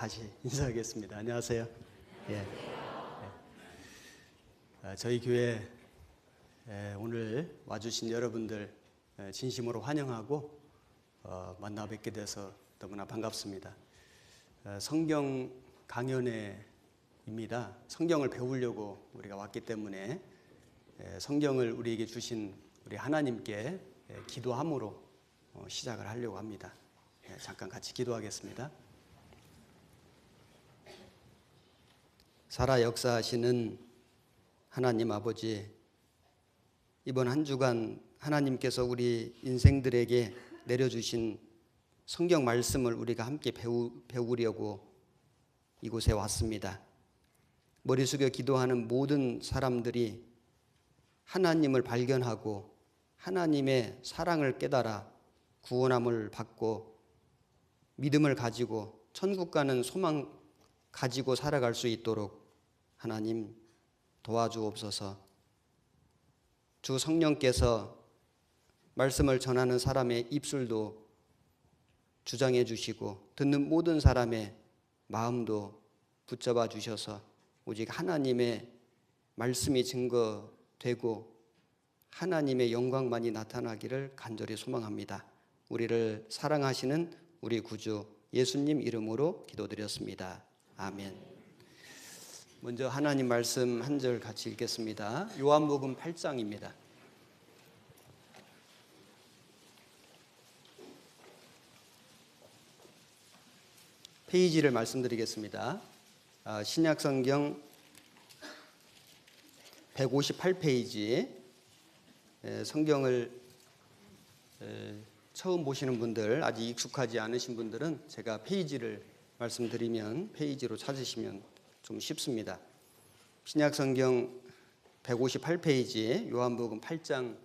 다시 인사하겠습니다. 안녕하세요. 예. 저희 교회 오늘 와주신 여러분들 진심으로 환영하고 만나 뵙게 돼서 너무나 반갑습니다. 성경 강연회입니다. 성경을 배우려고 우리가 왔기 때문에 성경을 우리에게 주신 우리 하나님께 기도함으로 시작을 하려고 합니다. 잠깐 같이 기도하겠습니다. 살아 역사하시는 하나님 아버지, 이번 한 주간 하나님께서 우리 인생들에게 내려주신 성경 말씀을 우리가 함께 배우려고 이곳에 왔습니다. 머리 숙여 기도하는 모든 사람들이 하나님을 발견하고 하나님의 사랑을 깨달아 구원함을 받고 믿음을 가지고 천국 가는 소망 가지고 살아갈 수 있도록 하나님 도와주옵소서. 주 성령께서 말씀을 전하는 사람의 입술도 주장해 주시고 듣는 모든 사람의 마음도 붙잡아 주셔서 오직 하나님의 말씀이 증거되고 하나님의 영광만이 나타나기를 간절히 소망합니다. 우리를 사랑하시는 우리 구주 예수님 이름으로 기도드렸습니다. 아멘. 먼저 하나님 말씀 한 절 같이 읽겠습니다. 요한복음 8장입니다. 페이지를 말씀드리겠습니다. 신약성경 158페이지, 성경을 처음 보시는 분들, 아직 익숙하지 않으신 분들은 제가 페이지를 말씀드리면 페이지로 찾으시면 좀 쉽습니다. 신약성경 158페이지 요한복음 8장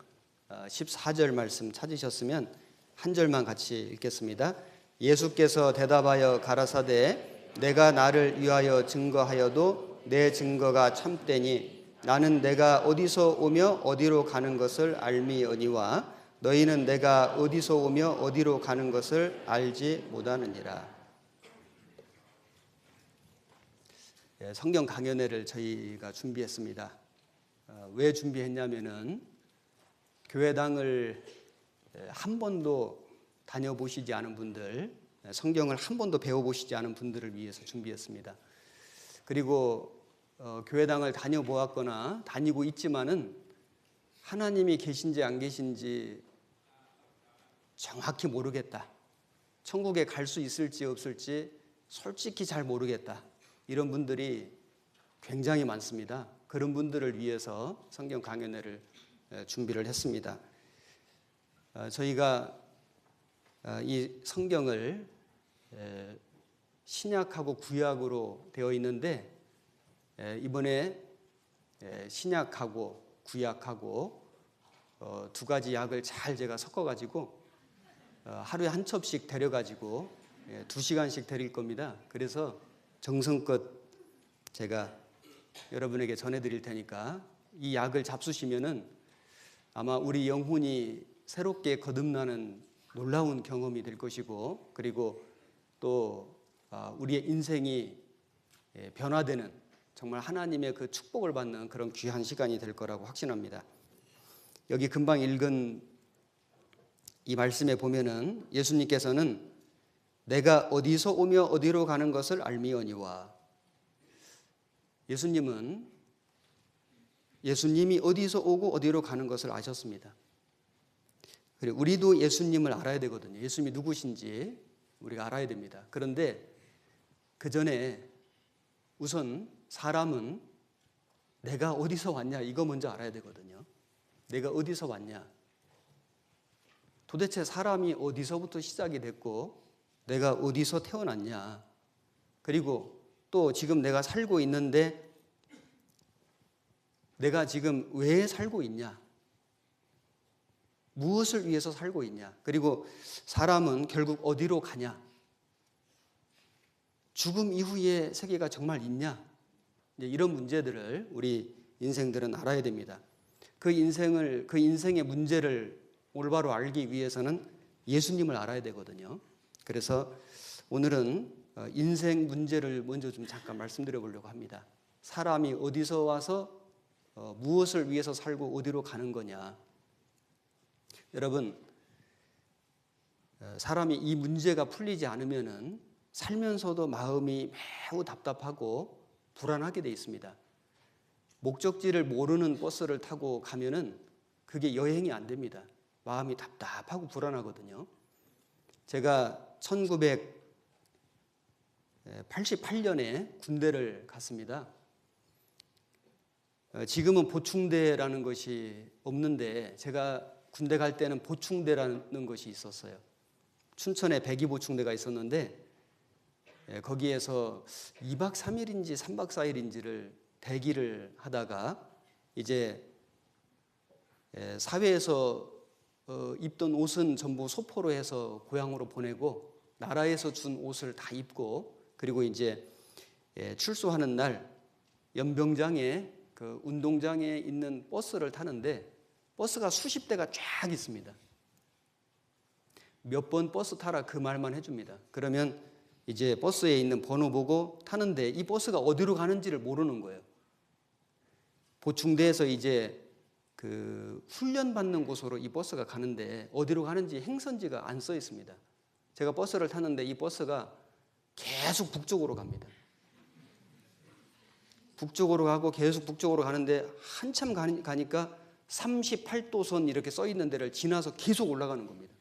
14절 말씀 찾으셨으면 한 절만 같이 읽겠습니다. 예수께서 대답하여 가라사대 내가 나를 위하여 증거하여도 내 증거가 참되니 나는 내가 어디서 오며 어디로 가는 것을 알미어니와 너희는 내가 어디서 오며 어디로 가는 것을 알지 못하느니라. 성경 강연회를 저희가 준비했습니다. 왜 준비했냐면은 교회당을 한 번도 다녀보시지 않은 분들, 성경을 한 번도 배워보시지 않은 분들을 위해서 준비했습니다. 그리고 교회당을 다녀보았거나 다니고 있지만은 하나님이 계신지 안 계신지 정확히 모르겠다, 천국에 갈 수 있을지 없을지 솔직히 잘 모르겠다, 이런 분들이 굉장히 많습니다. 그런 분들을 위해서 성경 강연회를 준비를 했습니다. 저희가 이 성경을 신약하고 구약으로 되어 있는데 이번에 신약하고 구약하고 두 가지 약을 잘 제가 섞어가지고 하루에 한 첩씩 데려가지고 2시간씩 드릴 겁니다. 그래서 정성껏 제가 여러분에게 전해드릴 테니까 이 약을 잡수시면은 아마 우리 영혼이 새롭게 거듭나는 놀라운 경험이 될 것이고, 그리고 또 우리의 인생이 변화되는 정말 하나님의 그 축복을 받는 그런 귀한 시간이 될 거라고 확신합니다. 여기 금방 읽은 이 말씀에 보면은 예수님께서는 내가 어디서 오며 어디로 가는 것을 알미어니와, 예수님이 어디서 오고 어디로 가는 것을 아셨습니다. 그리고 우리도 예수님을 알아야 되거든요. 예수님이 누구신지 우리가 알아야 됩니다. 그런데 그 전에 우선 사람은 내가 어디서 왔냐, 이거 먼저 알아야 되거든요. 내가 어디서 왔냐, 도대체 사람이 어디서부터 시작이 됐고 내가 어디서 태어났냐, 그리고 또 지금 내가 살고 있는데 내가 지금 왜 살고 있냐, 무엇을 위해서 살고 있냐, 그리고 사람은 결국 어디로 가냐, 죽음 이후의 세계가 정말 있냐, 이런 문제들을 우리 인생들은 알아야 됩니다. 그 인생의 문제를 올바로 알기 위해서는 예수님을 알아야 되거든요. 그래서 오늘은 인생 문제를 먼저 좀 잠깐 말씀드려 보려고 합니다. 사람이 어디서 와서 무엇을 위해서 살고 어디로 가는 거냐. 여러분, 사람이 이 문제가 풀리지 않으면은 살면서도 마음이 매우 답답하고 불안하게 돼 있습니다. 목적지를 모르는 버스를 타고 가면은 그게 여행이 안 됩니다. 마음이 답답하고 불안하거든요. 제가 1988년에 군대를 갔습니다. 지금은 보충대라는 것이 없는데 제가 군대 갈 때는 보충대라는 것이 있었어요. 춘천에 백이보충대가 있었는데 거기에서 2박 3일인지 3박 4일인지를 대기를 하다가 이제 사회에서 입던 옷은 전부 소포로 해서 고향으로 보내고 나라에서 준 옷을 다 입고 그리고 이제 출소하는 날 연병장에 그 운동장에 있는 버스를 타는데 버스가 수십 대가 쫙 있습니다. 몇 번 버스 타라 그 말만 해줍니다. 그러면 이제 버스에 있는 번호 보고 타는데 이 버스가 어디로 가는지를 모르는 거예요. 보충대에서 이제 그 훈련받는 곳으로 이 버스가 가는데 어디로 가는지 행선지가 안 써 있습니다. 제가 버스를 탔는데 이 버스가 계속 북쪽으로 갑니다. 북쪽으로 가고 계속 북쪽으로 가는데 한참 가니까 38도선 이렇게 써 있는 데를 지나서 계속 올라가는 겁니다.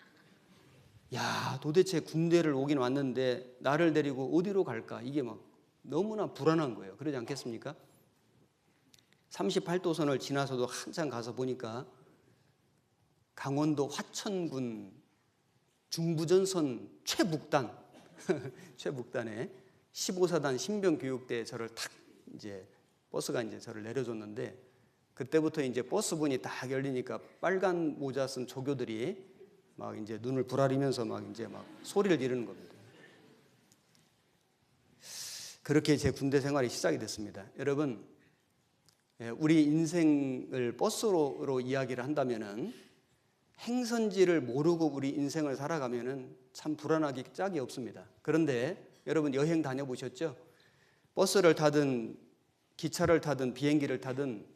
야, 도대체 군대를 오긴 왔는데 나를 데리고 어디로 갈까? 이게 막 너무나 불안한 거예요. 그러지 않겠습니까? 38도선을 지나서도 한참 가서 보니까 강원도 화천군 중부전선 최북단 최북단에 15사단 신병교육대에 저를 탁 이제 버스가 이제 저를 내려줬는데 그때부터 이제 버스문이 딱 열리니까 빨간 모자 쓴 조교들이 막 이제 눈을 부라리면서 막 이제 막 소리를 지르는 겁니다. 그렇게 제 군대 생활이 시작이 됐습니다. 여러분, 우리 인생을 버스로 이야기를 한다면은 행선지를 모르고 우리 인생을 살아가면은 참 불안하기 짝이 없습니다. 그런데 여러분 여행 다녀보셨죠? 버스를 타든 기차를 타든 비행기를 타든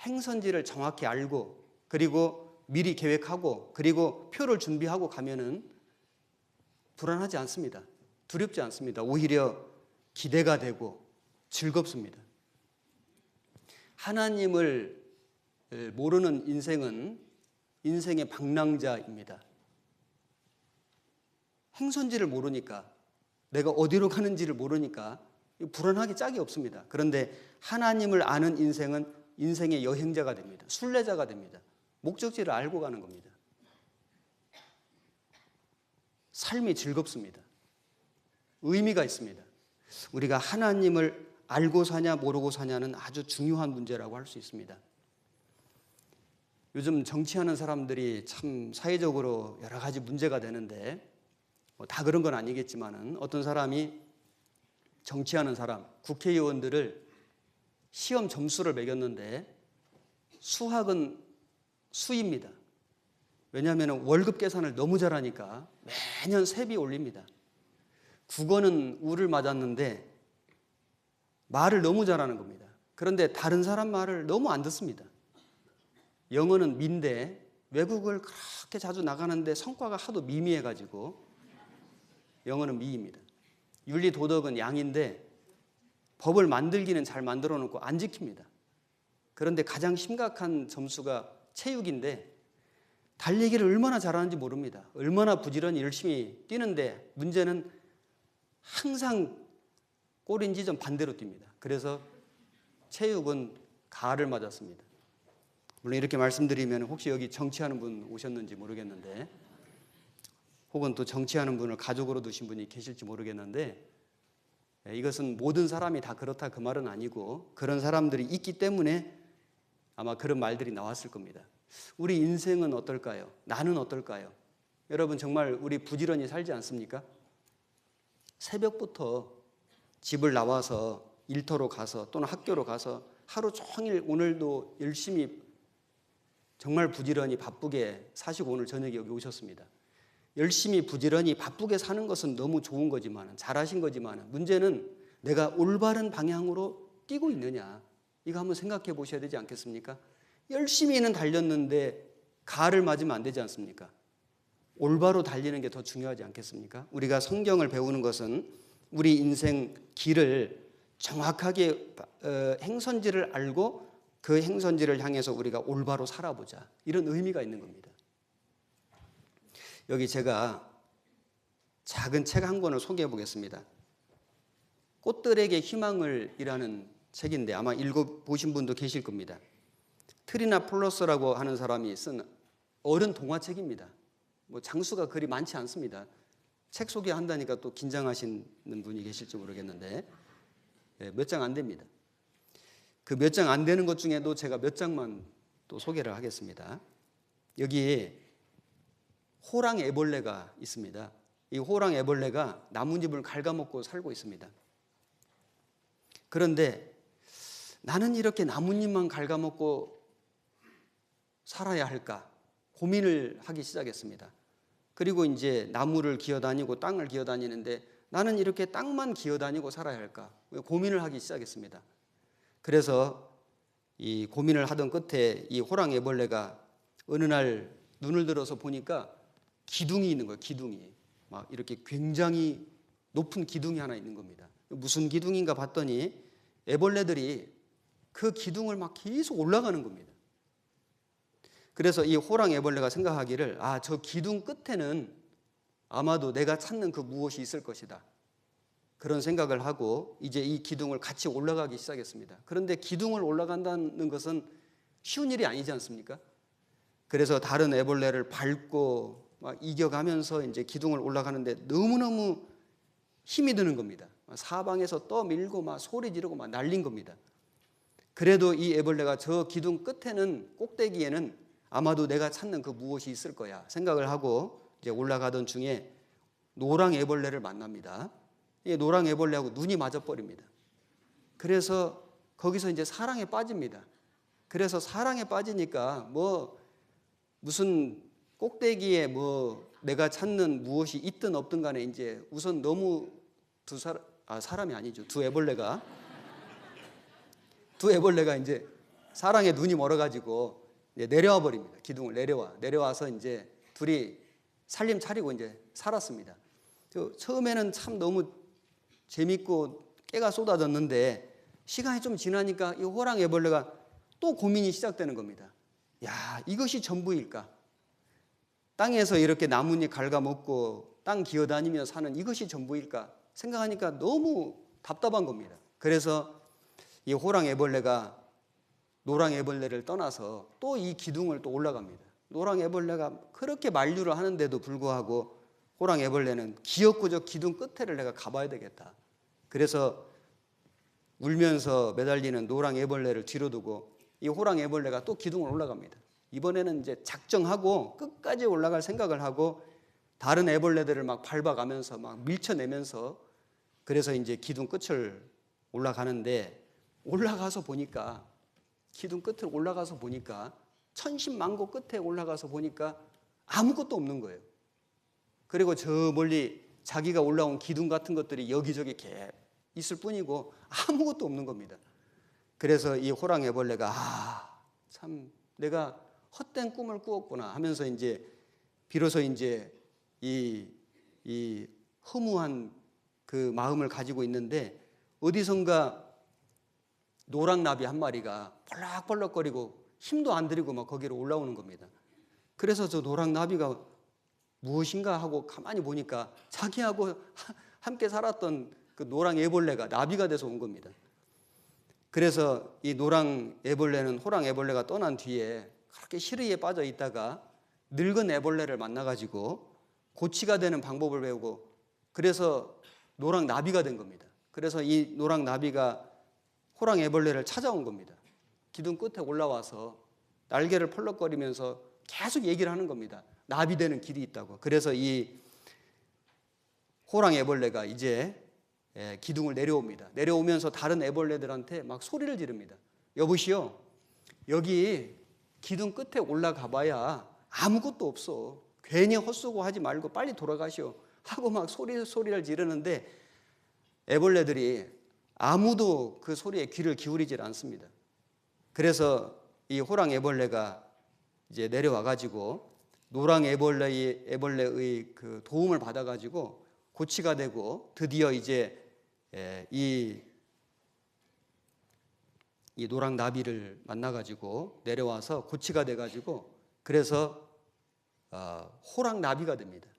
행선지를 정확히 알고 그리고 미리 계획하고 그리고 표를 준비하고 가면은 불안하지 않습니다. 두렵지 않습니다. 오히려 기대가 되고 즐겁습니다. 하나님을 모르는 인생은 인생의 방랑자입니다. 행선지를 모르니까 내가 어디로 가는지를 모르니까 불안하기 짝이 없습니다. 그런데 하나님을 아는 인생은 인생의 여행자가 됩니다. 순례자가 됩니다. 목적지를 알고 가는 겁니다. 삶이 즐겁습니다. 의미가 있습니다. 우리가 하나님을 알고 사냐 모르고 사냐는 아주 중요한 문제라고 할 수 있습니다. 요즘 정치하는 사람들이 참 사회적으로 여러 가지 문제가 되는데 다 그런 건 아니겠지만은 어떤 사람이 정치하는 사람, 국회의원들을 시험 점수를 매겼는데 수학은 수입니다. 왜냐하면 월급 계산을 너무 잘하니까 매년 세비 올립니다. 국어는 우를 맞았는데 말을 너무 잘하는 겁니다. 그런데 다른 사람 말을 너무 안 듣습니다. 영어는 미인데 외국을 그렇게 자주 나가는데 성과가 하도 미미해가지고 영어는 미입니다. 윤리 도덕은 양인데 법을 만들기는 잘 만들어 놓고 안 지킵니다. 그런데 가장 심각한 점수가 체육인데 달리기를 얼마나 잘하는지 모릅니다. 얼마나 부지런히 열심히 뛰는데 문제는 항상 골인 지점 반대로 뜁니다. 그래서 체육은 가를 맞았습니다. 물론 이렇게 말씀드리면 혹시 여기 정치하는 분 오셨는지 모르겠는데 혹은 또 정치하는 분을 가족으로 두신 분이 계실지 모르겠는데 이것은 모든 사람이 다 그렇다 그 말은 아니고 그런 사람들이 있기 때문에 아마 그런 말들이 나왔을 겁니다. 우리 인생은 어떨까요? 나는 어떨까요? 여러분 정말 우리 부지런히 살지 않습니까? 새벽부터 집을 나와서 일터로 가서 또는 학교로 가서 하루 종일 오늘도 열심히 정말 부지런히 바쁘게 사시고 오늘 저녁에 여기 오셨습니다. 열심히 부지런히 바쁘게 사는 것은 너무 좋은 거지만, 잘하신 거지만, 문제는 내가 올바른 방향으로 뛰고 있느냐, 이거 한번 생각해 보셔야 되지 않겠습니까? 열심히는 달렸는데 가를 맞으면 안 되지 않습니까? 올바로 달리는 게 더 중요하지 않겠습니까? 우리가 성경을 배우는 것은 우리 인생 길을 정확하게 행선지를 알고 그 행선지를 향해서 우리가 올바로 살아보자, 이런 의미가 있는 겁니다. 여기 제가 작은 책 한 권을 소개해 보겠습니다. 꽃들에게 희망을 이라는 책인데 아마 읽어보신 분도 계실 겁니다. 트리나 플러스라고 하는 사람이 쓴 어른 동화책입니다. 뭐 장수가 그리 많지 않습니다. 책 소개한다니까 또 긴장하시는 분이 계실지 모르겠는데 몇 장 안 됩니다. 그 몇 장 안 되는 것 중에도 제가 몇 장만 또 소개를 하겠습니다. 여기에 호랑 애벌레가 있습니다. 이 호랑 애벌레가 나뭇잎을 갉아먹고 살고 있습니다. 그런데 나는 이렇게 나뭇잎만 갉아먹고 살아야 할까 고민을 하기 시작했습니다. 그리고 이제 나무를 기어다니고 땅을 기어다니는데 나는 이렇게 땅만 기어다니고 살아야 할까 고민을 하기 시작했습니다. 그래서 이 고민을 하던 끝에 이 호랑 애벌레가 어느 날 눈을 들어서 보니까 기둥이 있는 거예요. 기둥이 막 이렇게 굉장히 높은 기둥이 하나 있는 겁니다. 무슨 기둥인가 봤더니 애벌레들이 그 기둥을 막 계속 올라가는 겁니다. 그래서 이 호랑 애벌레가 생각하기를 저 기둥 끝에는 아마도 내가 찾는 그 무엇이 있을 것이다, 그런 생각을 하고 이제 이 기둥을 같이 올라가기 시작했습니다. 그런데 기둥을 올라간다는 것은 쉬운 일이 아니지 않습니까? 그래서 다른 애벌레를 밟고 막 이겨가면서 이제 기둥을 올라가는데 너무너무 힘이 드는 겁니다. 사방에서 떠밀고 막 소리 지르고 막 날린 겁니다. 그래도 이 애벌레가 저 기둥 끝에는, 꼭대기에는 아마도 내가 찾는 그 무엇이 있을 거야 생각을 하고 이제 올라가던 중에 노랑 애벌레를 만납니다. 이 노랑 애벌레하고 눈이 맞아버립니다. 그래서 거기서 이제 사랑에 빠집니다. 그래서 사랑에 빠지니까 무슨 꼭대기에 내가 찾는 무엇이 있든 없든 간에 이제 우선 너무 사람이 아니죠. 두 애벌레가 이제 사랑에 눈이 멀어가지고 이제 내려와 버립니다. 기둥을 내려와서 이제 둘이 살림 차리고 이제 살았습니다. 처음에는 참 너무 재밌고 깨가 쏟아졌는데 시간이 좀 지나니까 이 호랑 애벌레가 또 고민이 시작되는 겁니다. 이것이 전부일까? 땅에서 이렇게 나뭇잎 갉아먹고 땅 기어다니며 사는 이것이 전부일까 생각하니까 너무 답답한 겁니다. 그래서 이 호랑 애벌레가 노랑 애벌레를 떠나서 또 이 기둥을 또 올라갑니다. 노랑 애벌레가 그렇게 만류를 하는데도 불구하고 호랑 애벌레는 기어코 저 기둥 끝에를 내가 가봐야 되겠다. 그래서 울면서 매달리는 노랑 애벌레를 뒤로 두고 이 호랑 애벌레가 또 기둥을 올라갑니다. 이번에는 이제 작정하고 끝까지 올라갈 생각을 하고 다른 애벌레들을 막 밟아가면서 막 밀쳐내면서 그래서 이제 기둥 끝을 올라가는데 기둥 끝을 올라가서 보니까 천신만고 끝에 올라가서 보니까 아무것도 없는 거예요. 그리고 저 멀리 자기가 올라온 기둥 같은 것들이 여기저기 이렇게 있을 뿐이고 아무것도 없는 겁니다. 그래서 이 호랑 애벌레가 참 내가 헛된 꿈을 꾸었구나 하면서 이제 비로소 이제 이 허무한 그 마음을 가지고 있는데 어디선가 노랑나비 한 마리가 벌럭벌럭거리고 힘도 안 들이고 막 거기로 올라오는 겁니다. 그래서 저 노랑나비가 무엇인가 하고 가만히 보니까 자기하고 함께 살았던 그 노랑 애벌레가 나비가 돼서 온 겁니다. 그래서 이 노랑 애벌레는 호랑 애벌레가 떠난 뒤에 그렇게 시리에 빠져 있다가 늙은 애벌레를 만나가지고 고치가 되는 방법을 배우고 그래서 노랑 나비가 된 겁니다. 그래서 이 노랑 나비가 호랑 애벌레를 찾아온 겁니다. 기둥 끝에 올라와서 날개를 펄럭거리면서 계속 얘기를 하는 겁니다. 나비 되는 길이 있다고. 그래서 이 호랑 애벌레가 이제 기둥을 내려옵니다. 내려오면서 다른 애벌레들한테 막 소리를 지릅니다. 여보시오, 여기 기둥 끝에 올라가 봐야 아무것도 없어. 괜히 헛수고 하지 말고 빨리 돌아가시오 하고 막 소리를 지르는데 애벌레들이 아무도 그 소리에 귀를 기울이질 않습니다. 그래서 이 호랑 애벌레가 이제 내려와 가지고 노랑 애벌레의 그 도움을 받아 가지고 고치가 되고 드디어 이제 이 노랑 나비를 만나 가지고 내려와서 고치가 돼 가지고 그래서 호랑 나비가 됩니다.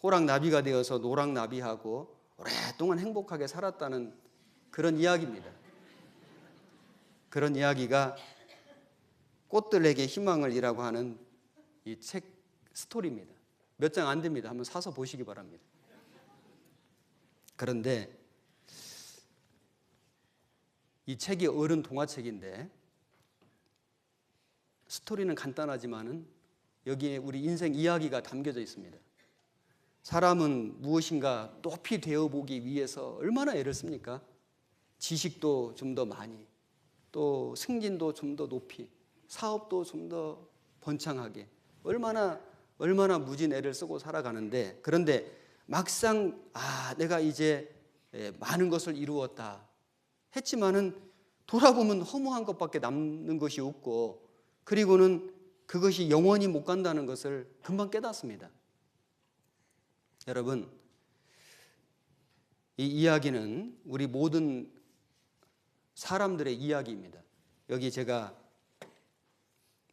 호랑 나비가 되어서 노랑 나비하고 오랫동안 행복하게 살았다는 그런 이야기입니다. 그런 이야기가 꽃들에게 희망을이라고 하는 이 책 스토리입니다. 몇 장 안 됩니다. 한번 사서 보시기 바랍니다. 그런데 이 책이 어른 동화책인데 스토리는 간단하지만은 여기에 우리 인생 이야기가 담겨져 있습니다. 사람은 무엇인가 높이 되어보기 위해서 얼마나 애를 씁니까? 지식도 좀 더 많이, 또 승진도 좀 더 높이, 사업도 좀 더 번창하게 얼마나 무진 애를 쓰고 살아가는데, 그런데 막상 내가 이제 많은 것을 이루었다 했지만은 돌아보면 허무한 것밖에 남는 것이 없고, 그리고는 그것이 영원히 못 간다는 것을 금방 깨닫습니다. 여러분, 이 이야기는 우리 모든 사람들의 이야기입니다. 여기 제가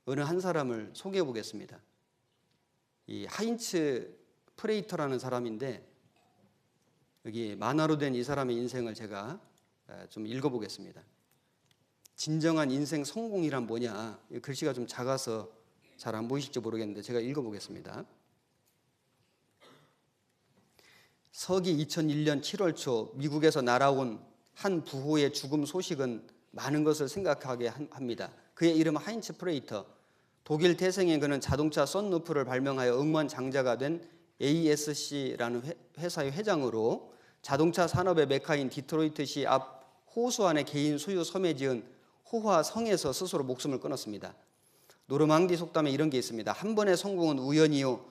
어느 한 사람을 소개해 보겠습니다. 이 하인츠 프레이터라는 사람인데, 여기 만화로 된 이 사람의 인생을 제가 좀 읽어보겠습니다. 진정한 인생 성공이란 뭐냐? 글씨가 좀 작아서 잘 안 보이실지 모르겠는데 제가 읽어보겠습니다. 서기 2001년 7월 초 미국에서 날아온 한 부호의 죽음 소식은 많은 것을 생각하게 합니다. 그의 이름은 하인츠 프레이터. 독일 태생의 그는 자동차 썬루프를 발명하여 억만장자가 된 ASC라는 회사의 회장으로 자동차 산업의 메카인 디트로이트시 앞 호수 안에 개인 소유 섬에 지은 호화 성에서 스스로 목숨을 끊었습니다. 노르망디 속담에 이런 게 있습니다. 한 번의 성공은 우연이요,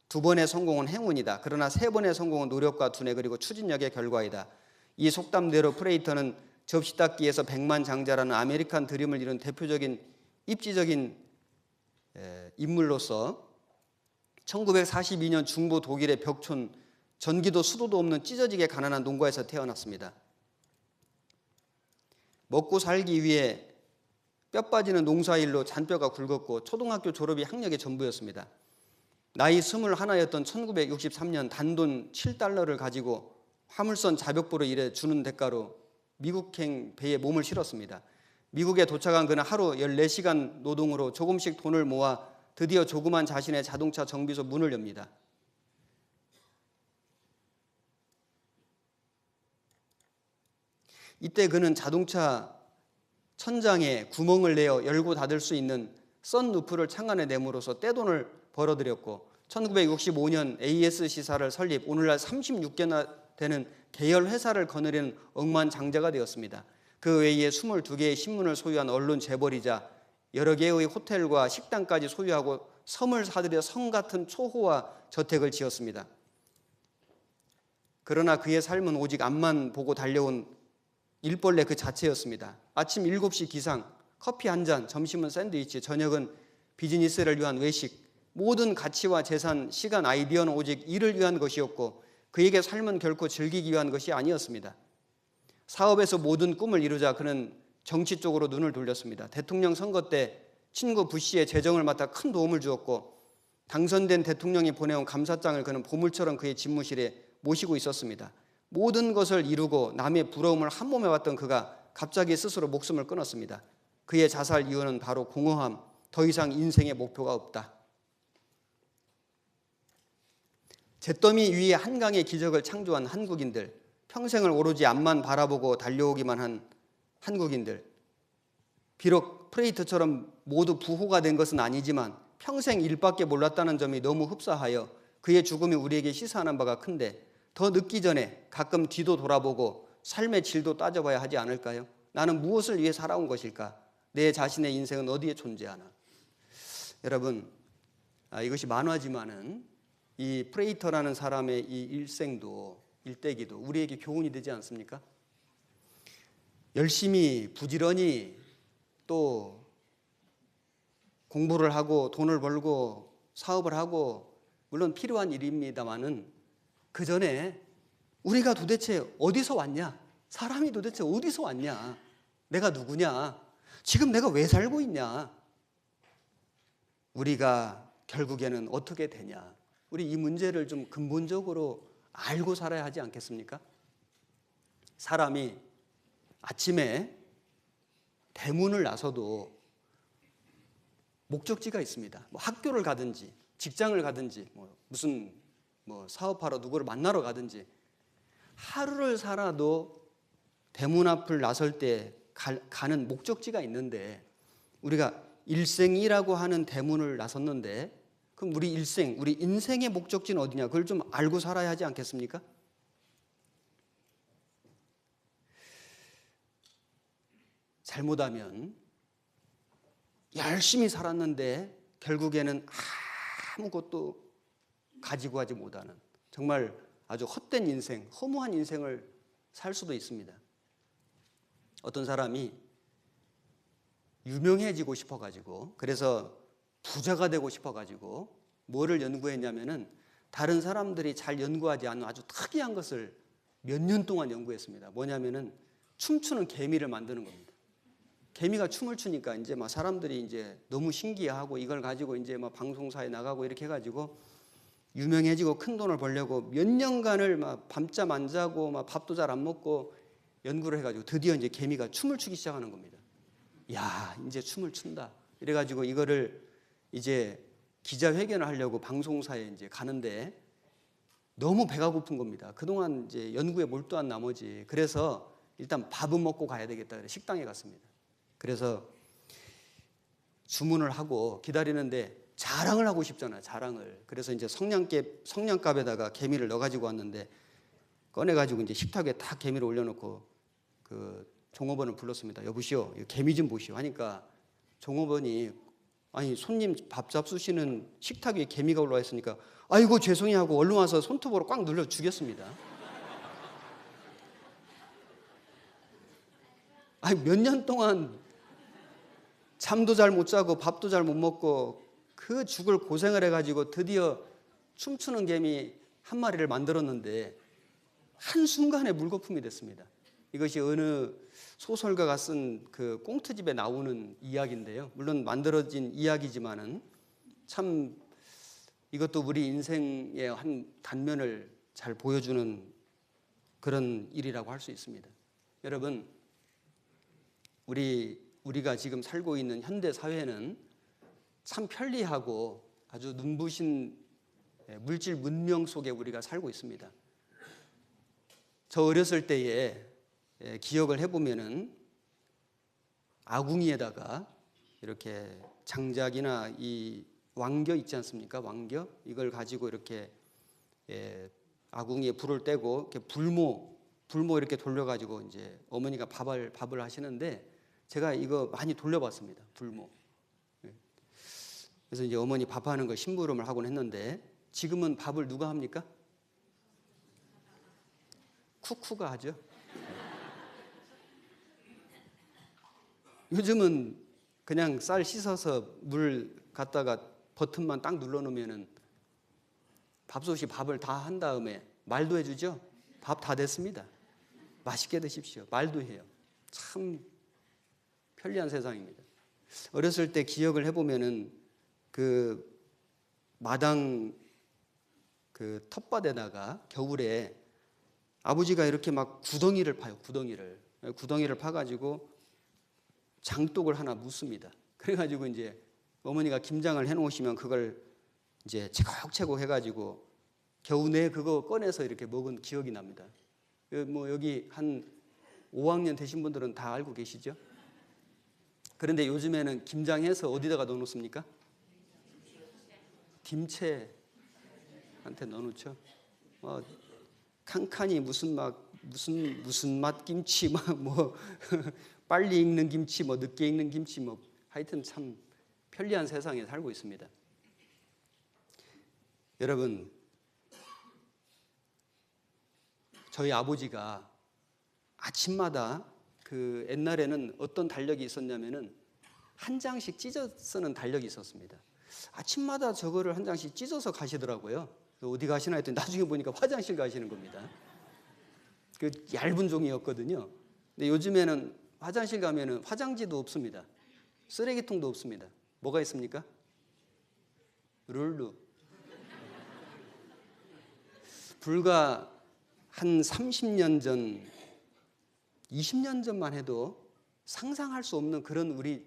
두 번의 성공은 행운이다. 그러나 세 번의 성공은 노력과 두뇌 그리고 추진력의 결과이다. 이 속담대로 프레이터는 접시 닦기에서 백만장자라는 아메리칸 드림을 이룬 대표적인 입지적인 인물로서 1942년 중부 독일의 벽촌, 전기도 수도도 없는 찢어지게 가난한 농가에서 태어났습니다. 먹고 살기 위해 뼈 빠지는 농사일로 잔뼈가 굵었고 초등학교 졸업이 학력의 전부였습니다. 나이 21였던 1963년 단돈 7달러를 가지고 화물선 자벽보로 일해 주는 대가로 미국행 배에 몸을 실었습니다. 미국에 도착한 그는 하루 14시간 노동으로 조금씩 돈을 모아 드디어 조그만 자신의 자동차 정비소 문을 엽니다. 이때 그는 자동차 천장에 구멍을 내어 열고 닫을 수 있는 썬루프를 창안에 내므로써 떼돈을 벌어들였고 1965년 ASC사를 설립, 오늘날 36개나 되는 계열 회사를 거느리는 억만장자가 되었습니다. 그 외에 22개의 신문을 소유한 언론 재벌이자 여러 개의 호텔과 식당까지 소유하고 섬을 사들여 성 같은 초호화 저택을 지었습니다. 그러나 그의 삶은 오직 앞만 보고 달려온 일벌레 그 자체였습니다. 아침 7시 기상, 커피 한 잔, 점심은 샌드위치, 저녁은 비즈니스를 위한 외식, 모든 가치와 재산, 시간, 아이디어는 오직 일을 위한 것이었고 그에게 삶은 결코 즐기기 위한 것이 아니었습니다. 사업에서 모든 꿈을 이루자 그는 정치 쪽으로 눈을 돌렸습니다. 대통령 선거 때 친구 부시의 재정을 맡아 큰 도움을 주었고 당선된 대통령이 보내온 감사장을 그는 보물처럼 그의 집무실에 모시고 있었습니다. 모든 것을 이루고 남의 부러움을 한 몸에 왔던 그가 갑자기 스스로 목숨을 끊었습니다. 그의 자살 이유는 바로 공허함, 더 이상 인생의 목표가 없다. 잿더미 위에 한강의 기적을 창조한 한국인들, 평생을 오로지 앞만 바라보고 달려오기만 한 한국인들, 비록 프레이터처럼 모두 부호가 된 것은 아니지만 평생 일밖에 몰랐다는 점이 너무 흡사하여 그의 죽음이 우리에게 시사하는 바가 큰데, 더 늦기 전에 가끔 뒤도 돌아보고 삶의 질도 따져봐야 하지 않을까요? 나는 무엇을 위해 살아온 것일까? 내 자신의 인생은 어디에 존재하나? 여러분, 이것이 만화지만은 이 프레이터라는 사람의 이 일생도 일대기도 우리에게 교훈이 되지 않습니까? 열심히 부지런히 또 공부를 하고 돈을 벌고 사업을 하고 물론 필요한 일입니다만은 그 전에 우리가 도대체 어디서 왔냐? 사람이 도대체 어디서 왔냐? 내가 누구냐? 지금 내가 왜 살고 있냐? 우리가 결국에는 어떻게 되냐? 우리 이 문제를 좀 근본적으로 알고 살아야 하지 않겠습니까? 사람이 아침에 대문을 나서도 목적지가 있습니다. 뭐 학교를 가든지 직장을 가든지 무슨 사업하러 누구를 만나러 가든지 하루를 살아도 대문 앞을 나설 때 가는 목적지가 있는데 우리가 일생이라고 하는 대문을 나섰는데 그럼 우리 일생, 우리 인생의 목적지는 어디냐? 그걸 좀 알고 살아야 하지 않겠습니까? 잘못하면 열심히 살았는데 결국에는 아무것도 가지고 가지 못하는 정말 아주 헛된 인생, 허무한 인생을 살 수도 있습니다. 어떤 사람이 유명해지고 싶어가지고 그래서 부자가 되고 싶어가지고 뭐를 연구했냐면은 다른 사람들이 잘 연구하지 않은 아주 특이한 것을 몇 년 동안 연구했습니다. 뭐냐면은 춤추는 개미를 만드는 겁니다. 개미가 춤을 추니까 이제 막 사람들이 이제 너무 신기해하고 이걸 가지고 이제 막 방송사에 나가고 이렇게 해가지고 유명해지고 큰 돈을 벌려고 몇 년간을 막 밤잠 안 자고 막 밥도 잘 안 먹고 연구를 해가지고 드디어 이제 개미가 춤을 추기 시작하는 겁니다. 야, 이제 춤을 춘다. 이래가지고 이거를 이제 기자회견을 하려고 방송사에 이제 가는데 너무 배가 고픈 겁니다. 그동안 이제 연구에 몰두한 나머지 그래서 일단 밥은 먹고 가야 되겠다. 그래서 식당에 갔습니다. 그래서 주문을 하고 기다리는데 자랑을 하고 싶잖아요. 자랑을. 그래서 이제 성냥갑에다가 개미를 넣어가지고 왔는데 꺼내가지고 이제 식탁에 딱 개미를 올려놓고 그 종업원을 불렀습니다. 여보시오, 개미 좀 보시오 하니까 종업원이 아니 손님 밥 잡수시는 식탁 위에 개미가 올라와 있으니까 아이고 죄송해요 하고 얼른 와서 손톱으로 꽉 눌러 죽였습니다. 아니 몇 년 동안 잠도 잘 못 자고 밥도 잘 못 먹고 그 죽을 고생을 해가지고 드디어 춤추는 개미 한 마리를 만들었는데 한순간에 물거품이 됐습니다. 이것이 어느 소설가가 쓴 그 꽁트집에 나오는 이야기인데요. 물론 만들어진 이야기지만은 참 이것도 우리 인생의 한 단면을 잘 보여주는 그런 일이라고 할 수 있습니다. 여러분, 우리가 지금 살고 있는 현대 사회는 참 편리하고 아주 눈부신 물질 문명 속에 우리가 살고 있습니다. 저 어렸을 때에 기억을 해보면은 아궁이에다가 이렇게 장작이나 이 왕겨 있지 않습니까? 왕겨 이걸 가지고 이렇게 아궁이에 불을 떼고 이렇게 불모 이렇게 돌려가지고 이제 어머니가 밥을 하시는데 제가 이거 많이 돌려봤습니다. 불모. 그래서 이제 어머니 밥하는 거 심부름을 하곤 했는데 지금은 밥을 누가 합니까? 쿠쿠가 하죠. 요즘은 그냥 쌀 씻어서 물 갖다가 버튼만 딱 눌러놓으면은 밥솥이 밥을 다 한 다음에 말도 해주죠. 밥 다 됐습니다. 맛있게 드십시오. 말도 해요. 참 편리한 세상입니다. 어렸을 때 기억을 해보면은 그 마당 그 텃밭에다가 겨울에 아버지가 이렇게 막 구덩이를 파요. 구덩이를 파가지고 장독을 하나 묻습니다. 그래가지고 이제 어머니가 김장을 해놓으시면 그걸 이제 채곡채곡 해가지고 겨우 내 그거 꺼내서 이렇게 먹은 기억이 납니다. 뭐 여기 한 5학년 되신 분들은 다 알고 계시죠? 그런데 요즘에는 김장해서 어디다가 넣어놓습니까? 김채한테 넣어놓죠. 칸칸이 무슨 맛 김치 뭐 빨리 익는 김치 뭐 늦게 익는 김치 뭐 하여튼 참 편리한 세상에 살고 있습니다. 여러분, 저희 아버지가 아침마다 그 옛날에는 어떤 달력이 있었냐면은 한 장씩 찢어 쓰는 달력이 있었습니다. 아침마다 저거를 한 장씩 찢어서 가시더라고요. 어디 가시나 했더니 나중에 보니까 화장실 가시는 겁니다. 그 얇은 종이였거든요. 근데 요즘에는 화장실 가면은 화장지도 없습니다. 쓰레기통도 없습니다. 뭐가 있습니까? 룰루. 불과 한 30년 전, 20년 전만 해도 상상할 수 없는 그런 우리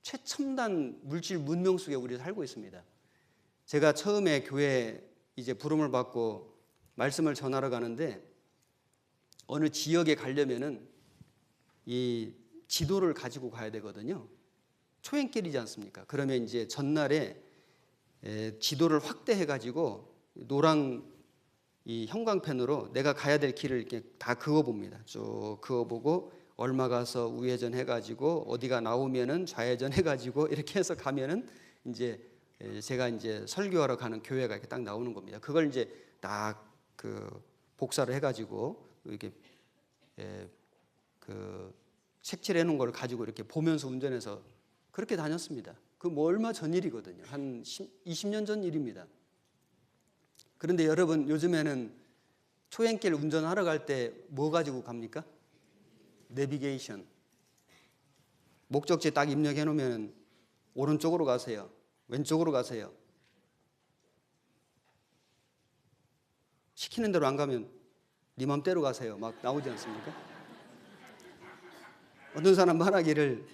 최첨단 물질 문명 속에 우리 살고 있습니다. 제가 처음에 교회 이제 부름을 받고 말씀을 전하러 가는데 어느 지역에 가려면은 이 지도를 가지고 가야 되거든요. 초행길이지 않습니까? 그러면 이제 전날에 지도를 확대해 가지고 노랑 이 형광펜으로 내가 가야 될 길을 이렇게 다 그어봅니다. 쭉 그어보고 얼마 가서 우회전 해가지고 어디가 나오면은 좌회전 해가지고 이렇게 해서 가면은 이제 제가 이제 설교하러 가는 교회가 이렇게 딱 나오는 겁니다. 그걸 이제 딱 그 복사를 해가지고 이렇게 그 색칠해 놓은 걸 가지고 이렇게 보면서 운전해서 그렇게 다녔습니다. 그 뭐 얼마 전 일이거든요. 한 20년 전 일입니다. 그런데 여러분, 요즘에는 초행길 운전하러 갈 때 뭐 가지고 갑니까? 내비게이션. 목적지 딱 입력해 놓으면 오른쪽으로 가세요. 왼쪽으로 가세요. 시키는 대로 안 가면 네 맘대로 가세요. 막 나오지 않습니까? 어떤 사람 말하기를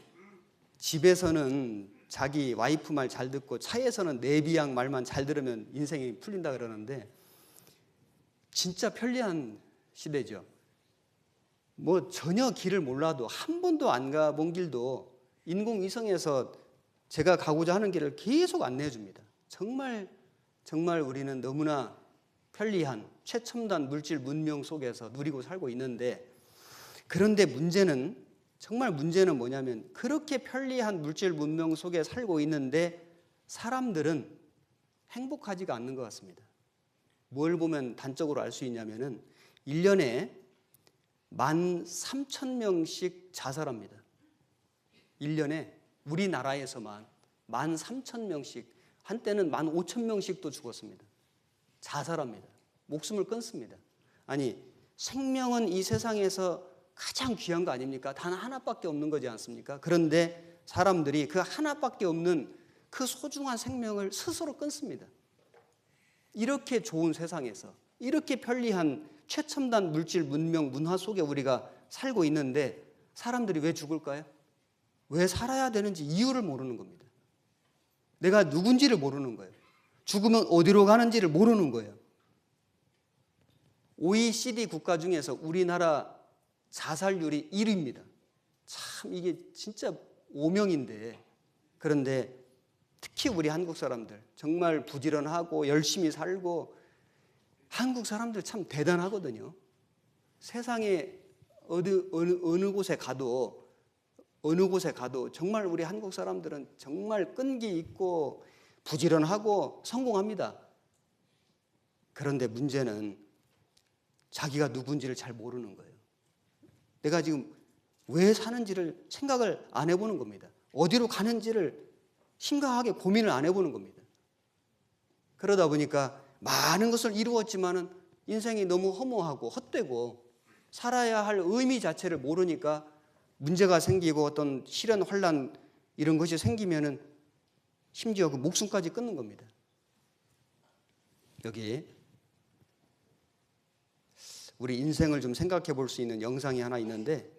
집에서는 자기 와이프 말 잘 듣고 차에서는 내비양 말만 잘 들으면 인생이 풀린다 그러는데 진짜 편리한 시대죠. 뭐 전혀 길을 몰라도 한 번도 안 가본 길도 인공위성에서 제가 가고자 하는 길을 계속 안내해 줍니다. 정말 우리는 너무나 편리한 최첨단 물질 문명 속에서 누리고 살고 있는데, 그런데 문제는 뭐냐면 그렇게 편리한 물질 문명 속에 살고 있는데 사람들은 행복하지가 않는 것 같습니다. 뭘 보면 단적으로 알 수 있냐면은 1년에 13,000명씩 자살합니다. 1년에 우리나라에서만 13,000명씩, 한때는 15,000명씩도 죽었습니다. 자살합니다. 목숨을 끊습니다. 아니, 생명은 이 세상에서 가장 귀한 거 아닙니까? 단 하나밖에 없는 거지 않습니까? 그런데 사람들이 그 하나밖에 없는 그 소중한 생명을 스스로 끊습니다. 이렇게 좋은 세상에서, 이렇게 편리한 최첨단 물질 문명 문화 속에 우리가 살고 있는데 사람들이 왜 죽을까요? 왜 살아야 되는지 이유를 모르는 겁니다. 내가 누군지를 모르는 거예요. 죽으면 어디로 가는지를 모르는 거예요. OECD 국가 중에서 우리나라 자살률이 1위입니다. 참 이게 진짜 오명인데, 그런데 특히 우리 한국 사람들 정말 부지런하고 열심히 살고, 한국 사람들 참 대단하거든요. 세상에 어느 곳에 가도 정말 우리 한국 사람들은 정말 끈기 있고 부지런하고 성공합니다. 그런데 문제는 자기가 누군지를 잘 모르는 거예요. 내가 지금 왜 사는지를 생각을 안 해보는 겁니다. 어디로 가는지를 심각하게 고민을 안 해보는 겁니다. 그러다 보니까 많은 것을 이루었지만은 인생이 너무 허무하고 헛되고 살아야 할 의미 자체를 모르니까 문제가 생기고 어떤 시련, 환란 이런 것이 생기면은 심지어 그 목숨까지 끊는 겁니다. 여기 우리 인생을 좀 생각해 볼 수 있는 영상이 하나 있는데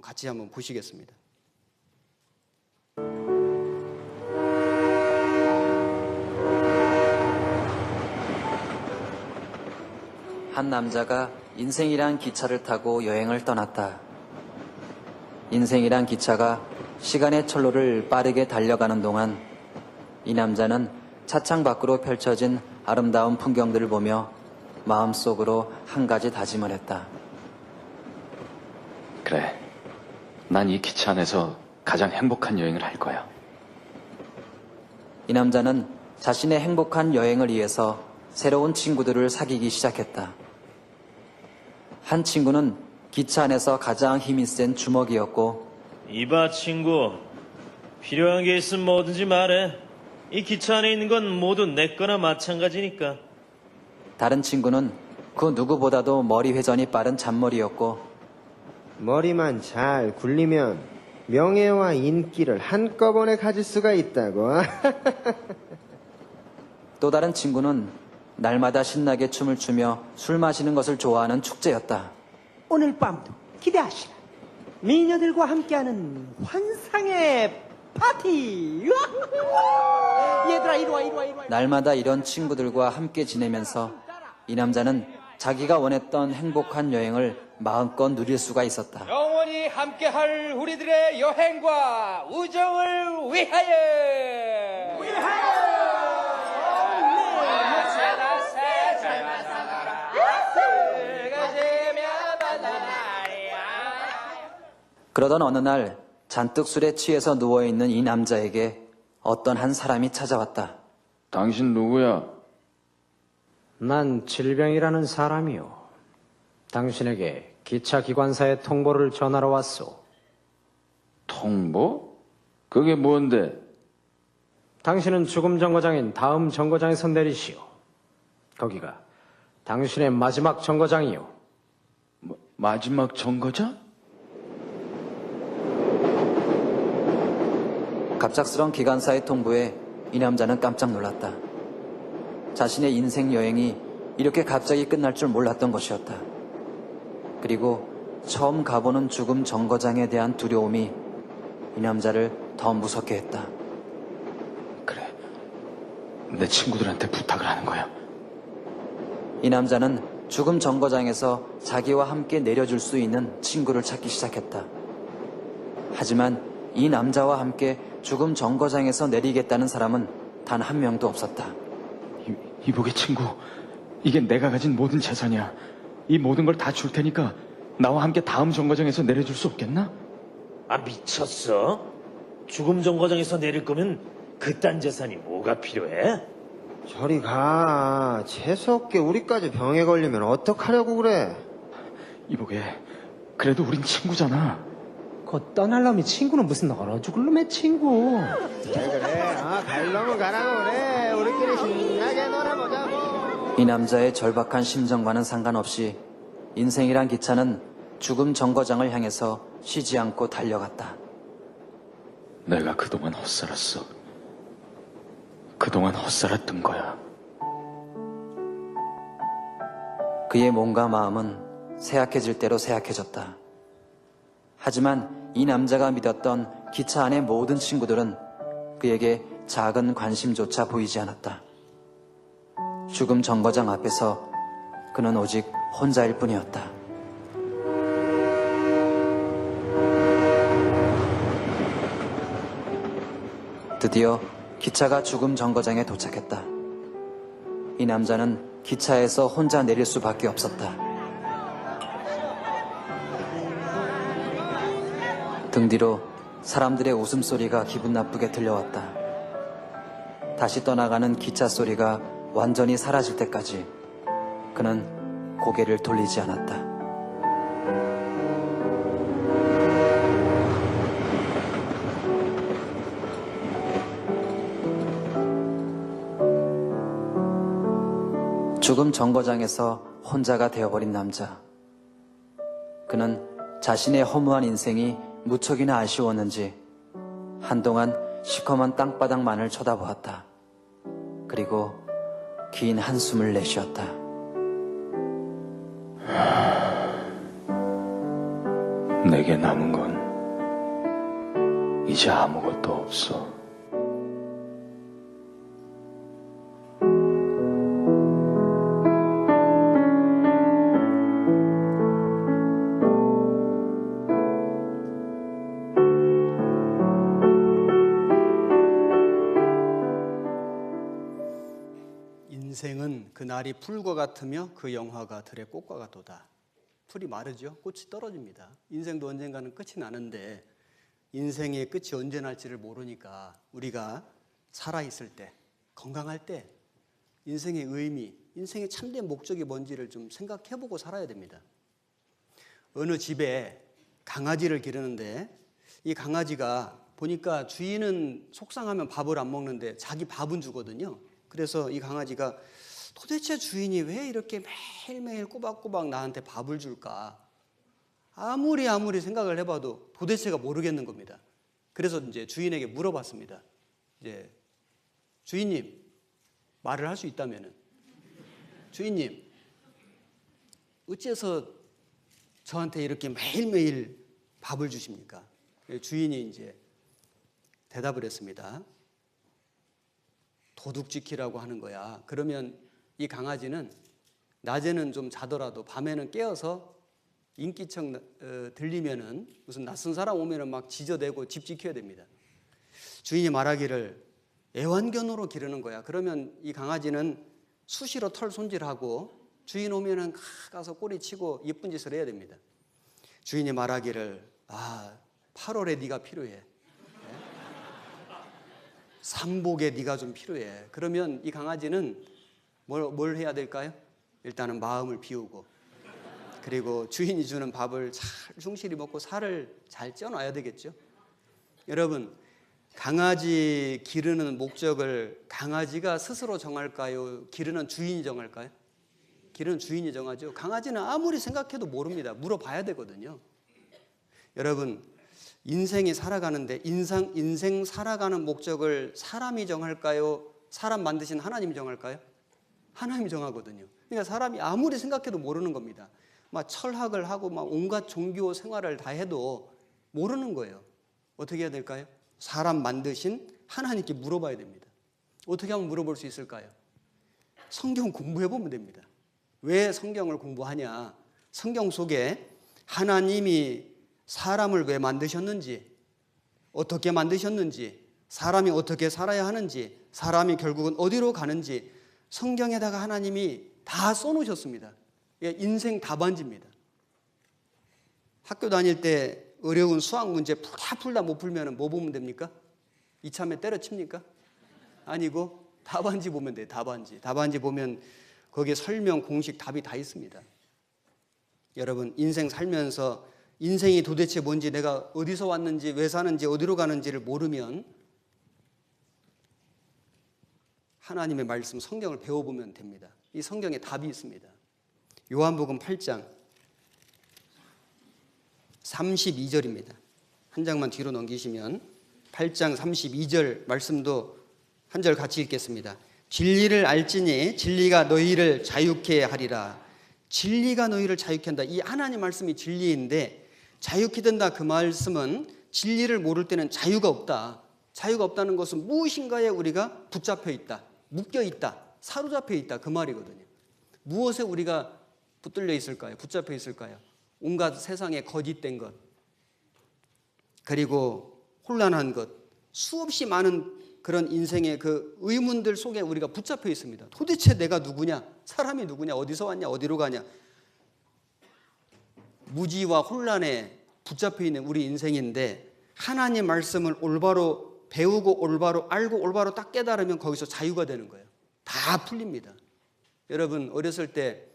같이 한번 보시겠습니다. 한 남자가 인생이란 기차를 타고 여행을 떠났다. 인생이란 기차가 시간의 철로를 빠르게 달려가는 동안 이 남자는 차창 밖으로 펼쳐진 아름다운 풍경들을 보며 마음속으로 한 가지 다짐을 했다. 그래, 난 이 기차 안에서 가장 행복한 여행을 할 거야. 이 남자는 자신의 행복한 여행을 위해서 새로운 친구들을 사귀기 시작했다. 한 친구는 기차 안에서 가장 힘이 센 주먹이었고, 이봐 친구, 필요한 게 있으면 뭐든지 말해. 이 기차 안에 있는 건 모두 내 거나 마찬가지니까. 다른 친구는 그 누구보다도 머리 회전이 빠른 잔머리였고, 머리만 잘 굴리면 명예와 인기를 한꺼번에 가질 수가 있다고. 또 다른 친구는 날마다 신나게 춤을 추며 술 마시는 것을 좋아하는 축제였다. 오늘 밤도 기대하시라. 미녀들과 함께하는 환상의 파티. 얘들아 이리 와 이리 와 이리 와. 날마다 이런 친구들과 함께 지내면서 이 남자는 자기가 원했던 행복한 여행을 마음껏 누릴 수가 있었다. 영원히 함께할 우리들의 여행과 우정을 위하여! 그러던 어느 날 잔뜩 술에 취해서 누워있는 이 남자에게 어떤 한 사람이 찾아왔다. 당신 누구야? 난 질병이라는 사람이요. 당신에게 기차 기관사의 통보를 전하러 왔소. 통보? 그게 뭔데? 당신은 죽음 정거장인 다음 정거장에서 내리시오. 거기가 당신의 마지막 정거장이요. 마지막 정거장? 갑작스런 기관사의 통보에 이 남자는 깜짝 놀랐다. 자신의 인생 여행이 이렇게 갑자기 끝날 줄 몰랐던 것이었다. 그리고 처음 가보는 죽음 정거장에 대한 두려움이 이 남자를 더 무섭게 했다. 그래, 내 친구들한테 부탁을 하는 거야. 이 남자는 죽음 정거장에서 자기와 함께 내려줄 수 있는 친구를 찾기 시작했다. 하지만 이 남자와 함께 죽음 정거장에서 내리겠다는 사람은 단 한 명도 없었다. 이복의 친구, 이게 내가 가진 모든 재산이야. 이 모든 걸 다 줄 테니까 나와 함께 다음 정거장에서 내려줄 수 없겠나? 아 미쳤어? 죽음 정거장에서 내릴 거면 그딴 재산이 뭐가 필요해? 저리 가. 재수없게 우리까지 병에 걸리면 어떡하려고 그래. 이복에, 그래도 우린 친구잖아. 곧 떠날 놈이 친구는 무슨 얼어 죽을 놈의 친구. 그래. 갈 놈은 가라고 그래. 우리끼리 신나게 놀아보자고. 이 남자의 절박한 심정과는 상관없이 인생이란 기차는 죽음 정거장을 향해서 쉬지 않고 달려갔다. 내가 그동안 헛살았어. 그동안 헛살았던 거야. 그의 몸과 마음은 쇠약해질 대로 쇠약해졌다. 하지만 이 남자가 믿었던 기차 안의 모든 친구들은 그에게 작은 관심조차 보이지 않았다. 죽음 정거장 앞에서 그는 오직 혼자일 뿐이었다. 드디어 기차가 죽음 정거장에 도착했다. 이 남자는 기차에서 혼자 내릴 수밖에 없었다. 등 뒤로 사람들의 웃음소리가 기분 나쁘게 들려왔다. 다시 떠나가는 기차 소리가 완전히 사라질 때까지 그는 고개를 돌리지 않았다. 죽음 정거장에서 혼자가 되어버린 남자. 그는 자신의 허무한 인생이 무척이나 아쉬웠는지 한동안 시커먼 땅바닥만을 쳐다보았다. 그리고 긴 한숨을 내쉬었다. 내게 남은 건 이제 아무것도 없어. 인생은 그날이 풀과 같으며 그 영화가 들의 꽃과 같도다. 풀이 마르죠. 꽃이 떨어집니다. 인생도 언젠가는 끝이 나는데 인생의 끝이 언제 날지를 모르니까 우리가 살아있을 때 건강할 때 인생의 의미, 인생의 참된 목적이 뭔지를 좀 생각해보고 살아야 됩니다. 어느 집에 강아지를 기르는데 이 강아지가 보니까 주인은 속상하면 밥을 안 먹는데 자기 밥은 주거든요. 그래서 이 강아지가 도대체 주인이 왜 이렇게 매일매일 꼬박꼬박 나한테 밥을 줄까? 아무리 생각을 해봐도 도대체가 모르겠는 겁니다. 그래서 이제 주인에게 물어봤습니다. 이제 주인님, 말을 할 수 있다면은, 주인님, 어째서 저한테 이렇게 매일매일 밥을 주십니까? 주인이 이제 대답을 했습니다. 도둑 지키라고 하는 거야. 그러면 이 강아지는 낮에는 좀 자더라도 밤에는 깨어서 인기척 들리면은 무슨 낯선 사람 오면은 막 짖어대고 집 지켜야 됩니다. 주인이 말하기를 애완견으로 기르는 거야. 그러면 이 강아지는 수시로 털 손질하고 주인 오면은 가서 꼬리치고 예쁜 짓을 해야 됩니다. 주인이 말하기를 8월에 네가 필요해. 삼복에 네가 좀 필요해. 그러면 이 강아지는 뭘 해야 될까요? 일단은 마음을 비우고 그리고 주인이 주는 밥을 잘 충실히 먹고 살을 잘 쪄놔야 되겠죠. 여러분, 강아지 기르는 목적을 강아지가 스스로 정할까요? 기르는 주인이 정할까요? 기르는 주인이 정하죠. 강아지는 아무리 생각해도 모릅니다. 물어봐야 되거든요. 여러분, 인생이 살아가는데 인생 살아가는 목적을 사람이 정할까요? 사람 만드신 하나님이 정할까요? 하나님이 정하거든요. 그러니까 사람이 아무리 생각해도 모르는 겁니다. 막 철학을 하고 막 온갖 종교 생활을 다 해도 모르는 거예요. 어떻게 해야 될까요? 사람 만드신 하나님께 물어봐야 됩니다. 어떻게 하면 물어볼 수 있을까요? 성경 공부해 보면 됩니다. 왜 성경을 공부하냐? 성경 속에 하나님이 사람을 왜 만드셨는지, 어떻게 만드셨는지, 사람이 어떻게 살아야 하는지, 사람이 결국은 어디로 가는지 성경에다가 하나님이 다 써놓으셨습니다. 인생 답안지입니다. 학교 다닐 때 어려운 수학 문제 풀다 못 풀면 뭐 보면 됩니까? 이참에 때려칩니까? 아니고 답안지 보면 돼요. 답안지 보면 거기에 설명, 공식, 답이 다 있습니다. 여러분, 인생 살면서 인생이 도대체 뭔지, 내가 어디서 왔는지, 왜 사는지, 어디로 가는지를 모르면 하나님의 말씀, 성경을 배워보면 됩니다. 이 성경에 답이 있습니다. 요한복음 8장 32절입니다. 한 장만 뒤로 넘기시면 8장 32절 말씀도 한 절 같이 읽겠습니다. 진리를 알지니 진리가 너희를 자유케 하리라. 진리가 너희를 자유케 한다. 이 하나님 말씀이 진리인데 자유케 된다, 그 말씀은 진리를 모를 때는 자유가 없다. 자유가 없다는 것은 무엇인가에 우리가 붙잡혀 있다, 묶여 있다, 사로잡혀 있다, 그 말이거든요. 무엇에 우리가 붙들려 있을까요? 붙잡혀 있을까요? 온갖 세상에 거짓된 것, 그리고 혼란한 것, 수없이 많은 그런 인생의 그 의문들 속에 우리가 붙잡혀 있습니다. 도대체 내가 누구냐? 사람이 누구냐? 어디서 왔냐? 어디로 가냐? 무지와 혼란에 붙잡혀 있는 우리 인생인데 하나님 말씀을 올바로 배우고 올바로 알고 올바로 딱 깨달으면 거기서 자유가 되는 거예요. 다 풀립니다. 여러분, 어렸을 때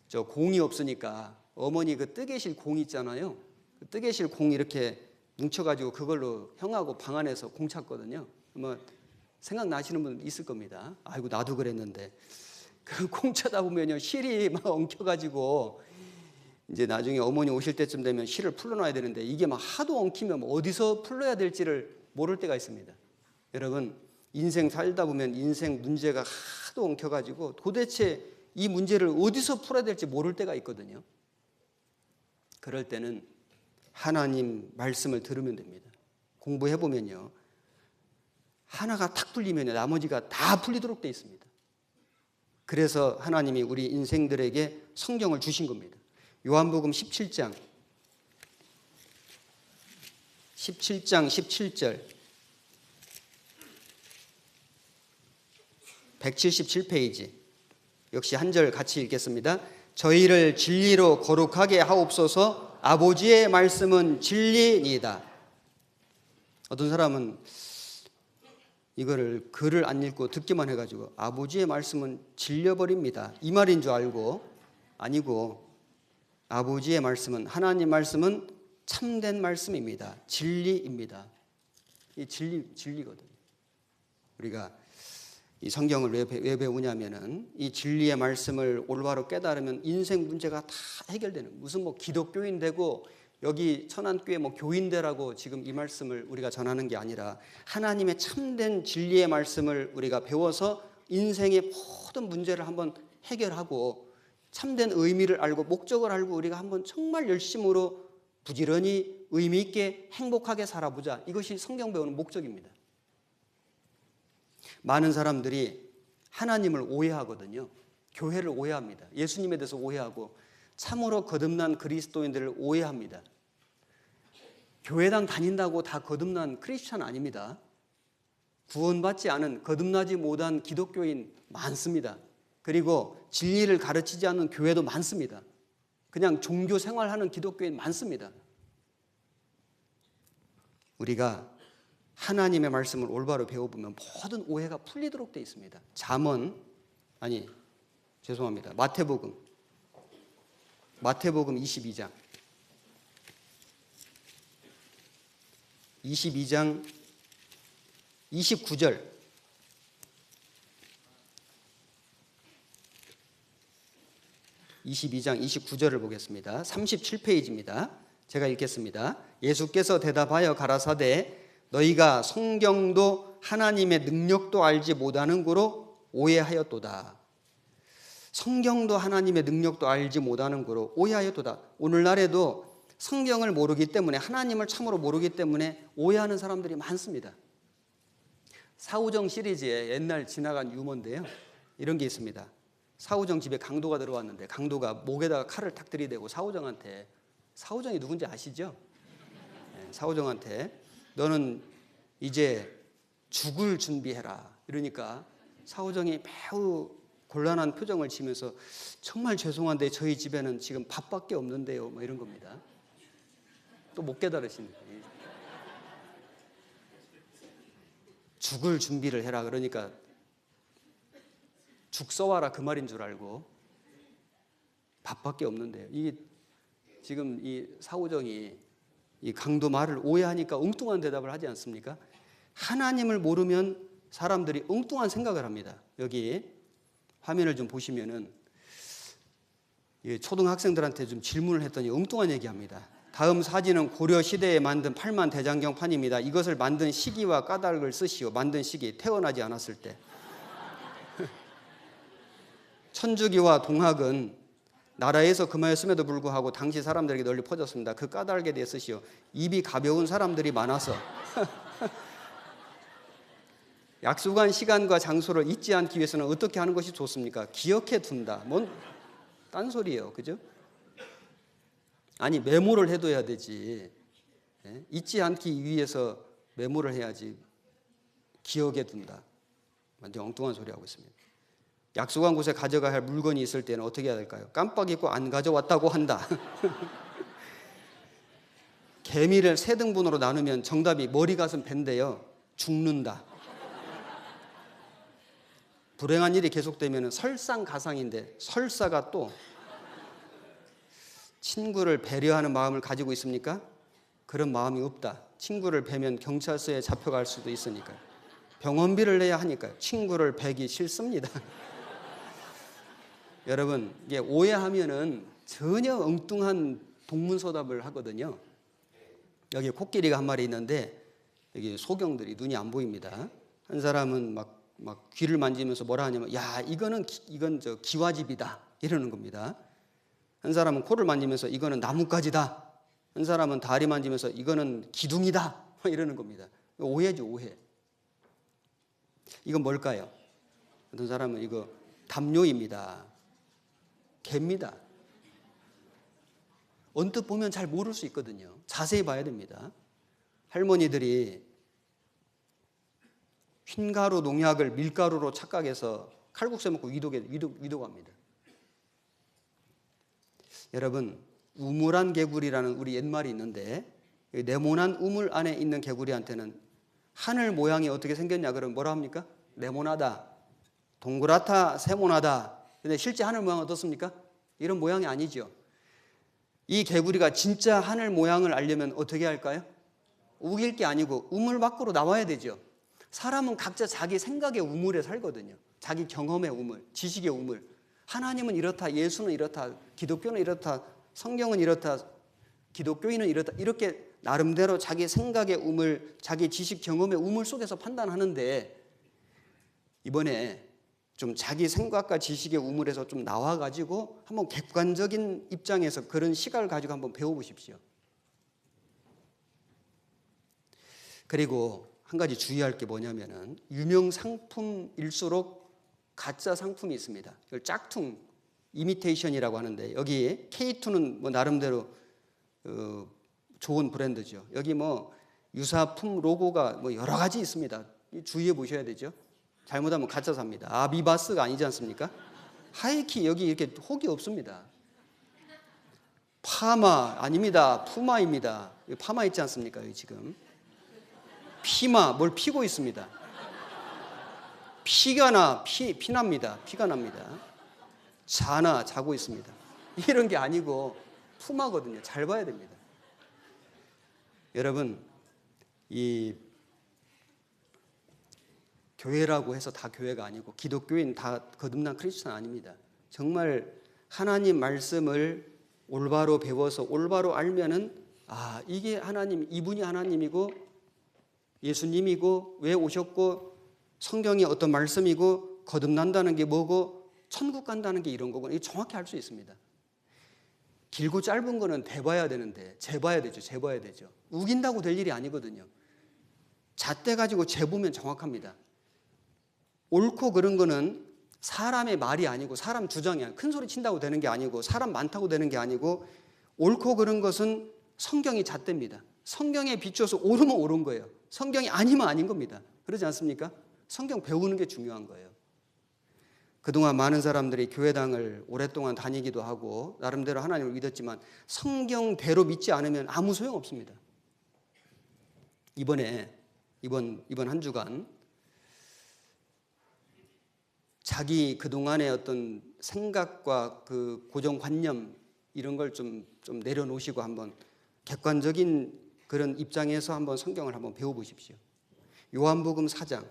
저 공이 없으니까 어머니 그 뜨개실 공 있잖아요. 그 뜨개실 공 이렇게 뭉쳐가지고 그걸로 형하고 방 안에서 공 찼거든요. 뭐 생각나시는 분 있을 겁니다. 아이고 나도 그랬는데 그 공 차다 보면요 실이 막 엉켜가지고 이제 나중에 어머니 오실 때쯤 되면 실을 풀어놔야 되는데 이게 막 하도 엉키면 어디서 풀어야 될지를 모를 때가 있습니다. 여러분, 인생 살다 보면 인생 문제가 하도 엉켜가지고 도대체 이 문제를 어디서 풀어야 될지 모를 때가 있거든요. 그럴 때는 하나님 말씀을 들으면 됩니다. 공부해보면요 하나가 탁 풀리면 나머지가 다 풀리도록 돼 있습니다. 그래서 하나님이 우리 인생들에게 성경을 주신 겁니다. 요한복음 17장 17절 177페이지 역시 한 절 같이 읽겠습니다. 저희를 진리로 거룩하게 하옵소서. 아버지의 말씀은 진리니이다. 어떤 사람은 이거를 글을 안 읽고 듣기만 해가지고 아버지의 말씀은 질려버립니다. 이 말인 줄 알고 아니고 아버지의 말씀은 하나님 말씀은 참된 말씀입니다. 진리입니다. 이 진리거든요. 우리가 이 성경을 왜 배우냐면은 이 진리의 말씀을 올바로 깨달으면 인생 문제가 다 해결되는, 무슨 뭐 기독교인 되고 여기 천안교회 뭐 교인 되라고 지금 이 말씀을 우리가 전하는 게 아니라 하나님의 참된 진리의 말씀을 우리가 배워서 인생의 모든 문제를 한번 해결하고 참된 의미를 알고 목적을 알고 우리가 한번 정말 열심으로 부지런히 의미 있게 행복하게 살아보자. 이것이 성경 배우는 목적입니다. 많은 사람들이 하나님을 오해하거든요. 교회를 오해합니다. 예수님에 대해서 오해하고 참으로 거듭난 그리스도인들을 오해합니다. 교회당 다닌다고 다 거듭난 크리스찬 아닙니다. 구원받지 않은, 거듭나지 못한 기독교인 많습니다. 그리고 진리를 가르치지 않는 교회도 많습니다. 그냥 종교 생활하는 기독교인 많습니다. 우리가 하나님의 말씀을 올바로 배워보면 모든 오해가 풀리도록 되어 있습니다. 마태복음 22장 29절 보겠습니다. 37페이지입니다. 제가 읽겠습니다. 예수께서 대답하여 가라사대 너희가 성경도 하나님의 능력도 알지 못하는 거로 오해하였도다. 성경도 하나님의 능력도 알지 못하는 거로 오해하였도다. 오늘날에도 성경을 모르기 때문에, 하나님을 참으로 모르기 때문에 오해하는 사람들이 많습니다. 사우정 시리즈에 옛날 지나간 유머인데요, 이런 게 있습니다. 사우정 집에 강도가 들어왔는데 강도가 목에다가 칼을 탁 들이대고 사우정한테, 사우정이 누군지 아시죠? 사우정한테 너는 이제 죽을 준비해라 이러니까 사우정이 매우 곤란한 표정을 지면서 정말 죄송한데 저희 집에는 지금 밥밖에 없는데요, 뭐 이런 겁니다. 또 못 깨달으시는 거예요. 죽을 준비를 해라 그러니까 죽 써와라 그 말인 줄 알고 밥밖에 없는데요. 이게 지금 이 사우정이 이 강도 말을 오해하니까 엉뚱한 대답을 하지 않습니까? 하나님을 모르면 사람들이 엉뚱한 생각을 합니다. 여기 화면을 좀 보시면은 초등학생들한테 좀 질문을 했더니 엉뚱한 얘기합니다. 다음 사진은 고려 시대에 만든 팔만 대장경판입니다. 이것을 만든 시기와 까닭을 쓰시오. 만든 시기, 태어나지 않았을 때. 천주교와 동학은 나라에서 금하였음에도 불구하고 당시 사람들에게 널리 퍼졌습니다. 그 까닭에 대해 쓰시오. 입이 가벼운 사람들이 많아서 약속한 시간과 장소를 잊지 않기 위해서는 어떻게 하는 것이 좋습니까? 기억해 둔다. 뭔 딴소리예요, 그죠? 아니 메모를 해둬야 되지. 잊지 않기 위해서 메모를 해야지. 기억해 둔다. 완전 엉뚱한 소리 하고 있습니다. 약속한 곳에 가져가야 할 물건이 있을 때는 어떻게 해야 될까요? 깜빡 잊고 안 가져왔다고 한다. 개미를 세 등분으로 나누면 정답이 머리, 가슴, 배인데요. 죽는다. 불행한 일이 계속되면 설상가상인데 설사가 또 친구를 배려하는 마음을 가지고 있습니까? 그런 마음이 없다. 친구를 배면 경찰서에 잡혀갈 수도 있으니까요. 병원비를 내야 하니까요. 친구를 배기 싫습니다. 여러분, 이게 오해하면은 전혀 엉뚱한 동문서답을 하거든요. 여기 코끼리가 한 마리 있는데 여기 소경들이 눈이 안 보입니다. 한 사람은 막 귀를 만지면서 뭐라 하냐면 이건 기와집이다 이러는 겁니다. 한 사람은 코를 만지면서 이거는 나뭇가지다. 한 사람은 다리 만지면서 이거는 기둥이다 이러는 겁니다. 오해죠, 오해. 이건 뭘까요? 어떤 사람은 이거 담요입니다. 개입니다. 언뜻 보면 잘 모를 수 있거든요. 자세히 봐야 됩니다. 할머니들이 흰가루 농약을 밀가루로 착각해서 칼국수 먹고 위독합니다. 여러분, 우물안 개구리라는 우리 옛말이 있는데 네모난 우물 안에 있는 개구리한테는 하늘 모양이 어떻게 생겼냐 그러면 뭐라 합니까? 네모나다, 동그랗다, 세모나다. 근데 실제 하늘 모양은 어떻습니까? 이런 모양이 아니죠. 이 개구리가 진짜 하늘 모양을 알려면 어떻게 할까요? 우길 게 아니고 우물 밖으로 나와야 되죠. 사람은 각자 자기 생각의 우물에 살거든요. 자기 경험의 우물, 지식의 우물. 하나님은 이렇다, 예수는 이렇다, 기독교는 이렇다, 성경은 이렇다, 기독교인은 이렇다. 이렇게 나름대로 자기 생각의 우물, 자기 지식 경험의 우물 속에서 판단하는데 이번에 좀 자기 생각과 지식의 우물에서 좀 나와가지고 한번 객관적인 입장에서 그런 시각을 가지고 한번 배워보십시오. 그리고 한 가지 주의할 게 뭐냐면은 유명 상품일수록 가짜 상품이 있습니다. 이걸 짝퉁, 이미테이션이라고 하는데 여기 K2는 뭐 나름대로 좋은 브랜드죠. 여기 뭐 유사품 로고가 뭐 여러 가지 있습니다. 주의해 보셔야 되죠. 잘못하면 가짜 삽니다. 아비바스가 아니지 않습니까? 하이키 여기 이렇게 혹이 없습니다. 파마 아닙니다. 푸마입니다. 파마 있지 않습니까? 여기 지금 피마 뭘 피고 있습니다. 피납니다. 피가 납니다. 자나 자고 있습니다. 이런 게 아니고 푸마거든요. 잘 봐야 됩니다. 여러분 이 교회라고 해서 다 교회가 아니고 기독교인 다 거듭난 크리스찬 아닙니다. 정말 하나님 말씀을 올바로 배워서 올바로 알면은 아 이게 하나님, 이분이 하나님이고 예수님이고 왜 오셨고 성경이 어떤 말씀이고 거듭난다는 게 뭐고 천국 간다는 게 이런 거고 이거 정확히 알 수 있습니다. 길고 짧은 거는 대봐야 되는데 재봐야 되죠. 재봐야 되죠. 우긴다고 될 일이 아니거든요. 잣대 가지고 재보면 정확합니다. 옳고 그른 거는 사람의 말이 아니고 사람 주장이 아니고 큰 소리 친다고 되는 게 아니고 사람 많다고 되는 게 아니고 옳고 그른 것은 성경이 잣대입니다. 성경에 비추어서 옳으면 옳은 거예요. 성경이 아니면 아닌 겁니다. 그러지 않습니까? 성경 배우는 게 중요한 거예요. 그동안 많은 사람들이 교회당을 오랫동안 다니기도 하고 나름대로 하나님을 믿었지만 성경대로 믿지 않으면 아무 소용 없습니다. 이번 한 주간 자기 그동안의 어떤 생각과 그 고정관념 이런 걸 좀 내려놓으시고 한번 객관적인 그런 입장에서 한번 성경을 한번 배워보십시오. 요한복음 4장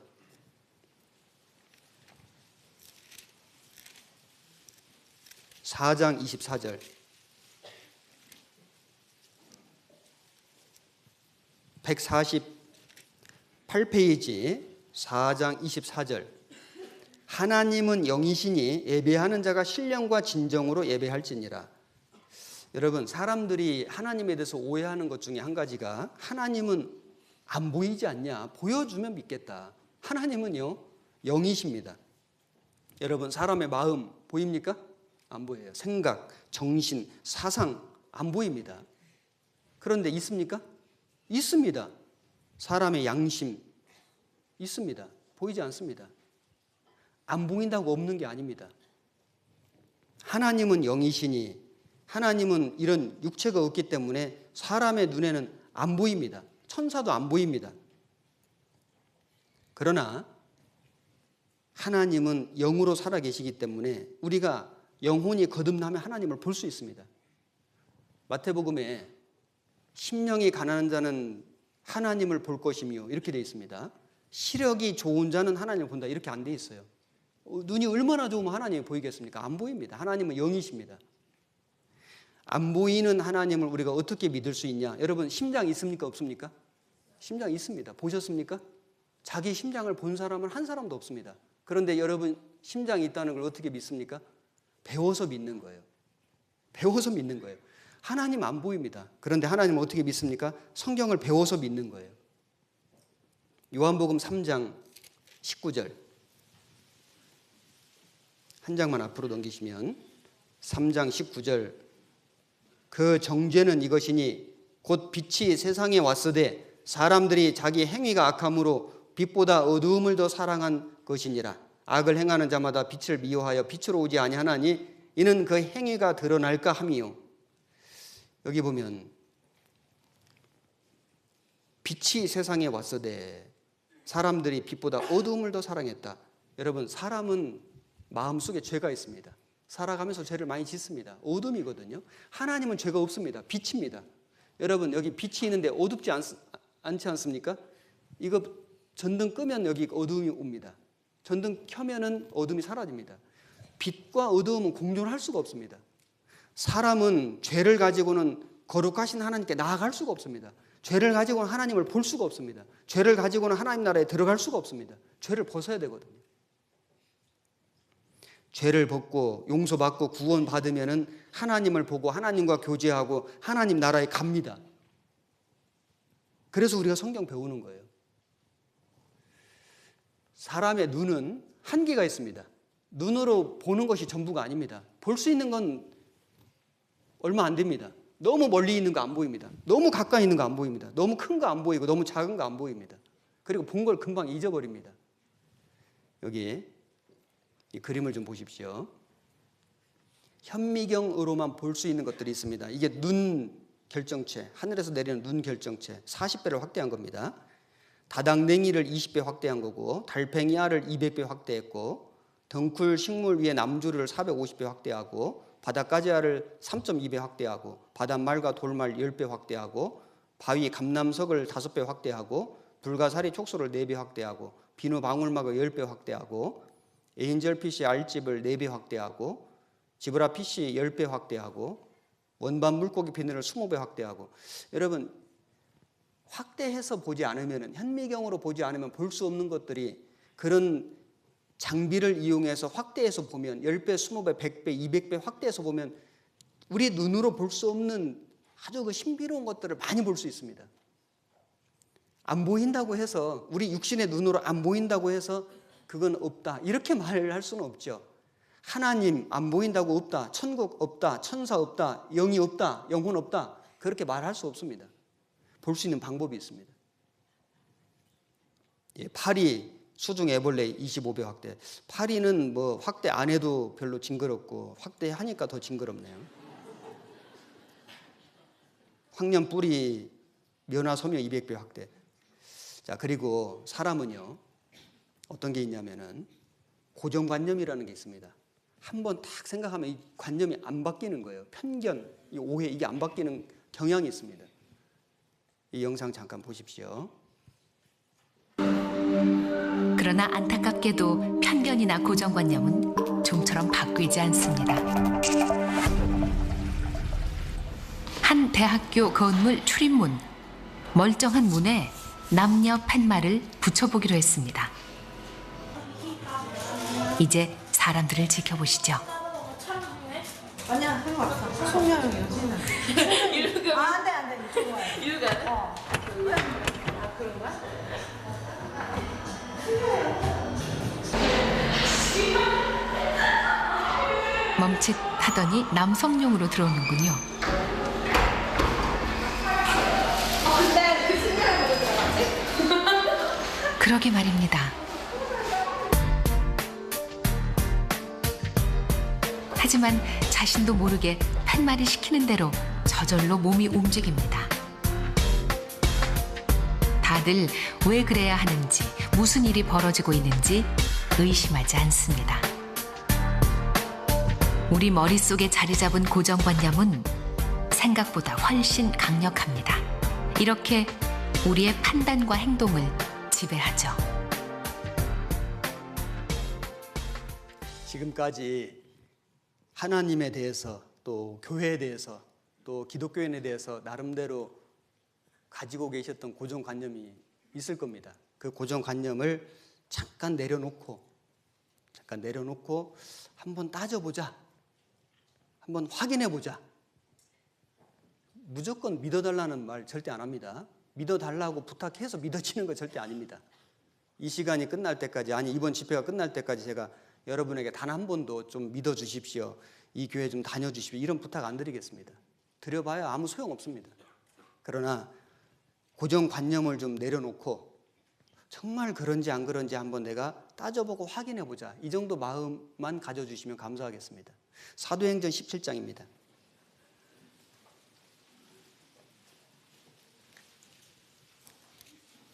24절 148페이지 4장 24절 하나님은 영이시니 예배하는 자가 신령과 진정으로 예배할지니라. 여러분 사람들이 하나님에 대해서 오해하는 것 중에 한 가지가 하나님은 안 보이지 않냐 보여주면 믿겠다. 하나님은요 영이십니다. 여러분 사람의 마음 보입니까? 안 보여요. 생각, 정신, 사상 안 보입니다. 그런데 있습니까? 있습니다. 사람의 양심 있습니다. 보이지 않습니다. 안 보인다고 없는 게 아닙니다. 하나님은 영이시니 하나님은 이런 육체가 없기 때문에 사람의 눈에는 안 보입니다. 천사도 안 보입니다. 그러나 하나님은 영으로 살아계시기 때문에 우리가 영혼이 거듭나면 하나님을 볼 수 있습니다. 마태복음에 심령이 가난한 자는 하나님을 볼 것이며 이렇게 되어 있습니다. 시력이 좋은 자는 하나님을 본다 이렇게 안 되어 있어요. 눈이 얼마나 좋으면 하나님이 보이겠습니까? 안 보입니다. 하나님은 영이십니다. 안 보이는 하나님을 우리가 어떻게 믿을 수 있냐? 여러분 심장 있습니까? 없습니까? 심장 있습니다. 보셨습니까? 자기 심장을 본 사람은 한 사람도 없습니다. 그런데 여러분 심장이 있다는 걸 어떻게 믿습니까? 배워서 믿는 거예요. 배워서 믿는 거예요. 하나님 안 보입니다. 그런데 하나님은 어떻게 믿습니까? 성경을 배워서 믿는 거예요. 요한복음 3장 19절 한 장만 앞으로 넘기시면 3장 19절 그 정죄는 이것이니 곧 빛이 세상에 왔으되 사람들이 자기 행위가 악함으로 빛보다 어두움을 더 사랑한 것이니라. 악을 행하는 자마다 빛을 미워하여 빛으로 오지 아니하나니 이는 그 행위가 드러날까 함이요. 여기 보면 빛이 세상에 왔으되 사람들이 빛보다 어두움을 더 사랑했다. 여러분, 사람은 마음속에 죄가 있습니다. 살아가면서 죄를 많이 짓습니다. 어둠이거든요. 하나님은 죄가 없습니다. 빛입니다. 여러분, 여기 빛이 있는데 어둡지 않지 않습니까? 이거 전등 끄면 여기 어둠이 옵니다. 전등 켜면은 어둠이 사라집니다. 빛과 어두움은 공존할 수가 없습니다. 사람은 죄를 가지고는 거룩하신 하나님께 나아갈 수가 없습니다. 죄를 가지고는 하나님을 볼 수가 없습니다. 죄를 가지고는 하나님 나라에 들어갈 수가 없습니다. 죄를 벗어야 되거든요. 죄를 벗고 용서받고 구원받으면은 하나님을 보고 하나님과 교제하고 하나님 나라에 갑니다. 그래서 우리가 성경 배우는 거예요. 사람의 눈은 한계가 있습니다. 눈으로 보는 것이 전부가 아닙니다. 볼 수 있는 건 얼마 안 됩니다. 너무 멀리 있는 거 안 보입니다. 너무 가까이 있는 거 안 보입니다. 너무 큰 거 안 보이고 너무 작은 거 안 보입니다. 그리고 본 걸 금방 잊어버립니다. 여기 이 그림을 좀 보십시오. 현미경으로만 볼 수 있는 것들이 있습니다. 이게 눈 결정체, 하늘에서 내리는 눈 결정체 40배를 확대한 겁니다. 다닥냉이를 20배 확대한 거고, 달팽이 알을 200배 확대했고, 덩쿨 식물 위에 남주를 450배 확대하고, 바닷가지알을 3.2배 확대하고, 바닷말과 돌말 10배 확대하고, 바위 감남석을 5배 확대하고, 불가사리 촉소를 4배 확대하고, 비누 방울막을 10배 확대하고, 에인절피쉬 알집을 4배 확대하고, 지브라피쉬 10배 확대하고, 원반 물고기 비늘을 20배 확대하고. 여러분, 확대해서 보지 않으면, 현미경으로 보지 않으면 볼 수 없는 것들이 그런 장비를 이용해서 확대해서 보면 10배, 20배, 100배, 200배 확대해서 보면 우리 눈으로 볼 수 없는 아주 그 신비로운 것들을 많이 볼 수 있습니다. 안 보인다고 해서, 우리 육신의 눈으로 안 보인다고 해서 그건 없다, 이렇게 말할 수는 없죠. 하나님 안 보인다고 없다, 천국 없다, 천사 없다, 영이 없다, 영혼 없다, 그렇게 말할 수 없습니다. 볼 수 있는 방법이 있습니다. 예, 파리 수중 애벌레 25배 확대. 파리는 뭐 확대 안 해도 별로 징그럽고 확대하니까 더 징그럽네요. 황련 뿌리 면화 소명 200배 확대. 자, 그리고 사람은요, 어떤 게 있냐면은 고정관념이라는 게 있습니다. 한번 딱 생각하면 이 관념이 안 바뀌는 거예요. 편견, 이 오해, 이게 안 바뀌는 경향이 있습니다. 이 영상 잠깐 보십시오. 그러나 안타깝게도 편견이나 고정관념은 좀처럼 바뀌지 않습니다. 한 대학교 건물 출입문, 멀쩡한 문에 남녀 팻말을 붙여보기로 했습니다. 이제 사람들을 지켜보시죠. 아니야, 상관없어. 송영이요. 이리로 가. 안 돼. 이쪽으로 와요. 이리로 가야 돼? 아, 그런가? 멈칫하더니 남성용으로 들어오는군요. 근데 그 순간에 뭐 들어갔지? 그러게 말입니다. 하지만 자신도 모르게 팻말이 시키는 대로 저절로 몸이 움직입니다. 다들 왜 그래야 하는지, 무슨 일이 벌어지고 있는지 의심하지 않습니다. 우리 머릿속에 자리 잡은 고정관념은 생각보다 훨씬 강력합니다. 이렇게 우리의 판단과 행동을 지배하죠. 지금까지 하나님에 대해서, 또 교회에 대해서, 또 기독교인에 대해서 나름대로 가지고 계셨던 고정관념이 있을 겁니다. 그 고정관념을 잠깐 내려놓고 한번 따져보자, 한번 확인해보자. 무조건 믿어달라는 말 절대 안 합니다. 믿어달라고 부탁해서 믿어지는 거 절대 아닙니다. 이 시간이 끝날 때까지, 아니 이번 집회가 끝날 때까지 제가 여러분에게 단 한 번도 좀 믿어주십시오, 이 교회 좀 다녀주십시오, 이런 부탁 안 드리겠습니다. 드려봐야 아무 소용없습니다. 그러나 고정관념을 좀 내려놓고 정말 그런지 안 그런지 한번 내가 따져보고 확인해보자, 이 정도 마음만 가져주시면 감사하겠습니다. 사도행전 17장입니다.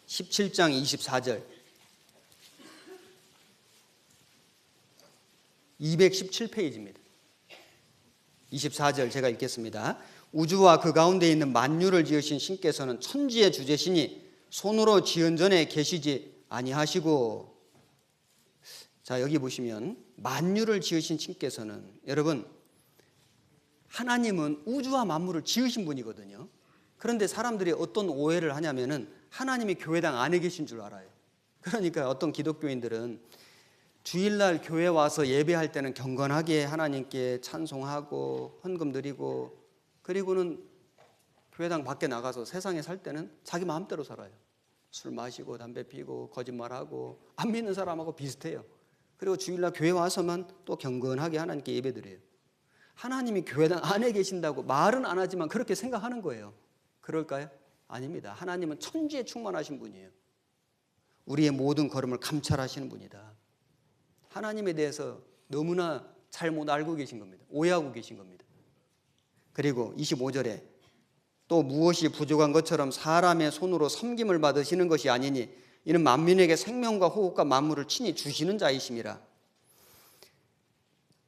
17장 24절. 217페이지입니다. 24절 제가 읽겠습니다. 우주와 그 가운데 있는 만유를 지으신 신께서는 천지의 주제시니 손으로 지은 전에 계시지 아니하시고. 자, 여기 보시면 만유를 지으신 신께서는, 여러분, 하나님은 우주와 만물을 지으신 분이거든요. 그런데 사람들이 어떤 오해를 하냐면은 하나님이 교회당 안에 계신 줄 알아요. 그러니까 어떤 기독교인들은 주일날 교회 와서 예배할 때는 경건하게 하나님께 찬송하고 헌금 드리고, 그리고는 교회당 밖에 나가서 세상에 살 때는 자기 마음대로 살아요. 술 마시고 담배 피고 거짓말하고 안 믿는 사람하고 비슷해요. 그리고 주일날 교회 와서만 또 경건하게 하나님께 예배드려요. 하나님이 교회당 안에 계신다고 말은 안 하지만 그렇게 생각하는 거예요. 그럴까요? 아닙니다. 하나님은 천지에 충만하신 분이에요. 우리의 모든 걸음을 감찰하시는 분이다. 하나님에 대해서 너무나 잘못 알고 계신 겁니다. 오해하고 계신 겁니다. 그리고 25절에 또 무엇이 부족한 것처럼 사람의 손으로 섬김을 받으시는 것이 아니니 이는 만민에게 생명과 호흡과 만물을 친히 주시는 자이심이라.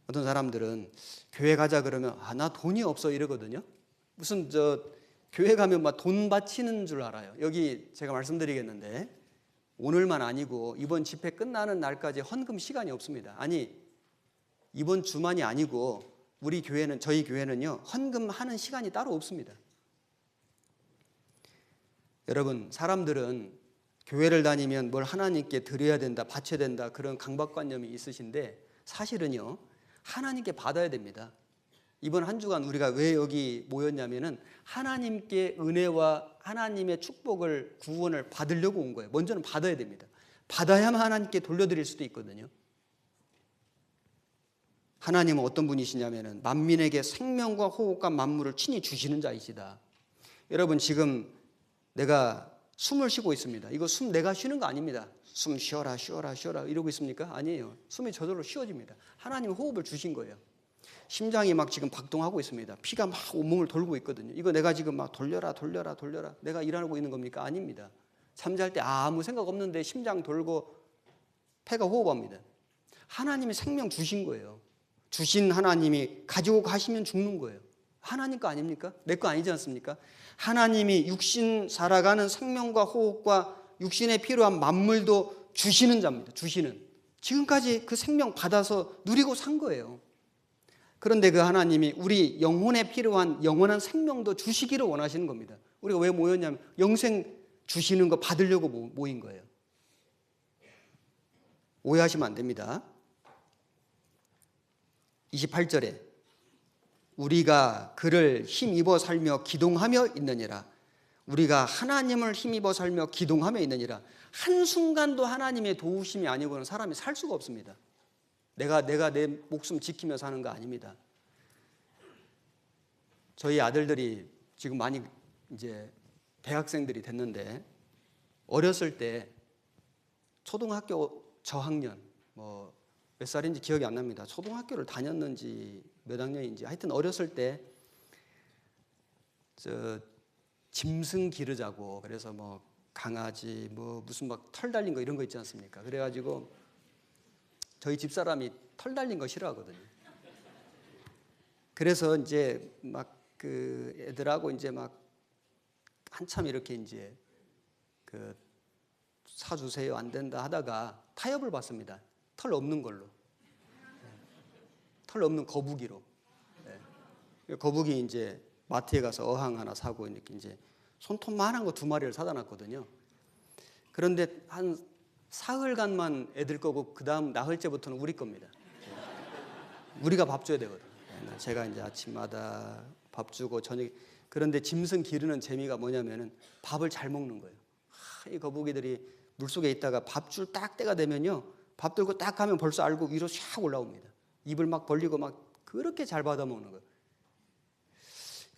어떤 사람들은 교회 가자 그러면 나 돈이 없어 이러거든요. 무슨 교회 가면 막 돈 바치는 줄 알아요. 여기 제가 말씀드리겠는데 오늘만 아니고 이번 집회 끝나는 날까지 헌금 시간이 없습니다. 아니, 이번 주만이 아니고 우리 교회는, 저희 교회는요, 헌금하는 시간이 따로 없습니다. 여러분, 사람들은 교회를 다니면 뭘 하나님께 드려야 된다, 바쳐야 된다, 그런 강박관념이 있으신데 사실은요, 하나님께 받아야 됩니다. 이번 한 주간 우리가 왜 여기 모였냐면은 하나님께 은혜와 하나님의 축복을, 구원을 받으려고 온 거예요. 먼저는 받아야 됩니다. 받아야만 하나님께 돌려드릴 수도 있거든요. 하나님은 어떤 분이시냐면은 만민에게 생명과 호흡과 만물을 친히 주시는 자이시다. 여러분, 지금 내가 숨을 쉬고 있습니다. 이거 숨 내가 쉬는 거 아닙니다. 숨 쉬어라 쉬어라 쉬어라 이러고 있습니까? 아니에요. 숨이 저절로 쉬어집니다. 하나님 호흡을 주신 거예요. 심장이 막 지금 박동하고 있습니다. 피가 막 온몸을 돌고 있거든요. 이거 내가 지금 막 돌려라 돌려라 돌려라 내가 일하고 있는 겁니까? 아닙니다. 잠잘 때 아무 생각 없는데 심장 돌고 폐가 호흡합니다. 하나님이 생명 주신 거예요. 주신 하나님이 가지고 가시면 죽는 거예요. 하나님 거 아닙니까? 내 거 아니지 않습니까? 하나님이 육신 살아가는 생명과 호흡과 육신에 필요한 만물도 주시는 자입니다. 주시는. 지금까지 그 생명 받아서 누리고 산 거예요. 그런데 그 하나님이 우리 영혼에 필요한 영원한 생명도 주시기를 원하시는 겁니다. 우리가 왜 모였냐면 영생 주시는 거 받으려고 모인 거예요. 오해하시면 안 됩니다. 28절에 우리가 그를 힘입어 살며 기동하며 있느니라. 우리가 하나님을 힘입어 살며 기동하며 있느니라. 한순간도 하나님의 도우심이 아니고는 사람이 살 수가 없습니다. 내가 내 목숨 지키며 사는 거 아닙니다. 저희 아들들이 지금 많이 이제 대학생들이 됐는데 어렸을 때 초등학교 저학년 몇 살인지 기억이 안 납니다. 초등학교를 다녔는지 몇 학년인지 하여튼 어렸을 때 짐승 기르자고 그래서 강아지 무슨 막 털 달린 거 이런 거 있지 않습니까? 그래가지고 저희 집사람이 털 달린 거 싫어하거든요. 그래서 이제 막 그 애들하고 이제 막 한참 이렇게 이제 사주세요 안 된다 하다가 타협을 받습니다. 털 없는 걸로. 털 없는 거북이로. 거북이 이제 마트에 가서 어항 하나 사고 이렇게 이제 손톱만한 거 2마리를 사다 놨거든요. 그런데 한 사흘간만 애들 거고 그 다음 나흘째부터는 우리 겁니다. 우리가 밥 줘야 되거든요. 제가 이제 아침마다 밥 주고 저녁에. 그런데 짐승 기르는 재미가 뭐냐면은 밥을 잘 먹는 거예요. 이 거북이들이 물속에 있다가 밥 줄 딱 때가 되면요, 밥 들고 딱 가면 벌써 알고 위로 샥 올라옵니다. 입을 막 벌리고 막 그렇게 잘 받아 먹는 거예요.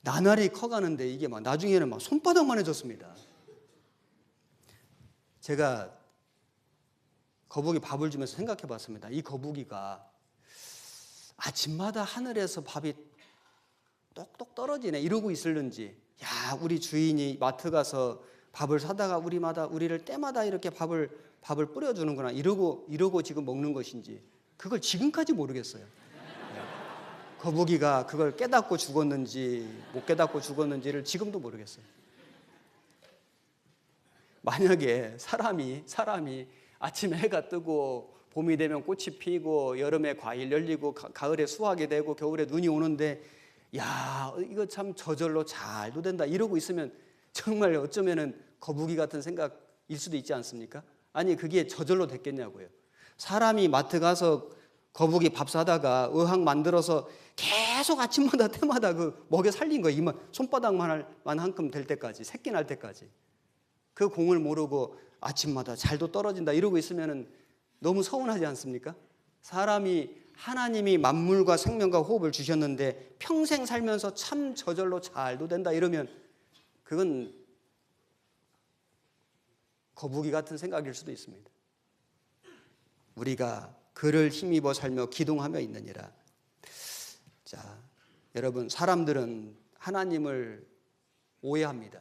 나날이 커가는데 이게 막 나중에는 막 손바닥만 해졌습니다. 제가 거북이 밥을 주면서 생각해 봤습니다. 이 거북이가 아침마다 하늘에서 밥이 똑똑 떨어지네 이러고 있을는지, 야, 우리 주인이 마트 가서 밥을 사다가 우리를 때마다 이렇게 밥을 뿌려주는구나 이러고 지금 먹는 것인지, 그걸 지금까지 모르겠어요. 거북이가 그걸 깨닫고 죽었는지 못 깨닫고 죽었는지를 지금도 모르겠어요. 만약에 사람이 아침에 해가 뜨고 봄이 되면 꽃이 피고 여름에 과일 열리고 가을에 수확이 되고 겨울에 눈이 오는데 야, 이거 참 저절로 잘도 된다 이러고 있으면 정말 어쩌면은 거북이 같은 생각일 수도 있지 않습니까? 아니 그게 저절로 됐겠냐고요. 사람이 마트 가서 거북이 밥 사다가 의학 만들어서 계속 아침마다 때마다 그 먹여 살린 거예요. 이만 손바닥만큼 될 때까지, 새끼 날 때까지. 그 공을 모르고 아침마다 잘도 떨어진다 이러고 있으면은 너무 서운하지 않습니까? 사람이 하나님이 만물과 생명과 호흡을 주셨는데 평생 살면서 참 저절로 잘도 된다 이러면 그건 거북이 같은 생각일 수도 있습니다. 우리가 그를 힘입어 살며 기동하며 있느니라. 자, 여러분, 사람들은 하나님을 오해합니다.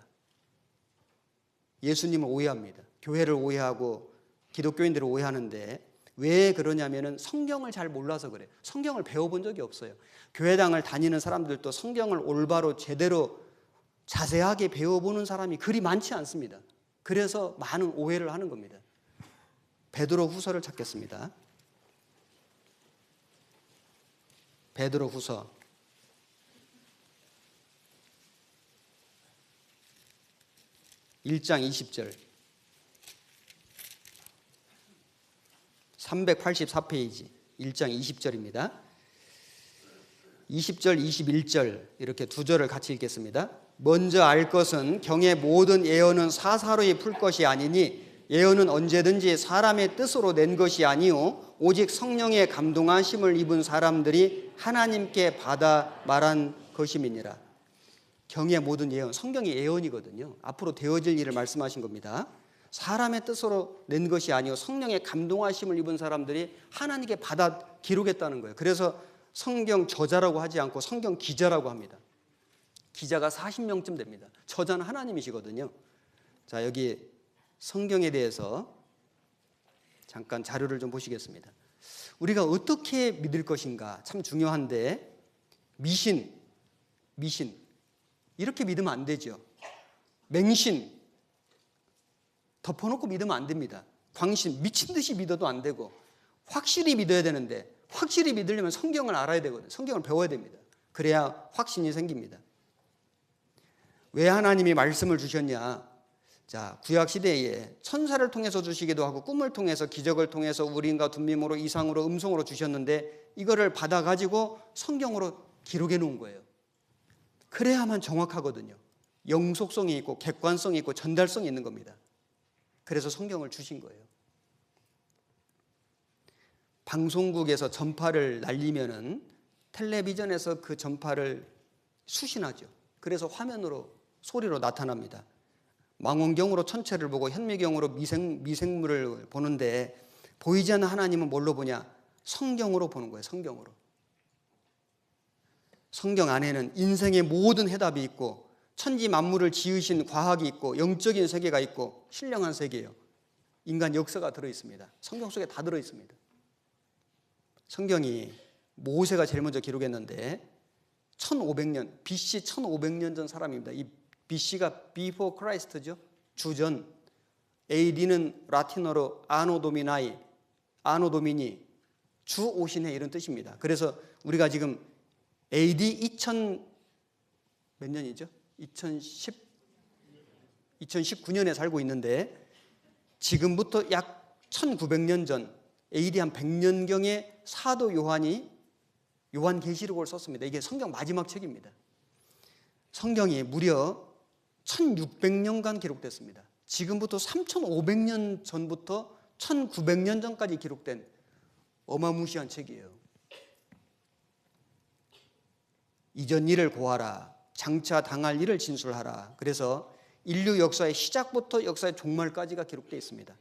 예수님을 오해합니다. 교회를 오해하고 기독교인들을 오해하는데 왜 그러냐면은 성경을 잘 몰라서 그래요. 성경을 배워본 적이 없어요. 교회당을 다니는 사람들도 성경을 올바로 제대로 자세하게 배워보는 사람이 그리 많지 않습니다. 그래서 많은 오해를 하는 겁니다. 베드로 후서를 찾겠습니다. 베드로 후서 1장 20절 384페이지 1장 20절입니다. 20절, 21절 이렇게 두 절을 같이 읽겠습니다. 먼저 알 것은 경의 모든 예언은 사사로이 풀 것이 아니니 예언은 언제든지 사람의 뜻으로 낸 것이 아니요 오직 성령의 감동하심을 입은 사람들이 하나님께 받아 말한 것임이니라. 경의 모든 예언, 성경이 예언이거든요. 앞으로 되어질 일을 말씀하신 겁니다. 사람의 뜻으로 낸 것이 아니요 성령의 감동하심을 입은 사람들이 하나님께 받아 기록했다는 거예요. 그래서 성경 저자라고 하지 않고 성경 기자라고 합니다. 기자가 40명쯤 됩니다. 저자는 하나님이시거든요. 자, 여기 성경에 대해서 잠깐 자료를 좀 보시겠습니다. 우리가 어떻게 믿을 것인가 참 중요한데 미신 이렇게 믿으면 안 되죠. 맹신 덮어놓고 믿으면 안 됩니다. 광신 미친 듯이 믿어도 안 되고 확실히 믿어야 되는데 확실히 믿으려면 성경을 알아야 되거든요. 성경을 배워야 됩니다. 그래야 확신이 생깁니다. 왜 하나님이 말씀을 주셨냐? 자, 구약 시대에 천사를 통해서 주시기도 하고 꿈을 통해서 기적을 통해서 우림과 둠밈으로 이상으로 음성으로 주셨는데 이거를 받아가지고 성경으로 기록해 놓은 거예요. 그래야만 정확하거든요. 영속성이 있고 객관성이 있고 전달성이 있는 겁니다. 그래서 성경을 주신 거예요. 방송국에서 전파를 날리면은 텔레비전에서 그 전파를 수신하죠. 그래서 화면으로 소리로 나타납니다. 망원경으로 천체를 보고 현미경으로 미생물을 보는데 보이지 않는 하나님은 뭘로 보냐? 성경으로 보는 거예요. 성경으로. 성경 안에는 인생의 모든 해답이 있고 천지 만물을 지으신 과학이 있고 영적인 세계가 있고 신령한 세계예요. 인간 역사가 들어있습니다. 성경 속에 다 들어있습니다. 성경이 모세가 제일 먼저 기록했는데 1500년, BC 1500년 전 사람입니다. 이 BC가 Before Christ죠. 주전. AD는 라틴어로 아노 도미나이, 아노 도미니, 주 오신 해 이런 뜻입니다. 그래서 우리가 지금 AD 2000 몇 년이죠? 2019년에 살고 있는데 지금부터 약 1900년 전 AD 한 100년경에 사도 요한이 요한계시록을 썼습니다. 이게 성경 마지막 책입니다. 성경이 무려 1600년간 기록됐습니다. 지금부터 3500년 전부터 1900년 전까지 기록된 어마무시한 책이에요. 이전 일을 고하라. 장차 당할 일을 진술하라. 그래서 인류 역사의 시작부터 역사의 종말까지가 기록되어 있습니다.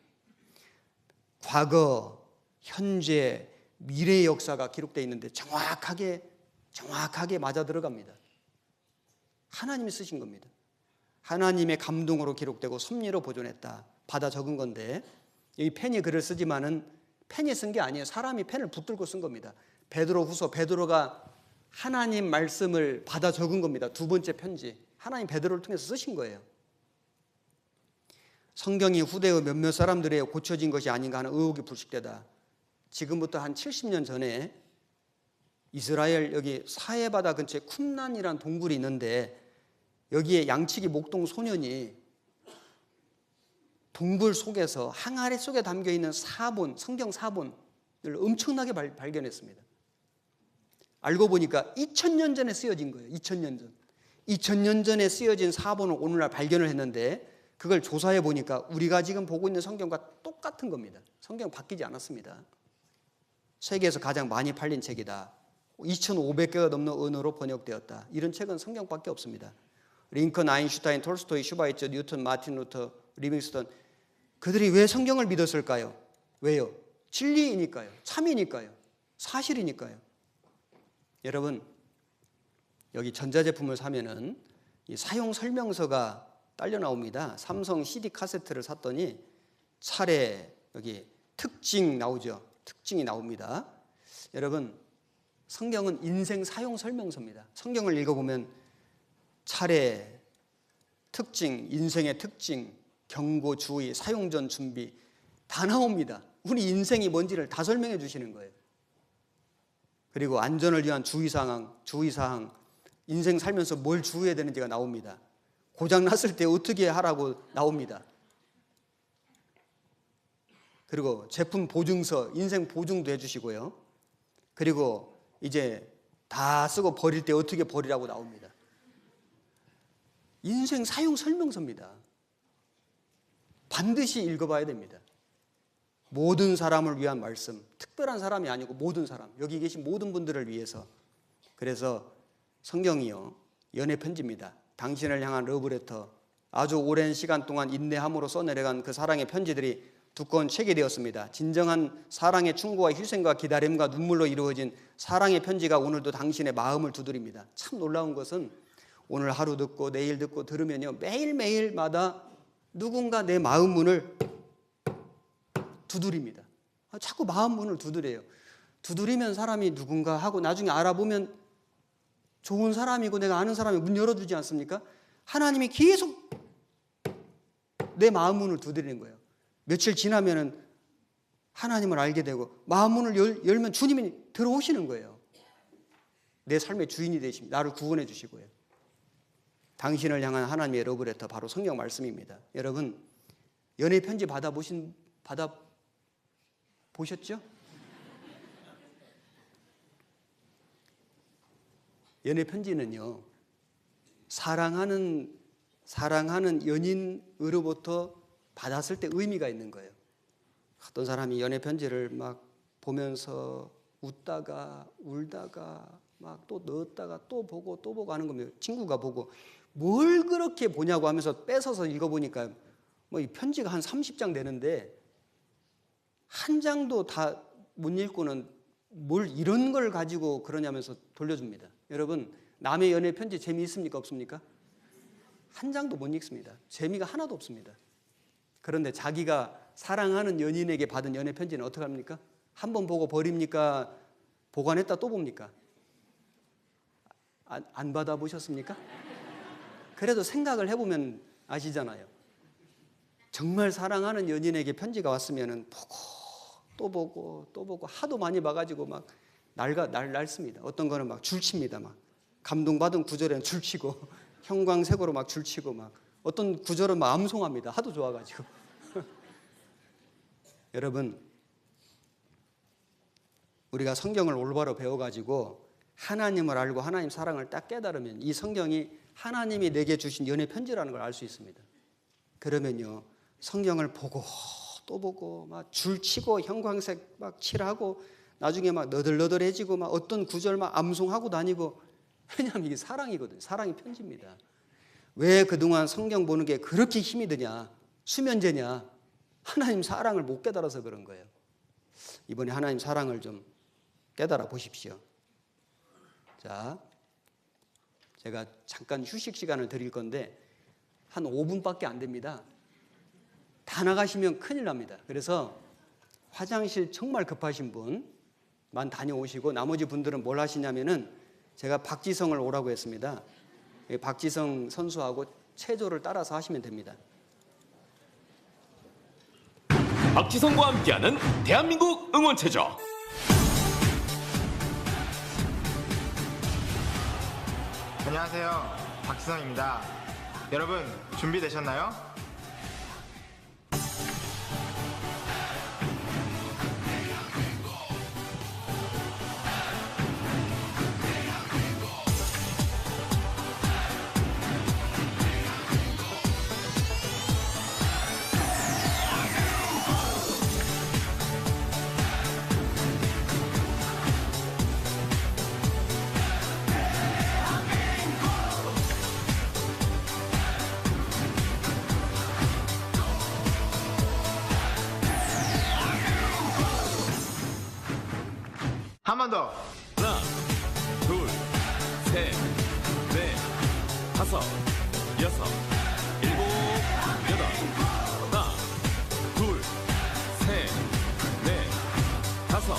과거, 현재, 미래의 역사가 기록되어 있는데 정확하게 맞아 들어갑니다. 하나님이 쓰신 겁니다. 하나님의 감동으로 기록되고 섭리로 보존했다. 받아 적은 건데 여기 펜이 글을 쓰지만은 펜이 쓴 게 아니에요. 사람이 펜을 붙들고 쓴 겁니다. 베드로후서, 베드로가 하나님 말씀을 받아 적은 겁니다. 두 번째 편지. 하나님 베드로를 통해서 쓰신 거예요. 성경이 후대의 몇몇 사람들에 고쳐진 것이 아닌가 하는 의혹이 불식되다. 지금부터 한 70년 전에 이스라엘 여기 사해바다 근처에 쿰란이라는 동굴이 있는데 여기에 양치기 목동 소년이 동굴 속에서 항아리 속에 담겨있는 사본, 성경 사본을 엄청나게 발견했습니다. 알고 보니까 2000년 전에 쓰여진 거예요. 2000년 전. 2000년 전에 쓰여진 사본을 오늘날 발견을 했는데 그걸 조사해 보니까 우리가 지금 보고 있는 성경과 똑같은 겁니다. 성경 바뀌지 않았습니다. 세계에서 가장 많이 팔린 책이다. 2500개가 넘는 언어로 번역되었다. 이런 책은 성경밖에 없습니다. 링컨, 아인슈타인, 톨스토이, 슈바이처, 뉴턴, 마틴 루터, 리빙스턴, 그들이 왜 성경을 믿었을까요? 왜요? 진리이니까요. 참이니까요. 사실이니까요. 여러분, 여기 전자제품을 사면은 이 사용 설명서가 딸려 나옵니다. 삼성 CD 카세트를 샀더니 차례 여기 특징 나오죠. 특징이 나옵니다. 여러분, 성경은 인생 사용 설명서입니다. 성경을 읽어보면 차례, 특징, 인생의 특징, 경고, 주의, 사용 전 준비 다 나옵니다. 우리 인생이 뭔지를 다 설명해 주시는 거예요. 그리고 안전을 위한 주의사항, 인생 살면서 뭘 주의해야 되는지가 나옵니다. 고장 났을 때 어떻게 하라고 나옵니다. 그리고 제품 보증서, 인생 보증도 해주시고요. 그리고 이제 다 쓰고 버릴 때 어떻게 버리라고 나옵니다. 인생 사용 설명서입니다. 반드시 읽어봐야 됩니다. 모든 사람을 위한 말씀, 특별한 사람이 아니고 모든 사람, 여기 계신 모든 분들을 위해서. 그래서 성경이요, 연애 편지입니다. 당신을 향한 러브레터, 아주 오랜 시간 동안 인내함으로 써내려간 그 사랑의 편지들이 두꺼운 책이 되었습니다. 진정한 사랑의 충고와 희생과 기다림과 눈물로 이루어진 사랑의 편지가 오늘도 당신의 마음을 두드립니다. 참 놀라운 것은 오늘 하루 듣고 내일 듣고 들으면요, 매일매일마다 누군가 내 마음 문을 두드립니다. 자꾸 마음 문을 두드려요. 두드리면 사람이 누군가 하고 나중에 알아보면 좋은 사람이고 내가 아는 사람이 문 열어주지 않습니까? 하나님이 계속 내 마음 문을 두드리는 거예요. 며칠 지나면은 하나님을 알게 되고 마음 문을 열면 주님이 들어오시는 거예요. 내 삶의 주인이 되십니다. 나를 구원해 주시고요. 당신을 향한 하나님의 러브레터, 바로 성경 말씀입니다. 여러분, 연애 편지 받아보셨죠? 연애 편지는요, 사랑하는 연인으로부터 받았을 때 의미가 있는 거예요. 어떤 사람이 연애 편지를 막 보면서 웃다가 울다가 막 또 넣었다가 또 보고 하는 겁니다. 친구가 보고 뭘 그렇게 보냐고 하면서 뺏어서 읽어보니까 뭐 이 편지가 한 30장 되는데 한 장도 다 못 읽고는 뭘 이런 걸 가지고 그러냐면서 돌려줍니다. 여러분, 남의 연애 편지 재미있습니까? 없습니까? 한 장도 못 읽습니다. 재미가 하나도 없습니다. 그런데 자기가 사랑하는 연인에게 받은 연애 편지는 어떻게 합니까? 한 번 보고 버립니까? 보관했다 또 봅니까? 안 받아보셨습니까? 그래도 생각을 해보면 아시잖아요. 정말 사랑하는 연인에게 편지가 왔으면 보고 또 보고 하도 많이 봐가지고 막 날습니다. 어떤 거는 막 줄칩니다. 막 감동받은 구절에는 줄치고 형광색으로 막 줄치고 막 어떤 구절은 막 암송합니다. 하도 좋아가지고. 여러분, 우리가 성경을 올바로 배워가지고 하나님을 알고 하나님 사랑을 딱 깨달으면 이 성경이 하나님이 내게 주신 연애 편지라는 걸 알 수 있습니다. 그러면요, 성경을 보고 또 보고 막 줄치고 형광색 막 칠하고 나중에 막 너덜너덜해지고 막 어떤 구절 막 암송하고 다니고, 왜냐하면 이게 사랑이거든요. 사랑이 편지입니다. 왜 그동안 성경 보는 게 그렇게 힘이 드냐, 수면제냐? 하나님 사랑을 못 깨달아서 그런 거예요. 이번에 하나님 사랑을 좀 깨달아 보십시오. 자, 제가 잠깐 휴식 시간을 드릴 건데 한 5분밖에 안 됩니다. 다 나가시면 큰일 납니다. 그래서 화장실 정말 급하신 분만 다녀오시고 나머지 분들은 뭘 하시냐면은 제가 박지성을 오라고 했습니다. 박지성 선수하고 체조를 따라서 하시면 됩니다. 박지성과 함께하는 대한민국 응원체조. 안녕하세요. 박지성입니다. 여러분 준비되셨나요? 한 번 더. 하나, 둘, 셋, 넷, 다섯, 여섯, 일곱, 여덟. 하나, 둘, 셋, 넷, 다섯,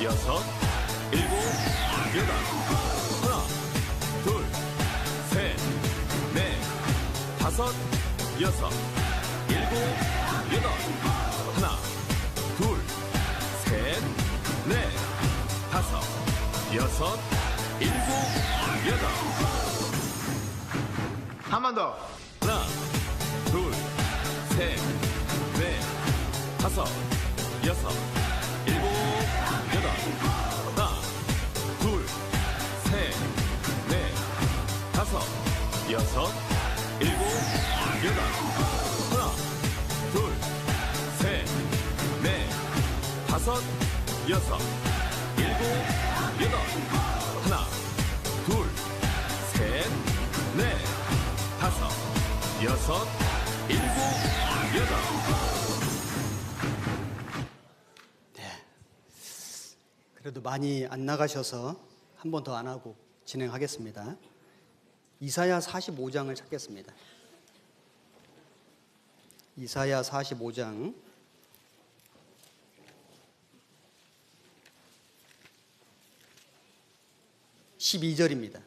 여섯, 일곱, 여덟. 하나, 둘, 셋, 넷, 다섯, 여섯, 일곱, 여덟. 하나, 둘, 셋, 넷, 다섯, 여섯, 일곱, 여덟. 한 번 더. 하나, 둘, 셋, 넷, 다섯, 여섯, 일곱, 여덟. 하나, 둘, 셋, 넷, 다섯, 여섯, 일곱, 여덟. 하나, 둘, 셋, 넷, 다섯, 여섯, 일곱, 여덟. 하나, 둘, 셋, 넷, 다섯, 여섯, 일곱, 여덟. 그래도 많이 안 나가셔서 한 번 더 안 하고 진행하겠습니다. 이사야 45장을 찾겠습니다. 이사야 45장 12절입니다.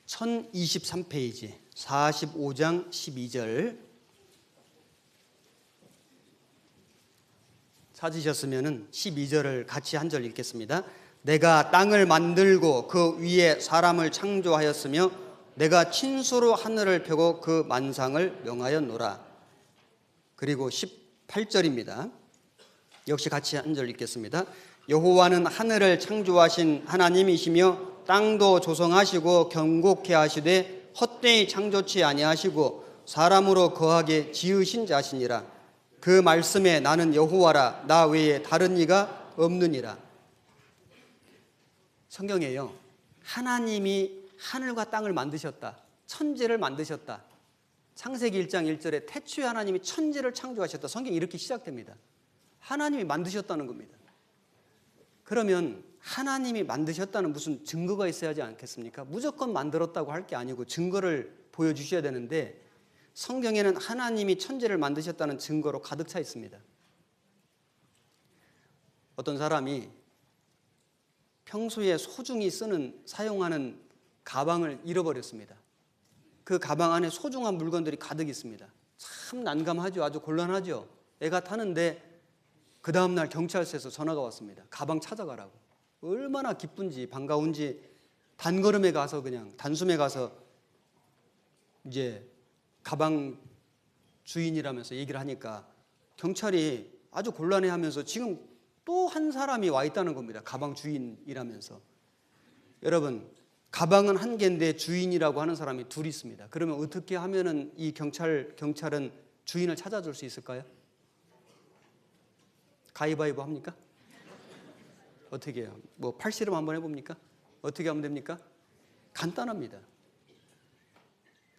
1023페이지 45장 12절 찾으셨으면 12절을 같이 한 절 읽겠습니다. 내가 땅을 만들고 그 위에 사람을 창조하였으며 내가 친수로 하늘을 펴고 그 만상을 명하였노라. 그리고 18절입니다. 역시 같이 한 절 읽겠습니다. 여호와는 하늘을 창조하신 하나님이시며 땅도 조성하시고 견고케 하시되 헛되이 창조치 아니하시고 사람으로 거하게 지으신 자시니라. 그 말씀에 나는 여호와라 나 외에 다른 이가 없느니라. 성경에요, 하나님이 하늘과 땅을 만드셨다, 천지를 만드셨다. 창세기 1장 1절에 태초에 하나님이 천지를 창조하셨다. 성경이 이렇게 시작됩니다. 하나님이 만드셨다는 겁니다. 그러면 하나님이 만드셨다는 무슨 증거가 있어야 하지 않겠습니까? 무조건 만들었다고 할 게 아니고 증거를 보여주셔야 되는데 성경에는 하나님이 천지를 만드셨다는 증거로 가득 차 있습니다. 어떤 사람이 평소에 소중히 사용하는 가방을 잃어버렸습니다. 그 가방 안에 소중한 물건들이 가득 있습니다. 참 난감하죠. 아주 곤란하죠. 애가 타는데 그 다음날 경찰서에서 전화가 왔습니다. 가방 찾아가라고. 얼마나 기쁜지 반가운지 단걸음에 가서 그냥 단숨에 가서 이제 가방 주인이라면서 얘기를 하니까 경찰이 아주 곤란해하면서 지금 또 한 사람이 와 있다는 겁니다. 가방 주인이라면서. 여러분, 가방은 한 개인데 주인이라고 하는 사람이 둘이 있습니다. 그러면 어떻게 하면은 이 경찰은 주인을 찾아줄 수 있을까요? 가위바위보 합니까? 어떻게 해요? 뭐 팔씨름 한번 해봅니까? 어떻게 하면 됩니까? 간단합니다.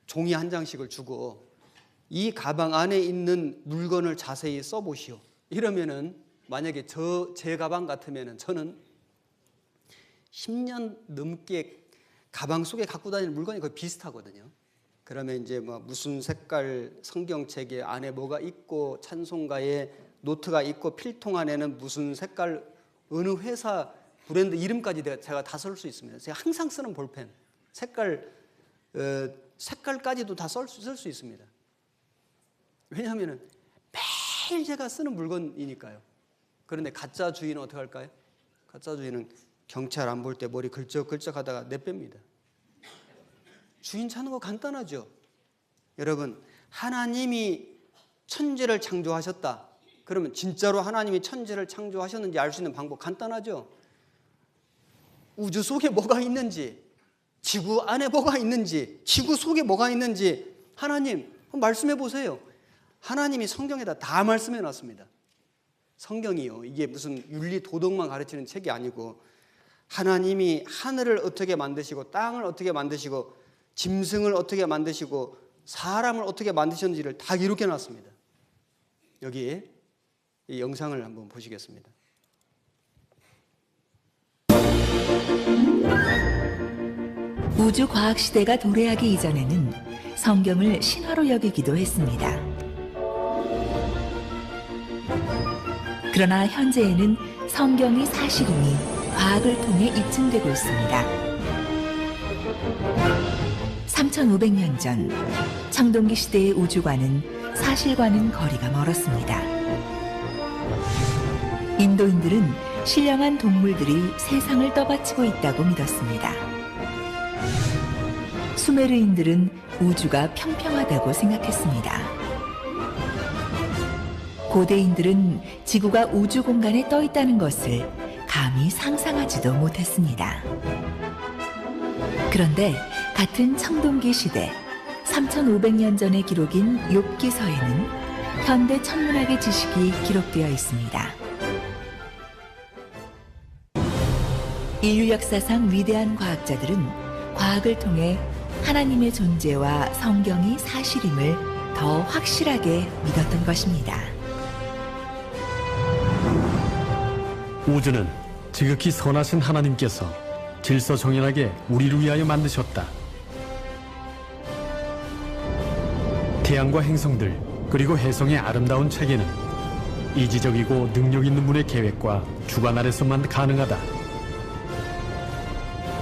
종이 한 장씩을 주고 이 가방 안에 있는 물건을 자세히 써보시오. 이러면은 만약에 제 가방 같으면은 저는 10년 넘게 가방 속에 갖고 다니는 물건이 거의 비슷하거든요. 그러면 이제 뭐 무슨 색깔 성경책에 안에 뭐가 있고 찬송가에 노트가 있고 필통 안에는 무슨 색깔 어느 회사 브랜드 이름까지 제가 다 쓸 수 있습니다. 제가 항상 쓰는 볼펜 색깔까지도 다 쓸 수 있습니다. 왜냐하면 매일 제가 쓰는 물건이니까요. 그런데 가짜 주인은 어떻게 할까요? 가짜 주인은 경찰 안 볼 때 머리 걸쩍걸쩍 하다가 내뺍니다. 주인 찾는 거 간단하죠. 여러분, 하나님이 천지를 창조하셨다. 그러면 진짜로 하나님이 천지를 창조하셨는지 알 수 있는 방법 간단하죠. 우주 속에 뭐가 있는지, 지구 안에 뭐가 있는지, 지구 속에 뭐가 있는지 하나님 한번 말씀해 보세요. 하나님이 성경에다 다 말씀해 놨습니다. 성경이요, 이게 무슨 윤리 도덕만 가르치는 책이 아니고 하나님이 하늘을 어떻게 만드시고 땅을 어떻게 만드시고 짐승을 어떻게 만드시고 사람을 어떻게 만드셨는지를 다 기록해 놨습니다. 여기 이 영상을 한번 보시겠습니다. 우주과학시대가 도래하기 이전에는 성경을 신화로 여기기도 했습니다. 그러나 현재에는 성경이 사실임이 과학을 통해 입증되고 있습니다. 3500년 전 청동기 시대의 우주과는 사실과는 거리가 멀었습니다. 인도인들은 신령한 동물들이 세상을 떠받치고 있다고 믿었습니다. 수메르인들은 우주가 평평하다고 생각했습니다. 고대인들은 지구가 우주 공간에 떠 있다는 것을 감히 상상하지도 못했습니다. 그런데 같은 청동기 시대 3500년 전의 기록인 욥기서에는 현대 천문학의 지식이 기록되어 있습니다. 인류 역사상 위대한 과학자들은 과학을 통해 하나님의 존재와 성경이 사실임을 더 확실하게 믿었던 것입니다. 우주는 지극히 선하신 하나님께서 질서정연하게 우리를 위하여 만드셨다. 태양과 행성들 그리고 혜성의 아름다운 체계는 이지적이고 능력 있는 분의 계획과 주관 아래서만 가능하다.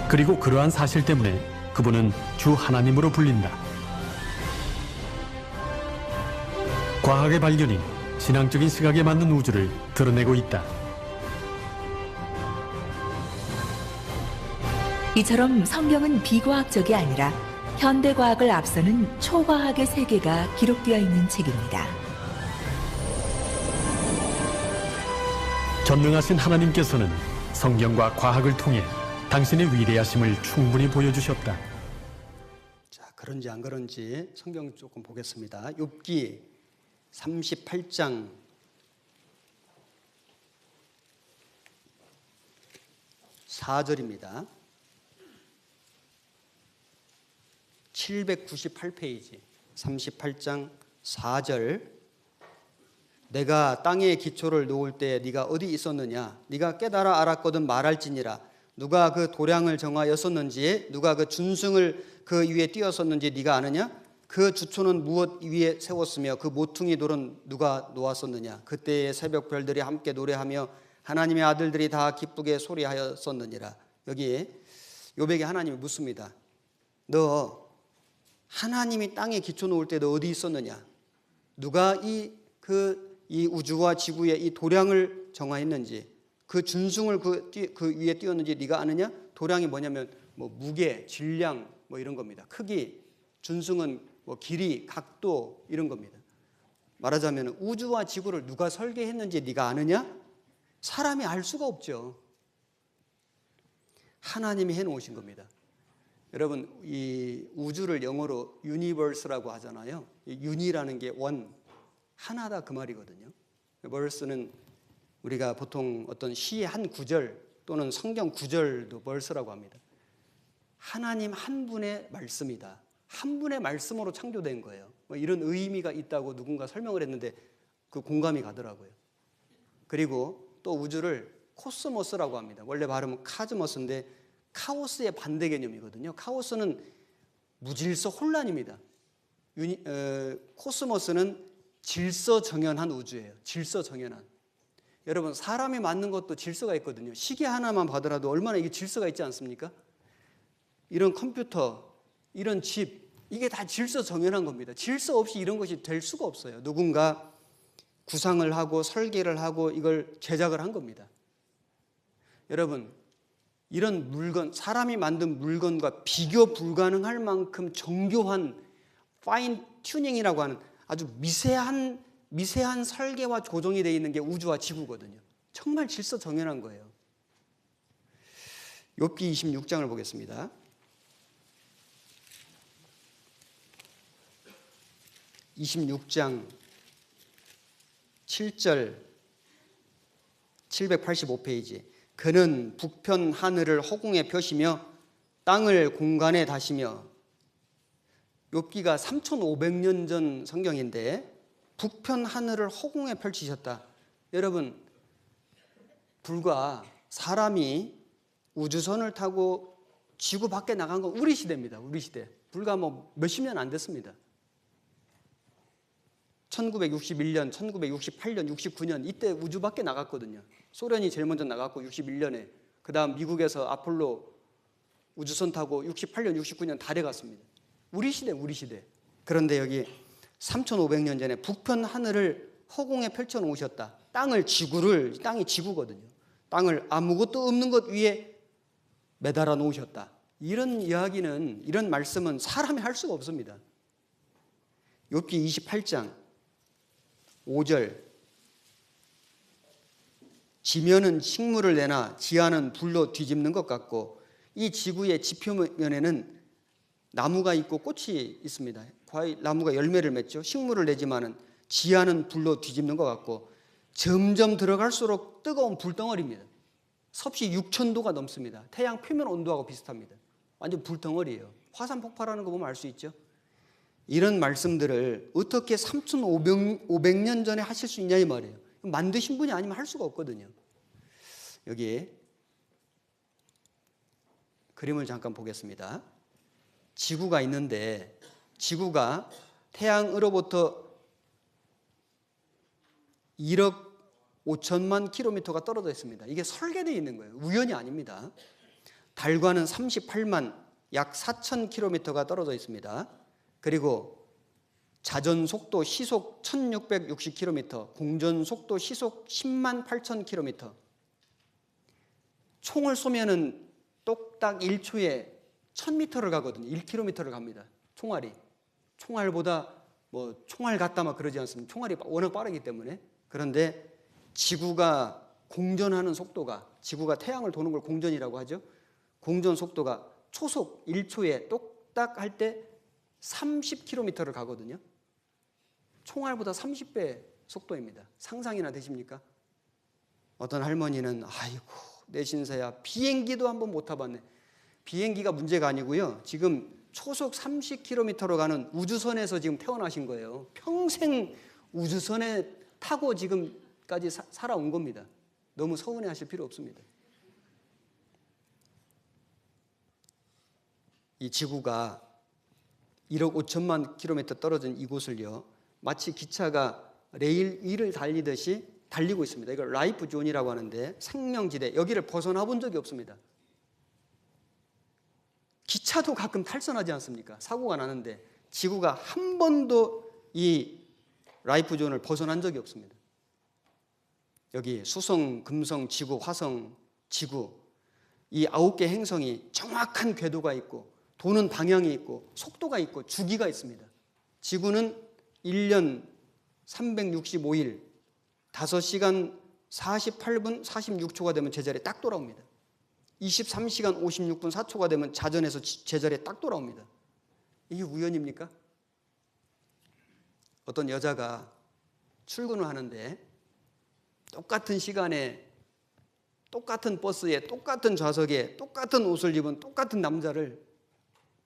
그리고 그러한 사실 때문에 그분은 주 하나님으로 불린다. 과학의 발견이 신앙적인 시각에 맞는 우주를 드러내고 있다. 이처럼 성경은 비과학적이 아니라 현대과학을 앞서는 초과학의 세계가 기록되어 있는 책입니다. 전능하신 하나님께서는 성경과 과학을 통해 당신의 위대하심을 충분히 보여주셨다. 자, 그런지 안 그런지 성경 조금 보겠습니다. 욥기 38장 4절입니다. 798페이지 38장 4절. 내가 땅에 기초를 놓을 때 네가 어디 있었느냐? 네가 깨달아 알았거든 말할지니라. 누가 그 도량을 정하였었는지, 누가 그 준승을 그 위에 띄었었는지 네가 아느냐? 그 주초는 무엇 위에 세웠으며 그 모퉁이 돌은 누가 놓았었느냐? 그때의 새벽 별들이 함께 노래하며 하나님의 아들들이 다 기쁘게 소리하였었느니라. 여기 욥에게 하나님이 묻습니다. 너 하나님이 땅에 기초 놓을 때 너 어디 있었느냐? 누가 이 우주와 지구의 이 도량을 정하였는지, 그 준승을 그 위에 띄웠는지 네가 아느냐? 도량이 뭐냐면 뭐 무게, 질량 뭐 이런 겁니다. 크기, 준승은 뭐 길이, 각도 이런 겁니다. 말하자면 우주와 지구를 누가 설계했는지 네가 아느냐? 사람이 알 수가 없죠. 하나님이 해놓으신 겁니다. 여러분, 이 우주를 영어로 유니버스라고 하잖아요. 유니라는 게 원, 하나다 그 말이거든요. 벌스는 우리가 보통 어떤 시의 한 구절 또는 성경 구절도 벌스라고 합니다. 하나님 한 분의 말씀이다. 한 분의 말씀으로 창조된 거예요. 뭐 이런 의미가 있다고 누군가 설명을 했는데 그 공감이 가더라고요. 그리고 또 우주를 코스모스라고 합니다. 원래 발음은 카즈모스인데 카오스의 반대 개념이거든요. 카오스는 무질서 혼란입니다. 코스모스는 질서정연한 우주예요. 질서정연한. 여러분, 사람이 만든 것도 질서가 있거든요. 시계 하나만 봐더라도 얼마나 이게 질서가 있지 않습니까? 이런 컴퓨터, 이런 집, 이게 다 질서정연한 겁니다. 질서 없이 이런 것이 될 수가 없어요. 누군가 구상을 하고 설계를 하고 이걸 제작을 한 겁니다. 여러분, 이런 물건, 사람이 만든 물건과 비교 불가능할 만큼 정교한 파인 튜닝이라고 하는 아주 미세한 설계와 조정이 되어 있는 게 우주와 지구거든요. 정말 질서정연한 거예요. 욥기 26장을 보겠습니다. 26장 7절 785페이지. 그는 북편 하늘을 허공에 펴시며 땅을 공간에 다시며. 욥기가 3500년 전 성경인데 북편 하늘을 허공에 펼치셨다. 여러분, 불과 사람이 우주선을 타고 지구 밖에 나간 건 우리 시대입니다. 우리 시대. 불과 몇십 년 안 됐습니다. 1961년, 1968년, 69년 이때 우주 밖에 나갔거든요. 소련이 제일 먼저 나갔고 61년에 그 다음 미국에서 아폴로 우주선 타고 68년, 69년 달에 갔습니다. 우리 시대, 우리 시대. 그런데 여기 3500년 전에 북편 하늘을 허공에 펼쳐 놓으셨다. 땅이 지구거든요. 땅을 아무것도 없는 것 위에 매달아 놓으셨다. 이런 이야기는, 이런 말씀은 사람이 할 수가 없습니다. 욥기 28장 5절. 지면은 식물을 내나 지하는 불로 뒤집는 것 같고, 이 지구의 지표면에는 나무가 있고 꽃이 있습니다. 과일 나무가 열매를 맺죠. 식물을 내지만은 지하는 불로 뒤집는 것 같고, 점점 들어갈수록 뜨거운 불덩어리입니다. 섭씨 6000도가 넘습니다. 태양 표면 온도하고 비슷합니다. 완전 불덩어리예요. 화산 폭발하는 거 보면 알 수 있죠. 이런 말씀들을 어떻게 3500년 전에 하실 수 있냐 이 말이에요. 만드신 분이 아니면 할 수가 없거든요. 여기 그림을 잠깐 보겠습니다. 지구가 있는데 지구가 태양으로부터 1억 5천만 킬로미터가 떨어져 있습니다. 이게 설계되어 있는 거예요. 우연이 아닙니다. 달과는 38만 약 4천 킬로미터가 떨어져 있습니다. 그리고 자전 속도 시속 1660km, 공전 속도 시속 10만 8천 km. 총을 쏘면은 똑딱 1초에 1000m를 가거든요. 1km를 갑니다. 총알이. 총알보다 총알 같다 막 그러지 않습니다. 총알이 워낙 빠르기 때문에. 그런데 지구가 공전하는 속도가, 지구가 태양을 도는 걸 공전이라고 하죠. 공전 속도가 초속 1초에 똑딱 할 때 30km를 가거든요. 총알보다 30배 속도입니다. 상상이나 되십니까? 어떤 할머니는 아이고 내 신세야 비행기도 한번 못 타봤네. 비행기가 문제가 아니고요. 지금 초속 30km로 가는 우주선에서 지금 태어나신 거예요. 평생 우주선에 타고 지금까지 살아온 겁니다. 너무 서운해하실 필요 없습니다. 이 지구가 1억 5천만 킬로미터 떨어진 이곳을요, 마치 기차가 레일 위를 달리듯이 달리고 있습니다. 이걸 라이프 존이라고 하는데, 생명지대, 여기를 벗어나 본 적이 없습니다. 기차도 가끔 탈선하지 않습니까? 사고가 나는데 지구가 한 번도 이 라이프 존을 벗어난 적이 없습니다. 여기 수성, 금성, 지구, 화성, 지구, 이 9개 행성이 정확한 궤도가 있고 도는 방향이 있고 속도가 있고 주기가 있습니다. 지구는 1년 365일 5시간 48분 46초가 되면 제자리에 딱 돌아옵니다. 23시간 56분 4초가 되면 자전에서 제자리에 딱 돌아옵니다. 이게 우연입니까? 어떤 여자가 출근을 하는데 똑같은 시간에 똑같은 버스에 똑같은 좌석에 똑같은 옷을 입은 똑같은 남자를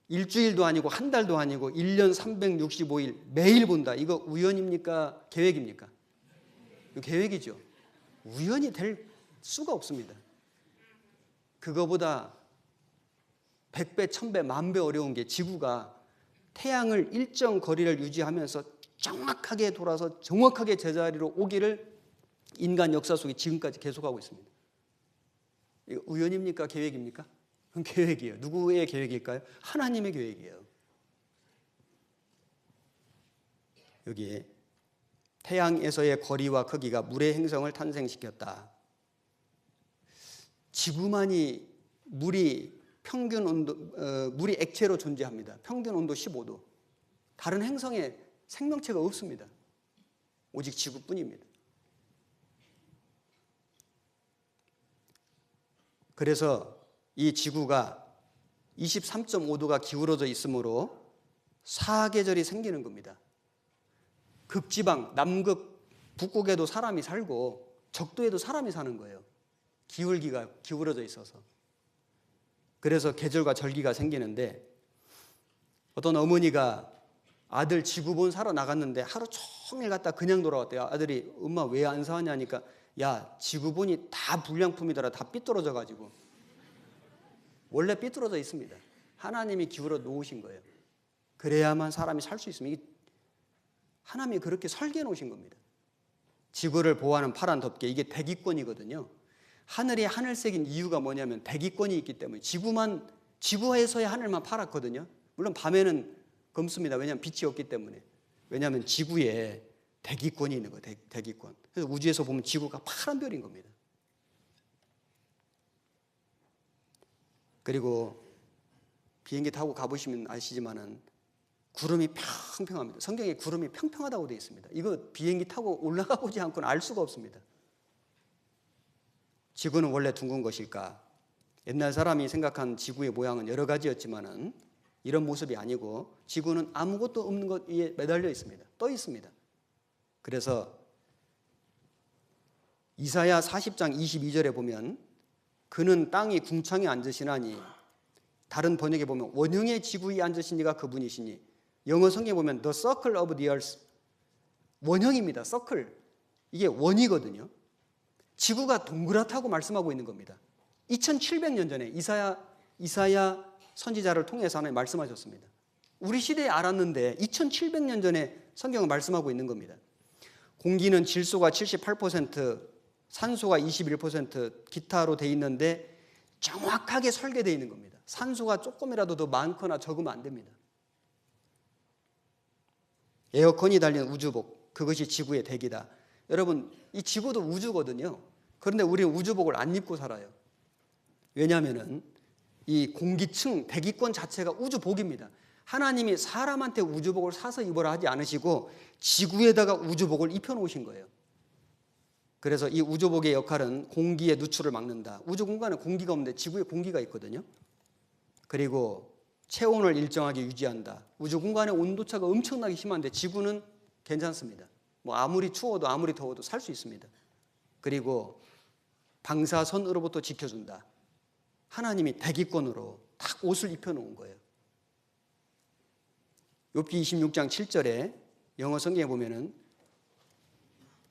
일주일도 아니고 한 달도 아니고 1년 365일 매일 본다. 이거 우연입니까? 계획입니까? 이거 계획이죠. 우연이 될 수가 없습니다. 그거보다 100배, 1000배, 10,000배 어려운 게 지구가 태양을 일정 거리를 유지하면서 정확하게 돌아서 정확하게 제자리로 오기를 인간 역사 속에 지금까지 계속하고 있습니다. 이거 우연입니까? 계획입니까? 그건 계획이에요. 누구의 계획일까요? 하나님의 계획이에요. 여기에 태양에서의 거리와 크기가 물의 행성을 탄생시켰다. 지구만이 물이 평균 온도, 물이 액체로 존재합니다. 평균 온도 15도. 다른 행성에 생명체가 없습니다. 오직 지구뿐입니다. 그래서 이 지구가 23.5도가 기울어져 있으므로 사계절이 생기는 겁니다. 극지방, 남극, 북극에도 사람이 살고 적도에도 사람이 사는 거예요. 기울기가 기울어져 있어서. 그래서 계절과 절기가 생기는데 어떤 어머니가 아들 지구본 사러 나갔는데 하루 종일 갔다 그냥 돌아왔대요. 아들이 엄마 왜 안 사냐니까 야 지구본이 다 불량품이더라. 다 삐뚤어져 가지고. 원래 삐뚤어져 있습니다. 하나님이 기울어 놓으신 거예요. 그래야만 사람이 살 수 있습니다. 하나님이 그렇게 설계해 놓으신 겁니다. 지구를 보호하는 파란 덮개, 이게 대기권이거든요. 하늘이 하늘색인 이유가 뭐냐면 대기권이 있기 때문에 지구에서의 하늘만 파랗거든요. 물론 밤에는 검습니다. 왜냐하면 빛이 없기 때문에. 왜냐하면 지구에 대기권이 있는 거예요. 대기권. 그래서 우주에서 보면 지구가 파란 별인 겁니다. 그리고 비행기 타고 가보시면 아시지만은 구름이 평평합니다. 성경에 구름이 평평하다고 되어 있습니다. 이거 비행기 타고 올라가 보지 않고는 알 수가 없습니다. 지구는 원래 둥근 것일까? 옛날 사람이 생각한 지구의 모양은 여러 가지였지만은 이런 모습이 아니고 지구는 아무것도 없는 것 위에 매달려 있습니다. 떠 있습니다. 그래서 이사야 40장 22절에 보면 그는 땅이 궁창에 앉으시나니, 다른 번역에 보면 원형의 지구에 앉으신 이가 그분이시니, 영어 성경에 보면 the circle of the earth, 원형입니다. circle. 이게 원이거든요. 지구가 동그랗다고 말씀하고 있는 겁니다. 2700년 전에 이사야 선지자를 통해서 하나님 말씀하셨습니다. 우리 시대에 알았는데 2700년 전에 성경을 말씀하고 있는 겁니다. 공기는 질소가 78%, 산소가 21%, 기타로 돼 있는데 정확하게 설계되어 있는 겁니다. 산소가 조금이라도 더 많거나 적으면 안 됩니다. 에어컨이 달린 우주복, 그것이 지구의 대기다. 여러분, 이 지구도 우주거든요. 그런데 우리는 우주복을 안 입고 살아요. 왜냐하면 이 공기층, 대기권 자체가 우주복입니다. 하나님이 사람한테 우주복을 사서 입으라 하지 않으시고 지구에다가 우주복을 입혀놓으신 거예요. 그래서 이 우주복의 역할은 공기의 누출을 막는다. 우주 공간에 공기가 없는데 지구에 공기가 있거든요. 그리고 체온을 일정하게 유지한다. 우주 공간의 온도차가 엄청나게 심한데 지구는 괜찮습니다. 뭐 아무리 추워도 아무리 더워도 살 수 있습니다. 그리고 방사선으로부터 지켜준다. 하나님이 대기권으로 딱 옷을 입혀놓은 거예요. 욥기 26장 7절에 영어 성경에 보면은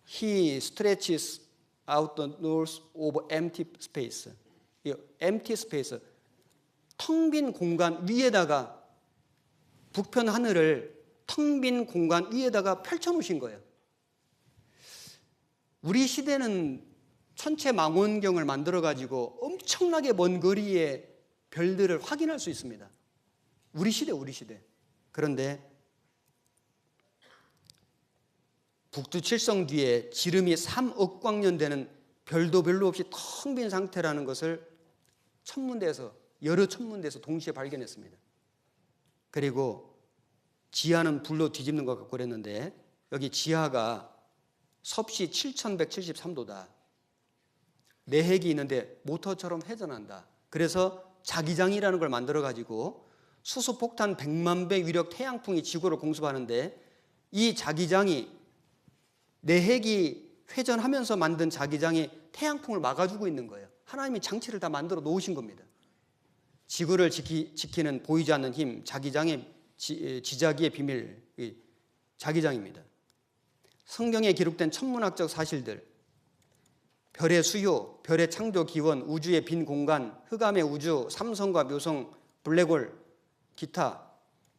He stretches out the doors of empty space. 이 empty space, 텅 빈 공간 위에다가, 북편 하늘을 텅 빈 공간 위에다가 펼쳐놓으신 거예요. 우리 시대는 천체 망원경을 만들어가지고 엄청나게 먼 거리의 별들을 확인할 수 있습니다. 우리 시대. 그런데 북두칠성 뒤에 지름이 3억 광년 되는 별도 별로 없이 텅 빈 상태라는 것을 여러 천문대에서 동시에 발견했습니다. 그리고 지하는 불로 뒤집는 것 같고 그랬는데 여기 지하가 섭씨 7173도다. 내핵이 있는데 모터처럼 회전한다. 그래서 자기장이라는 걸 만들어가지고 수소폭탄 100만 배 위력 태양풍이 지구를 공습하는데 이 자기장이, 내핵이 회전하면서 만든 자기장이 태양풍을 막아주고 있는 거예요. 하나님이 장치를 다 만들어 놓으신 겁니다. 지구를 지키는 보이지 않는 힘, 자기장의 지자기의 비밀, 자기장입니다. 성경에 기록된 천문학적 사실들, 별의 수요, 별의 창조 기원, 우주의 빈 공간, 흑암의 우주, 삼성과 묘성, 블랙홀, 기타,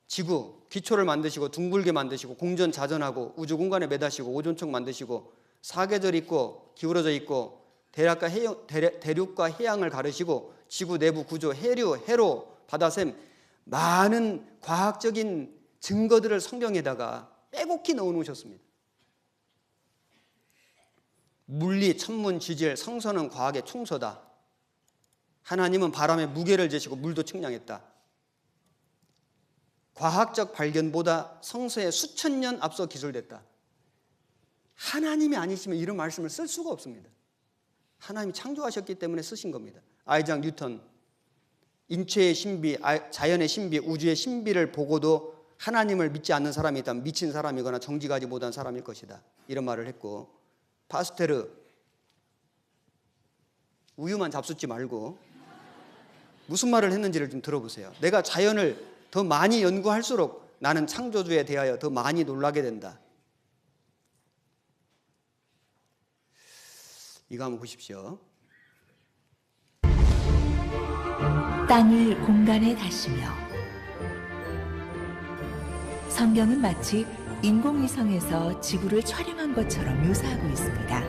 지구, 기초를 만드시고 둥글게 만드시고 공전 자전하고 우주 공간에 매다시고 오존층 만드시고 사계절 있고 기울어져 있고 대륙과 해양을 가르시고 지구 내부 구조, 해류, 해로, 바다샘 많은 과학적인 증거들을 성경에다가 빼곡히 넣어놓으셨습니다. 물리, 천문, 지질, 성서는 과학의 총서다. 하나님은 바람에 무게를 재시고 물도 측량했다. 과학적 발견보다 성서에 수천 년 앞서 기술됐다. 하나님이 아니시면 이런 말씀을 쓸 수가 없습니다. 하나님이 창조하셨기 때문에 쓰신 겁니다. 아이작 뉴턴, 인체의 신비, 자연의 신비, 우주의 신비를 보고도 하나님을 믿지 않는 사람이 있다면 미친 사람이거나 정지 가지 못한 사람일 것이다. 이런 말을 했고, 파스테르, 우유만 잡숫지 말고 무슨 말을 했는지를 좀 들어보세요. 내가 자연을 더 많이 연구할수록 나는 창조주에 대하여 더 많이 놀라게 된다. 이거 한번 보십시오. 땅을 공간에 다시며. 성경은 마치 인공위성에서 지구를 촬영한 것처럼 묘사하고 있습니다.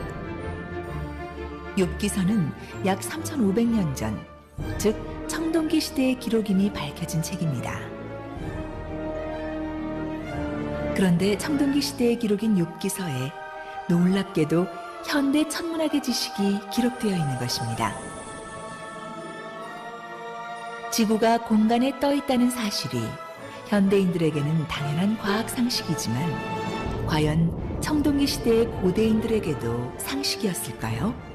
욥기서는 약 3,500년 전, 즉 청동기 시대의 기록임이 밝혀진 책입니다. 그런데 청동기 시대의 기록인 욥기서에 놀랍게도 현대 천문학의 지식이 기록되어 있는 것입니다. 지구가 공간에 떠 있다는 사실이 현대인들에게는 당연한 과학 상식이지만 과연 청동기 시대의 고대인들에게도 상식이었을까요?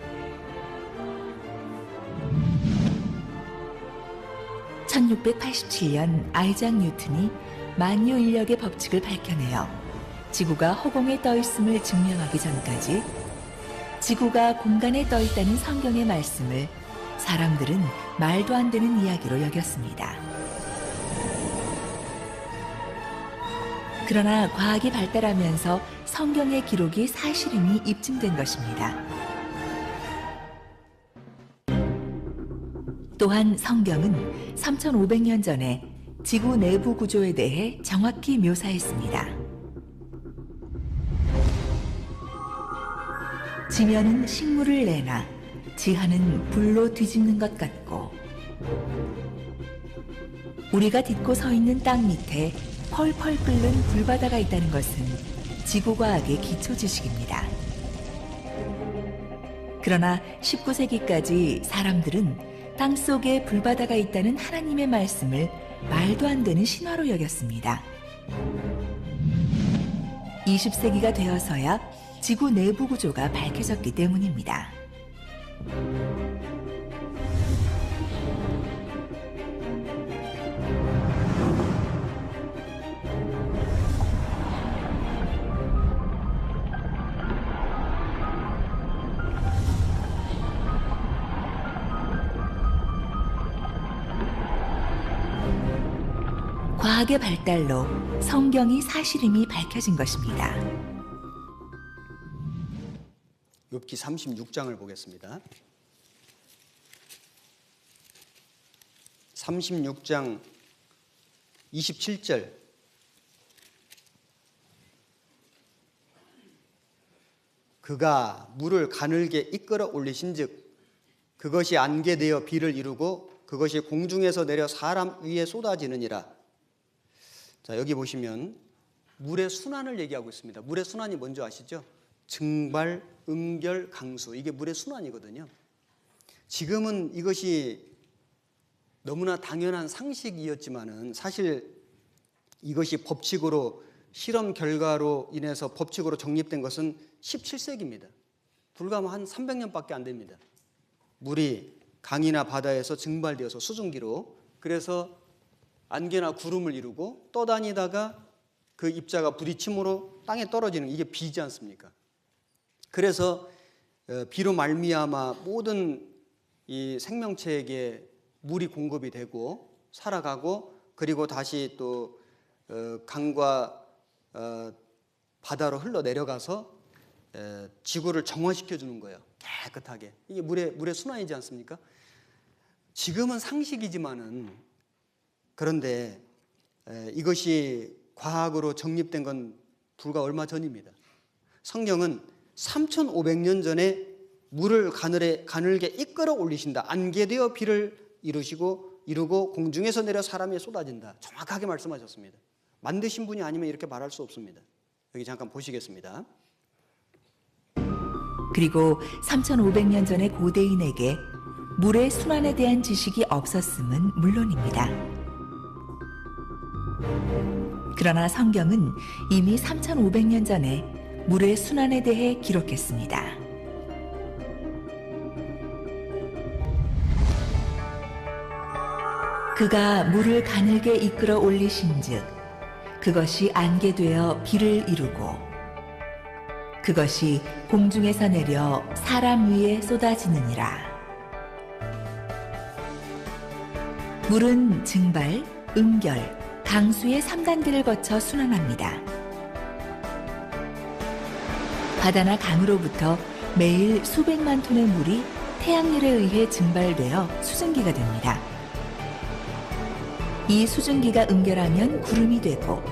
(1687년) 아이작 뉴턴이 만유인력의 법칙을 밝혀내어 지구가 허공에 떠 있음을 증명하기 전까지 지구가 공간에 떠 있다는 성경의 말씀을 사람들은 말도 안 되는 이야기로 여겼습니다. 그러나 과학이 발달하면서 성경의 기록이 사실임이 입증된 것입니다. 또한 성경은 3,500년 전에 지구 내부 구조에 대해 정확히 묘사했습니다. 지면은 식물을 내나 지하는 불로 뒤집는 것 같고, 우리가 딛고 서 있는 땅 밑에 펄펄 끓는 불바다가 있다는 것은 지구과학의 기초 지식입니다. 그러나 19세기까지 사람들은 땅 속에 불바다가 있다는 하나님의 말씀을 말도 안 되는 신화로 여겼습니다. 20세기가 되어서야 지구 내부 구조가 밝혀졌기 때문입니다. 과학의 발달로 성경이 사실임이 밝혀진 것입니다. 욥기 36장을 보겠습니다. 36장 27절. 그가 물을 가늘게 이끌어 올리신즉 그것이 안개되어 비를 이루고 그것이 공중에서 내려 사람 위에 쏟아지느니라. 자, 여기 보시면 물의 순환을 얘기하고 있습니다. 물의 순환이 뭔지 아시죠? 증발, 음결, 강수. 이게 물의 순환이거든요. 지금은 이것이 너무나 당연한 상식이었지만은 사실 이것이 법칙으로 실험 결과로 인해서 법칙으로 정립된 것은 17세기입니다. 불과 한 300년밖에 안 됩니다. 물이 강이나 바다에서 증발되어서 수증기로, 그래서 안개나 구름을 이루고 떠다니다가 그 입자가 부딪힘으로 땅에 떨어지는, 이게 비지 않습니까? 그래서 비로 말미암아 모든 이 생명체에게 물이 공급이 되고 살아가고, 그리고 다시 또 강과 바다로 흘러내려가서 지구를 정화시켜 주는 거예요. 깨끗하게. 이게 물의 순환이지 않습니까? 지금은 상식이지만은, 그런데 이것이 과학으로 정립된 건 불과 얼마 전입니다. 성경은 3,500년 전에 물을 가늘게 이끌어 올리신다. 안개되어 비를 이루고 공중에서 내려 사람이 쏟아진다. 정확하게 말씀하셨습니다. 만드신 분이 아니면 이렇게 말할 수 없습니다. 여기 잠깐 보시겠습니다. 그리고 3,500년 전의 고대인에게 물의 순환에 대한 지식이 없었음은 물론입니다. 그러나 성경은 이미 3,500년 전에 물의 순환에 대해 기록했습니다. 그가 물을 가늘게 이끌어 올리신즉 그것이 안개되어 비를 이루고 그것이 공중에서 내려 사람 위에 쏟아지느니라. 물은 증발, 음결, 강수의 3단계를 거쳐 순환합니다. 바다나 강으로부터 매일 수백만 톤의 물이 태양열에 의해 증발되어 수증기가 됩니다. 이 수증기가 음결하면 구름이 되고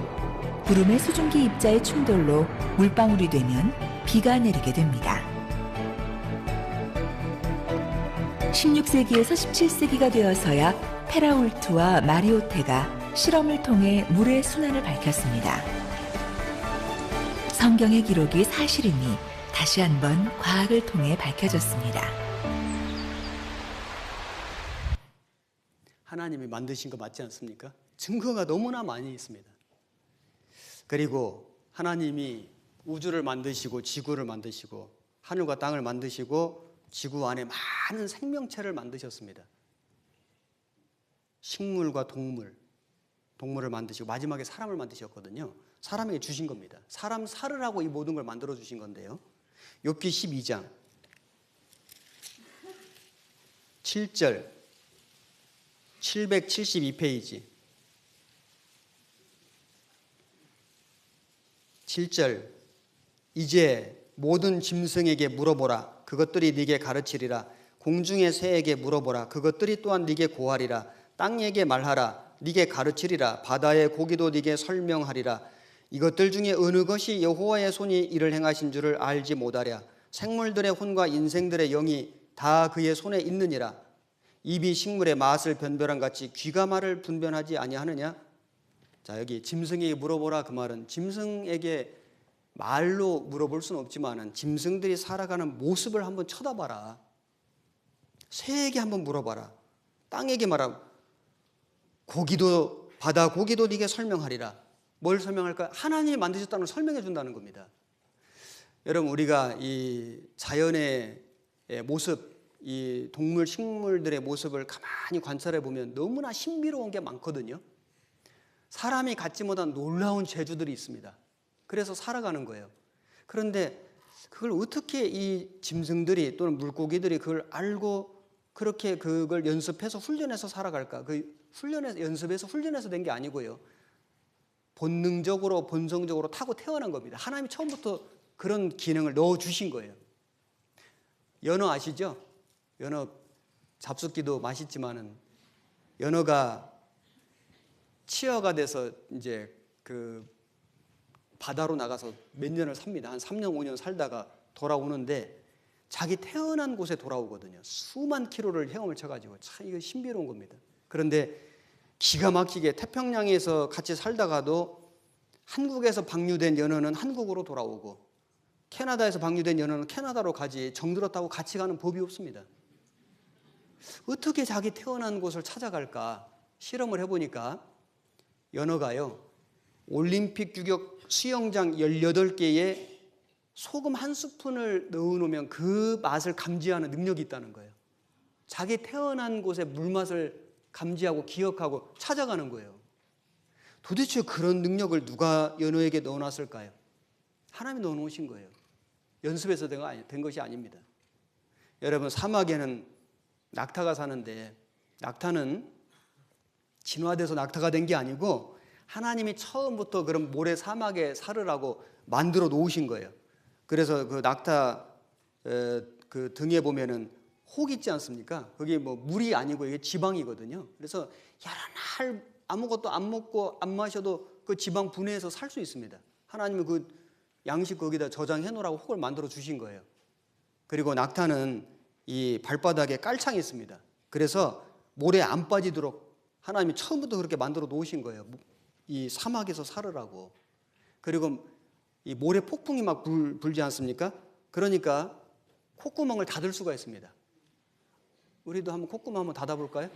구름의 수증기 입자의 충돌로 물방울이 되면 비가 내리게 됩니다. 16세기에서 17세기가 되어서야 페라울트와 마리오테가 실험을 통해 물의 순환을 밝혔습니다. 성경의 기록이 사실이니 다시 한번 과학을 통해 밝혀졌습니다. 하나님이 만드신 거 맞지 않습니까? 증거가 너무나 많이 있습니다. 그리고 하나님이 우주를 만드시고 지구를 만드시고 하늘과 땅을 만드시고 지구 안에 많은 생명체를 만드셨습니다. 식물과 동물을 만드시고 마지막에 사람을 만드셨거든요. 사람에게 주신 겁니다. 사람 살을 하고 이 모든 걸 만들어 주신 건데요. 욥기 12장 7절 772페이지 7절 이제 모든 짐승에게 물어보라 그것들이 네게 가르치리라 공중의 새에게 물어보라 그것들이 또한 네게 고하리라 땅에게 말하라 네게 가르치리라 바다의 고기도 네게 설명하리라 이것들 중에 어느 것이 여호와의 손이 이를 행하신 줄을 알지 못하랴 생물들의 혼과 인생들의 영이 다 그의 손에 있느니라 입이 식물의 맛을 변별한 같이 귀가 말을 분별하지 아니하느냐. 자, 여기 짐승에게 물어보라 그 말은 짐승에게 말로 물어볼 수는 없지만은 짐승들이 살아가는 모습을 한번 쳐다봐라. 새에게 한번 물어봐라. 땅에게 말하라. 고기도 바다 고기도 네게 설명하리라. 뭘 설명할까? 하나님이 만드셨다는 걸 설명해 준다는 겁니다. 여러분 우리가 이 자연의 모습 이 동물, 식물들의 모습을 가만히 관찰해 보면 너무나 신비로운 게 많거든요. 사람이 갖지 못한 놀라운 재주들이 있습니다. 그래서 살아가는 거예요. 그런데 그걸 어떻게 이 짐승들이 또는 물고기들이 그걸 알고 그렇게 그걸 연습해서 훈련해서 살아갈까? 그 연습해서 훈련해서 된 게 아니고요. 본능적으로 본성적으로 타고 태어난 겁니다. 하나님이 처음부터 그런 기능을 넣어주신 거예요. 연어 아시죠? 연어 잡숫기도 맛있지만은 연어가 치어가 돼서 이제 그 바다로 나가서 몇 년을 삽니다. 한 3년 5년 살다가 돌아오는데 자기 태어난 곳에 돌아오거든요. 수만 킬로를 헤엄을 쳐가지고 참 이거 신비로운 겁니다. 그런데 기가 막히게 태평양에서 같이 살다가도 한국에서 방류된 연어는 한국으로 돌아오고 캐나다에서 방류된 연어는 캐나다로 가지 정들었다고 같이 가는 법이 없습니다. 어떻게 자기 태어난 곳을 찾아갈까 실험을 해보니까 연어가요 올림픽 규격 수영장 18개에 소금 한 스푼을 넣어놓으면 그 맛을 감지하는 능력이 있다는 거예요. 자기 태어난 곳의 물맛을 감지하고 기억하고 찾아가는 거예요. 도대체 그런 능력을 누가 연어에게 넣어놨을까요? 하나님이 넣어놓으신 거예요. 연습해서 된 것이 아닙니다. 여러분 사막에는 낙타가 사는데 낙타는 진화돼서 낙타가 된 게 아니고 하나님이 처음부터 그런 모래 사막에 살으라고 만들어 놓으신 거예요. 그래서 그 낙타 그 등에 보면은 혹 있지 않습니까? 그게 뭐 물이 아니고 이게 지방이거든요. 그래서 여러 날 아무것도 안 먹고 안 마셔도 그 지방 분해해서 살 수 있습니다. 하나님은 그 양식 거기다 저장해 놓으라고 혹을 만들어 주신 거예요. 그리고 낙타는 이 발바닥에 깔창이 있습니다. 그래서 모래에 안 빠지도록 하나님이 처음부터 그렇게 만들어 놓으신 거예요. 이 사막에서 살으라고. 그리고 이 모래 폭풍이 막 불지 않습니까? 그러니까 콧구멍을 닫을 수가 있습니다. 우리도 한번 콧구멍 한번 닫아볼까요?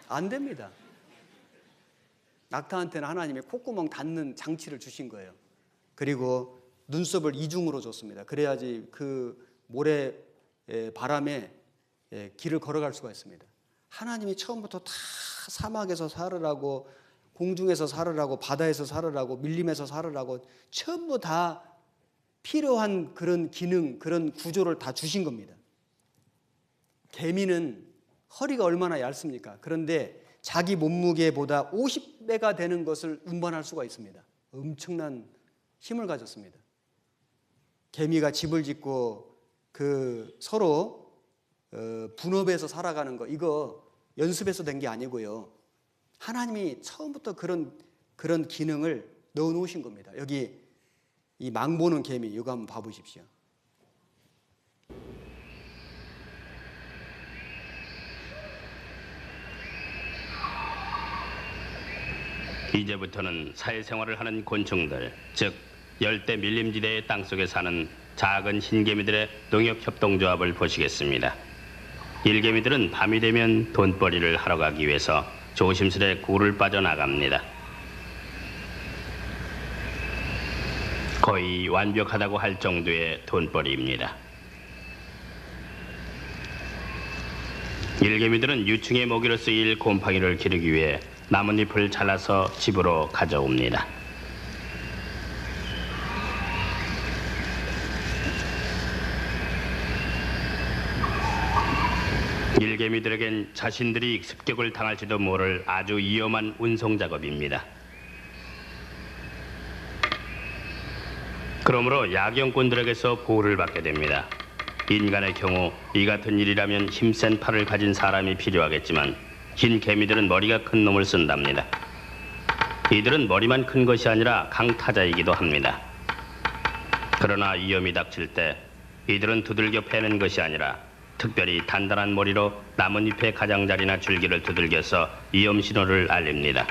안 됩니다. 낙타한테는 하나님이 콧구멍 닫는 장치를 주신 거예요. 그리고 눈썹을 이중으로 줬습니다. 그래야지 그 모래 바람에 길을 걸어갈 수가 있습니다. 하나님이 처음부터 다 사막에서 살으라고, 공중에서 살으라고, 바다에서 살으라고, 밀림에서 살으라고 전부 다 필요한 그런 기능, 그런 구조를 다 주신 겁니다. 개미는 허리가 얼마나 얇습니까? 그런데 자기 몸무게보다 50배가 되는 것을 운반할 수가 있습니다. 엄청난 힘을 가졌습니다. 개미가 집을 짓고 그 서로 분업해서 살아가는 거, 이거 연습해서 된 게 아니고요. 하나님이 처음부터 그런 기능을 넣어 놓으신 겁니다. 여기 이 망보는 개미, 이거 한번 봐보십시오. 이제부터는 사회생활을 하는 곤충들, 즉 열대 밀림지대의 땅속에 사는 작은 흰개미들의 농협협동조합을 보시겠습니다. 일개미들은 밤이 되면 돈벌이를 하러 가기 위해서 조심스레 굴을 빠져나갑니다. 거의 완벽하다고 할 정도의 돈벌이입니다. 일개미들은 유충의 먹이로 쓰일 곰팡이를 기르기 위해 나뭇잎을 잘라서 집으로 가져옵니다. 일개미들에겐 자신들이 습격을 당할지도 모를 아주 위험한 운송 작업입니다. 그러므로 야경꾼들에게서 보호를 받게 됩니다. 인간의 경우 이 같은 일이라면 힘센 팔을 가진 사람이 필요하겠지만 흰 개미들은 머리가 큰 놈을 쓴답니다. 이들은 머리만 큰 것이 아니라 강타자이기도 합니다. 그러나 위험이 닥칠 때 이들은 두들겨 패는 것이 아니라 특별히 단단한 머리로 나뭇잎의 가장자리나 줄기를 두들겨서 위험 신호를 알립니다.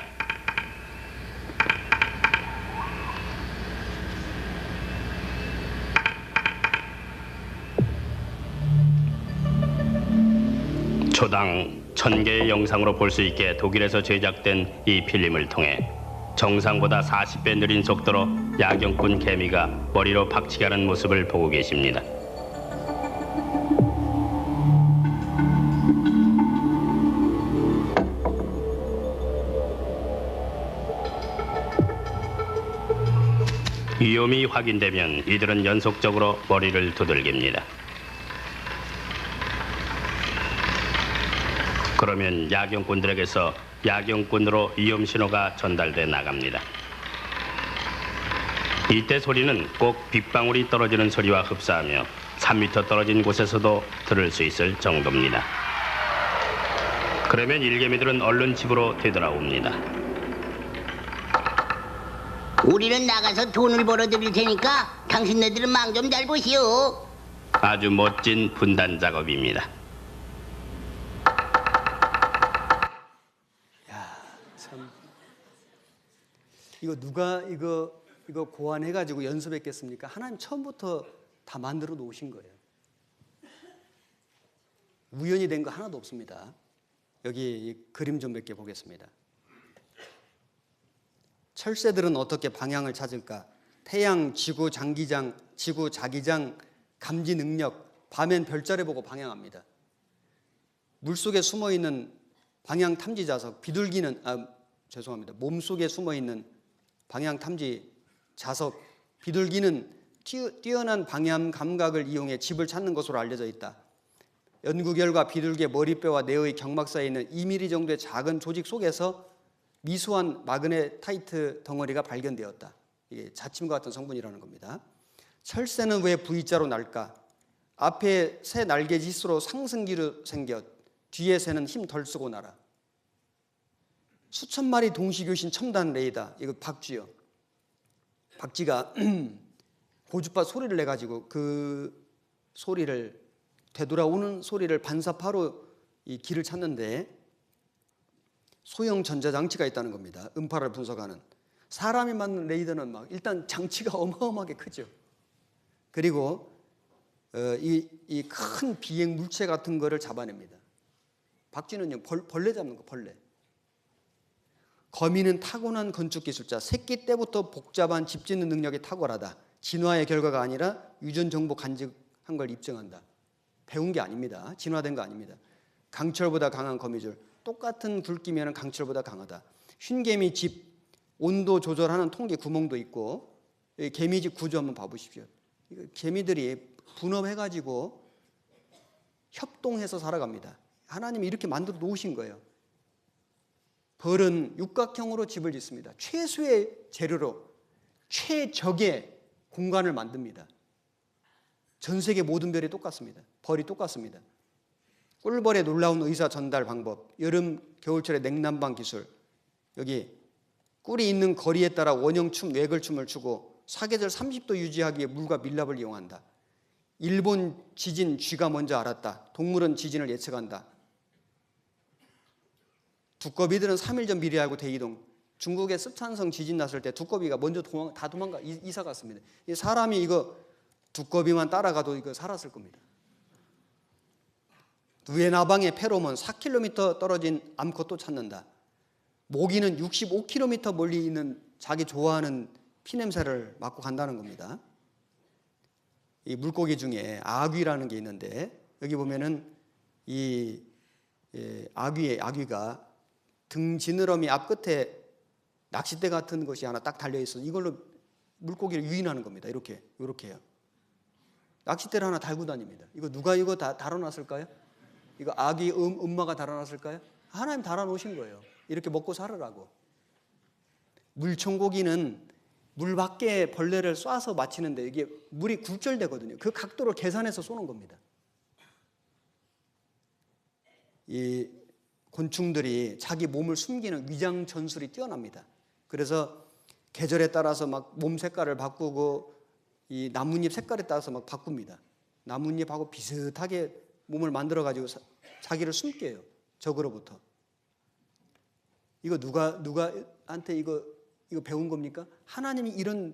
초당 1000개의 영상으로 볼 수 있게 독일에서 제작된 이 필름을 통해 정상보다 40배 느린 속도로 야경꾼 개미가 머리로 박치기하는 모습을 보고 계십니다. 위험이 확인되면 이들은 연속적으로 머리를 두들깁니다. 그러면 야경꾼들에게서 야경꾼으로 위험 신호가 전달돼 나갑니다. 이때 소리는 꼭 빗방울이 떨어지는 소리와 흡사하며 3m 떨어진 곳에서도 들을 수 있을 정도입니다. 그러면 일개미들은 얼른 집으로 되돌아옵니다. 우리는 나가서 돈을 벌어드릴 테니까 당신네들은 망 좀 잘 보시오. 아주 멋진 분단 작업입니다. 참, 이거 누가 이거 고안해가지고 연습했겠습니까? 하나님 처음부터 다 만들어 놓으신 거예요. 우연이 된 거 하나도 없습니다. 여기 그림 좀 몇 개 보겠습니다. 철새들은 어떻게 방향을 찾을까? 태양, 지구, 지구 자기장, 감지 능력, 밤엔 별자리 보고 방향합니다. 물속에 숨어있는 방향 탐지 자석, 몸속에 숨어있는 방향 탐지 자석, 비둘기는 뛰어난 방향 감각을 이용해 집을 찾는 것으로 알려져 있다. 연구 결과 비둘기의 머리뼈와 뇌의 경막 사이에 있는 2mm 정도의 작은 조직 속에서 미소한 마그네타이트 덩어리가 발견되었다. 이게 자침과 같은 성분이라는 겁니다. 철새는 왜 V자로 날까? 앞에 새 날개짓으로 상승기로 생겨 뒤에 새는 힘 덜 쓰고 날아. 수천 마리 동시 교신 첨단 레이더, 이거 박쥐요. 박쥐가 고주파 소리를 내 가지고 그 소리를, 되돌아오는 소리를 반사파로 이 길을 찾는데 소형 전자장치가 있다는 겁니다. 음파를 분석하는. 사람이 만든 레이더는 막 일단 장치가 어마어마하게 크죠. 그리고 이 큰 비행 물체 같은 거를 잡아냅니다. 박쥐는요, 벌레 잡는 거, 벌레. 거미는 타고난 건축 기술자, 새끼 때부터 복잡한 집 짓는 능력이 탁월하다. 진화의 결과가 아니라 유전 정보 간직한 걸 입증한다. 배운 게 아닙니다. 진화된 거 아닙니다. 강철보다 강한 거미줄, 똑같은 굵기면 강철보다 강하다. 흰개미 집 온도 조절하는 통기 구멍도 있고, 개미집 구조 한번 봐보십시오. 개미들이 분업해가지고 협동해서 살아갑니다. 하나님이 이렇게 만들어 놓으신 거예요. 벌은 육각형으로 집을 짓습니다. 최소의 재료로 최적의 공간을 만듭니다. 전 세계 모든 별이 똑같습니다. 벌이 똑같습니다. 꿀벌의 놀라운 의사 전달 방법, 여름 겨울철의 냉난방 기술, 여기 꿀이 있는 거리에 따라 원형춤, 외걸춤을 추고 사계절 30도 유지하기 위해 물과 밀랍을 이용한다. 일본 지진 쥐가 먼저 알았다. 동물은 지진을 예측한다. 두꺼비들은 3일 전 미리 알고 대이동. 중국의 습산성 지진 났을 때 두꺼비가 먼저 도망가 이사 갔습니다. 사람이 이거 두꺼비만 따라가도 이거 살았을 겁니다. 누에나방의 페로몬 4km 떨어진 암컷도 찾는다. 모기는 65km 멀리 있는 자기 좋아하는 피냄새를 맡고 간다는 겁니다. 이 물고기 중에 아귀라는 게 있는데 여기 보면은 이 아귀가 등 지느러미 앞 끝에 낚싯대 같은 것이 하나 딱 달려 있어. 이걸로 물고기를 유인하는 겁니다. 이렇게요. 낚싯대를 하나 달고 다닙니다. 이거 누가 이거 다 달아놨을까요? 이거 아기 엄마가 달아놨을까요? 하나님 달아놓으신 거예요. 이렇게 먹고 살으라고. 물총고기는 물 밖에 벌레를 쏴서 맞히는데 이게 물이 굴절되거든요. 그 각도를 계산해서 쏘는 겁니다. 이 곤충들이 자기 몸을 숨기는 위장 전술이 뛰어납니다. 그래서 계절에 따라서 막 몸 색깔을 바꾸고 이 나뭇잎 색깔에 따라서 막 바꿉니다. 나뭇잎하고 비슷하게 몸을 만들어 가지고 자기를 숨겨요. 적으로부터. 이거 누가한테 이거 배운 겁니까? 하나님이 이런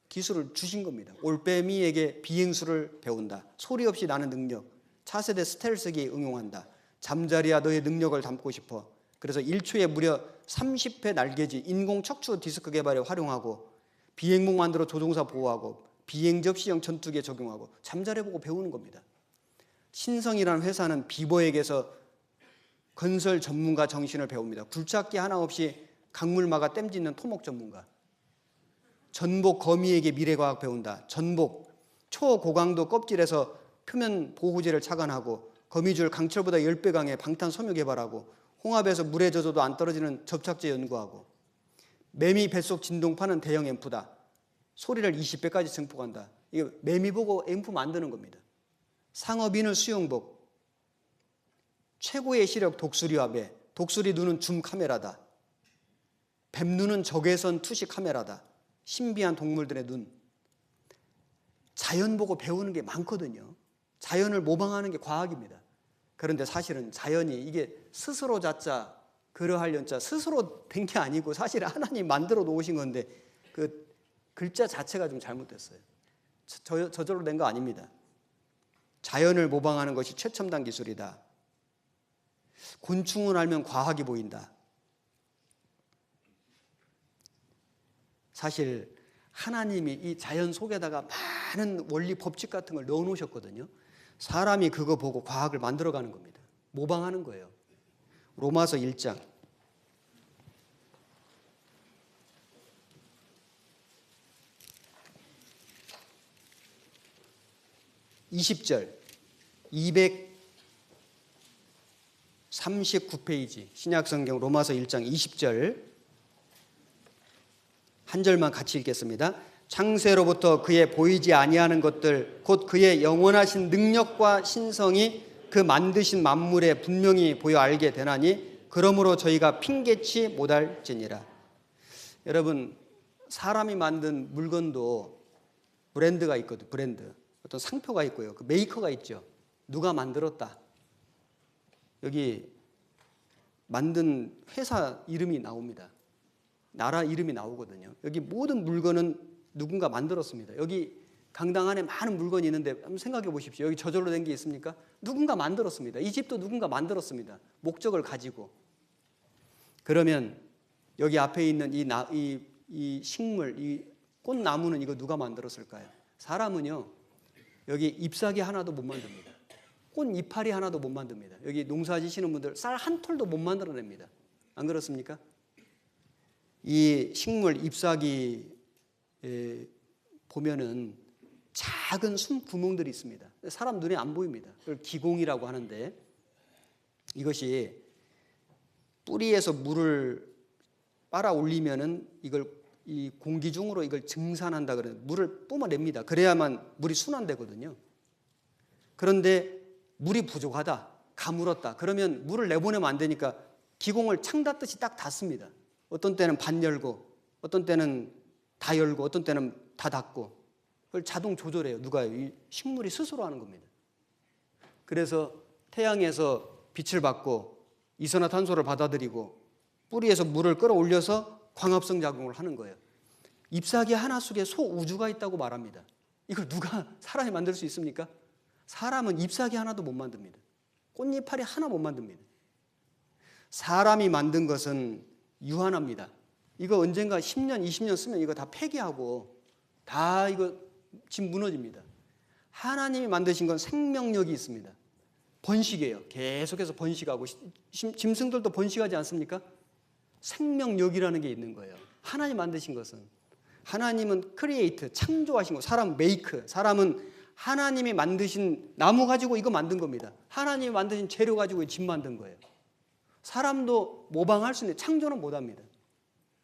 기술을 주신 겁니다. 올빼미에게 비행수를 배운다. 소리 없이 나는 능력. 차세대 스텔스기에 응용한다. 잠자리야 너의 능력을 담고 싶어. 그래서 1초에 무려 30회 날개지 인공 척추 디스크 개발에 활용하고 비행복 만들어 조종사 보호하고 비행 접시형 전투기에 적용하고 잠자리보고 배우는 겁니다. 신성이라는 회사는 비버에게서 건설 전문가 정신을 배웁니다. 굴착기 하나 없이 강물 막아 댐짓는 토목 전문가. 전복 거미에게 미래과학 배운다. 전복 초고강도 껍질에서 표면 보호제를 착안하고 거미줄 강철보다 10배 강의 방탄소묘 개발하고 홍합에서 물에 젖어도 안 떨어지는 접착제 연구하고 매미 뱃속 진동파는 대형 앰프다. 소리를 20배까지 증폭한다. 이거 매미 보고 앰프 만드는 겁니다. 상어비늘 수영복, 최고의 시력 독수리와 매, 독수리 눈은 줌 카메라다. 뱀 눈은 적외선 투시 카메라다. 신비한 동물들의 눈. 자연 보고 배우는 게 많거든요. 자연을 모방하는 게 과학입니다. 그런데 사실은 자연이 이게 스스로 자자 그러할 연자 스스로 된 게 아니고 사실 하나님 만들어 놓으신 건데 그 글자 자체가 좀 잘못됐어요. 저절로 된 거 아닙니다. 자연을 모방하는 것이 최첨단 기술이다. 곤충을 알면 과학이 보인다. 사실 하나님이 이 자연 속에다가 많은 원리 법칙 같은 걸 넣어 놓으셨거든요. 사람이 그거 보고 과학을 만들어가는 겁니다. 모방하는 거예요. 로마서 1장 20절 239페이지 신약성경 로마서 1장 20절 한 절만 같이 읽겠습니다. 창세로부터 그의 보이지 아니하는 것들 곧 그의 영원하신 능력과 신성이 그 만드신 만물에 분명히 보여 알게 되나니 그러므로 저희가 핑계치 못할지니라. 여러분, 사람이 만든 물건도 브랜드가 있거든요. 브랜드. 어떤 상표가 있고요. 그 메이커가 있죠. 누가 만들었다. 여기 만든 회사 이름이 나옵니다. 나라 이름이 나오거든요. 여기 모든 물건은 누군가 만들었습니다. 여기 강당 안에 많은 물건이 있는데 한번 생각해 보십시오. 여기 저절로 된 게 있습니까? 누군가 만들었습니다. 이 집도 누군가 만들었습니다. 목적을 가지고. 그러면 여기 앞에 있는 이 식물, 이 꽃나무는 이거 누가 만들었을까요? 사람은요, 여기 잎사귀 하나도 못 만듭니다. 꽃 이파리 하나도 못 만듭니다. 여기 농사 지시는 분들 쌀 한 톨도 못 만들어냅니다. 안 그렇습니까? 이 식물 잎사귀에 보면은 작은 숨 구멍들이 있습니다. 사람 눈에 안 보입니다. 그걸 기공이라고 하는데, 이것이 뿌리에서 물을 빨아 올리면은 이걸 이 공기 중으로 이걸 증산한다 그러는, 물을 뿜어냅니다. 그래야만 물이 순환되거든요. 그런데 물이 부족하다, 가물었다. 그러면 물을 내보내면 안 되니까 기공을 창 닫듯이 딱 닫습니다. 어떤 때는 반 열고, 어떤 때는 다 열고, 어떤 때는 다 닫고. 그걸 자동 조절해요. 누가요? 이 식물이 스스로 하는 겁니다. 그래서 태양에서 빛을 받고 이산화탄소를 받아들이고 뿌리에서 물을 끌어올려서 광합성 작용을 하는 거예요. 잎사귀 하나 속에 소우주가 있다고 말합니다. 이걸 누가 사람이 만들 수 있습니까? 사람은 잎사귀 하나도 못 만듭니다. 꽃잎파리 하나 못 만듭니다. 사람이 만든 것은 유한합니다. 이거 언젠가 10년, 20년 쓰면 이거 다 폐기하고 다 이거 집 무너집니다. 하나님이 만드신 건 생명력이 있습니다. 번식이에요. 계속해서 번식하고, 짐승들도 번식하지 않습니까? 생명력이라는 게 있는 거예요. 하나님 만드신 것은. 하나님은 크리에이트, 창조하신 거. 사람은 메이크, 사람은 하나님이 만드신 나무 가지고 이거 만든 겁니다. 하나님이 만드신 재료 가지고 집 만든 거예요. 사람도 모방할 수 있는데 창조는 못합니다.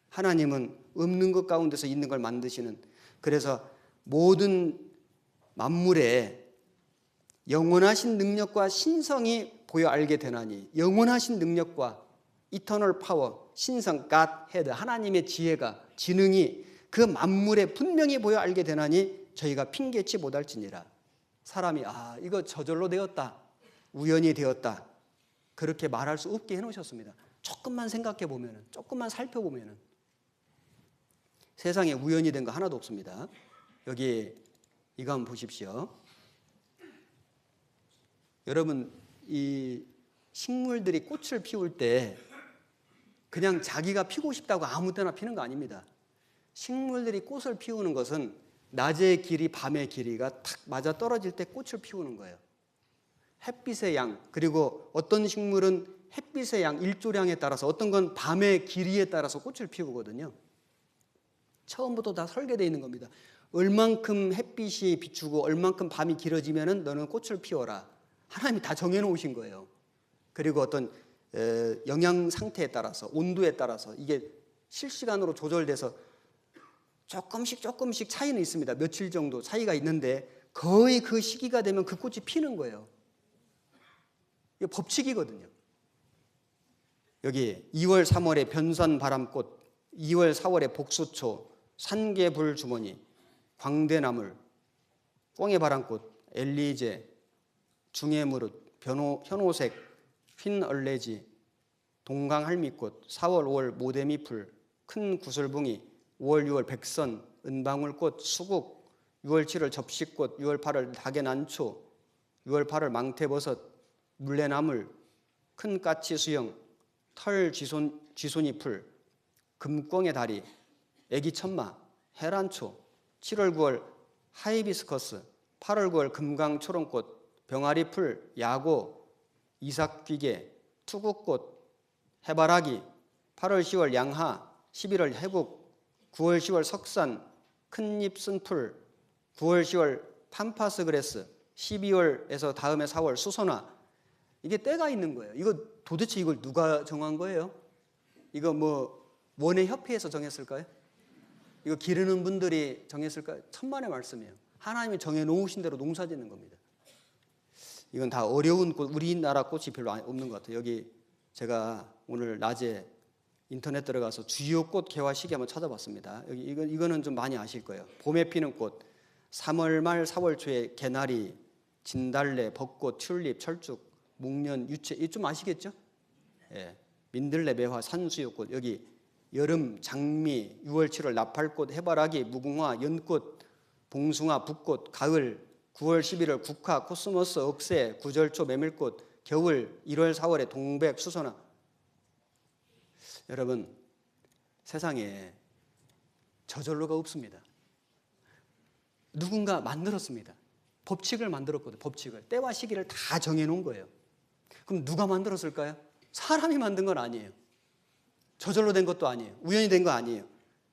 하나님은 없는 것 가운데서 있는 걸 만드시는, 그래서 모든 만물에 영원하신 능력과 신성이 보여 알게 되나니, 영원하신 능력과 이터널 파워, 신성, God, Head, 하나님의 지혜가, 지능이 그 만물에 분명히 보여 알게 되나니 저희가 핑계치 못할지니라. 사람이 이거 저절로 되었다, 우연히 되었다, 그렇게 말할 수 없게 해놓으셨습니다. 조금만 생각해 보면은, 조금만 살펴보면은 세상에 우연히 된 거 하나도 없습니다. 여기 이거 한번 보십시오. 여러분, 이 식물들이 꽃을 피울 때 그냥 자기가 피고 싶다고 아무 때나 피는 거 아닙니다. 식물들이 꽃을 피우는 것은 낮의 길이 밤의 길이가 탁 맞아 떨어질 때 꽃을 피우는 거예요. 햇빛의 양, 그리고 어떤 식물은 햇빛의 양, 일조량에 따라서, 어떤 건 밤의 길이에 따라서 꽃을 피우거든요. 처음부터 다 설계되어 있는 겁니다. 얼만큼 햇빛이 비추고 얼만큼 밤이 길어지면은 너는 꽃을 피워라. 하나님이 다 정해놓으신 거예요. 그리고 어떤 영양 상태에 따라서, 온도에 따라서 이게 실시간으로 조절돼서 조금씩 차이는 있습니다. 며칠 정도 차이가 있는데 거의 그 시기가 되면 그 꽃이 피는 거예요. 이게 법칙이거든요. 여기 2월, 3월에 변산 바람꽃, 2월, 4월에 복수초, 산개불 주머니, 광대나물, 꽁해바람꽃, 엘리제, 중해무릇, 현호색, 흰얼레지, 동강할미꽃, 4월, 5월 모데미풀, 큰 구슬붕이, 5월, 6월 백선, 은방울꽃, 수국, 6월, 7월 접시꽃, 6월, 8월 닭의난초, 6월, 8월 망태버섯, 물레나물, 큰 까치 수영, 털 쥐손이풀, 금꽁의 다리, 애기천마, 해란초, 7월, 9월 하이비스커스, 8월, 9월 금강초롱꽃, 병아리풀, 야고, 이삭귀개, 투구꽃, 해바라기, 8월, 10월 양하, 11월 해국, 9월, 10월 석산, 큰잎 쓴풀, 9월, 10월 팜파스그레스, 12월에서 다음에 4월 수선화. 이게 때가 있는 거예요. 이거 도대체 이걸 누가 정한 거예요? 이거 뭐 원예협회에서 정했을까요? 이거 기르는 분들이 정했을까요? 천만의 말씀이에요. 하나님이 정해놓으신 대로 농사 짓는 겁니다. 이건 다 어려운 꽃, 우리나라 꽃이 별로 없는 것 같아요. 여기 제가 오늘 낮에 인터넷 들어가서 주요 꽃 개화 시기 한번 찾아봤습니다. 이거는 좀 많이 아실 거예요. 봄에 피는 꽃, 3월 말 4월 초에 개나리, 진달래, 벚꽃, 튤립, 철쭉, 목련, 유채, 이거 좀 아시겠죠? 예. 민들레, 매화, 산수유꽃, 여기 여름, 장미, 6월, 7월 나팔꽃, 해바라기, 무궁화, 연꽃, 봉숭아, 붓꽃, 가을, 9월, 11월 국화, 코스모스, 억새, 구절초, 메밀꽃, 겨울, 1월, 4월에 동백, 수선화. 여러분, 세상에 저절로가 없습니다. 누군가 만들었습니다. 법칙을 만들었거든요. 법칙을. 때와 시기를 다 정해놓은 거예요. 그럼 누가 만들었을까요? 사람이 만든 건 아니에요. 저절로 된 것도 아니에요. 우연히 된 거 아니에요.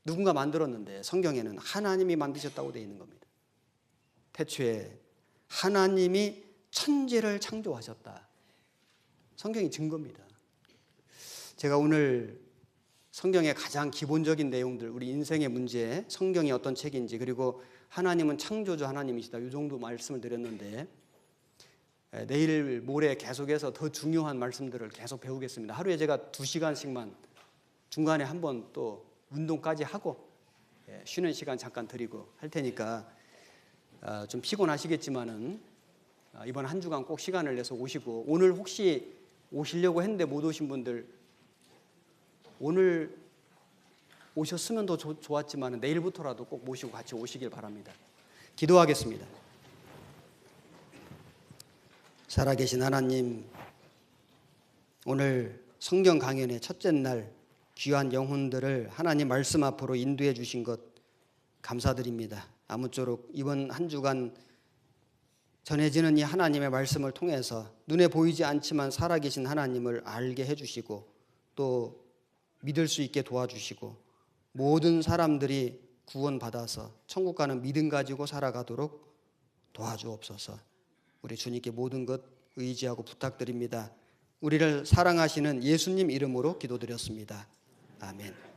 누군가 만들었는데 성경에는 하나님이 만드셨다고 되어 있는 겁니다. 태초에 하나님이 천지를 창조하셨다. 성경이 증거입니다. 제가 오늘 성경의 가장 기본적인 내용들, 우리 인생의 문제, 성경이 어떤 책인지, 그리고 하나님은 창조주 하나님이시다, 이 정도 말씀을 드렸는데 내일 모레 계속해서 더 중요한 말씀들을 계속 배우겠습니다. 하루에 제가 2시간씩만 중간에 한번 또 운동까지 하고 쉬는 시간 잠깐 드리고 할 테니까 좀 피곤하시겠지만은 이번 한 주간 꼭 시간을 내서 오시고, 오늘 혹시 오시려고 했는데 못 오신 분들 오늘 오셨으면 더 좋았지만 내일부터라도 꼭 모시고 같이 오시길 바랍니다. 기도하겠습니다. 살아계신 하나님, 오늘 성경 강연의 첫째 날 귀한 영혼들을 하나님 말씀 앞으로 인도해 주신 것 감사드립니다. 아무쪼록 이번 한 주간 전해지는 이 하나님의 말씀을 통해서 눈에 보이지 않지만 살아계신 하나님을 알게 해주시고 또 믿을 수 있게 도와주시고 모든 사람들이 구원받아서 천국 가는 믿음 가지고 살아가도록 도와주옵소서. 우리 주님께 모든 것 의지하고 부탁드립니다. 우리를 사랑하시는 예수님 이름으로 기도드렸습니다. 아멘.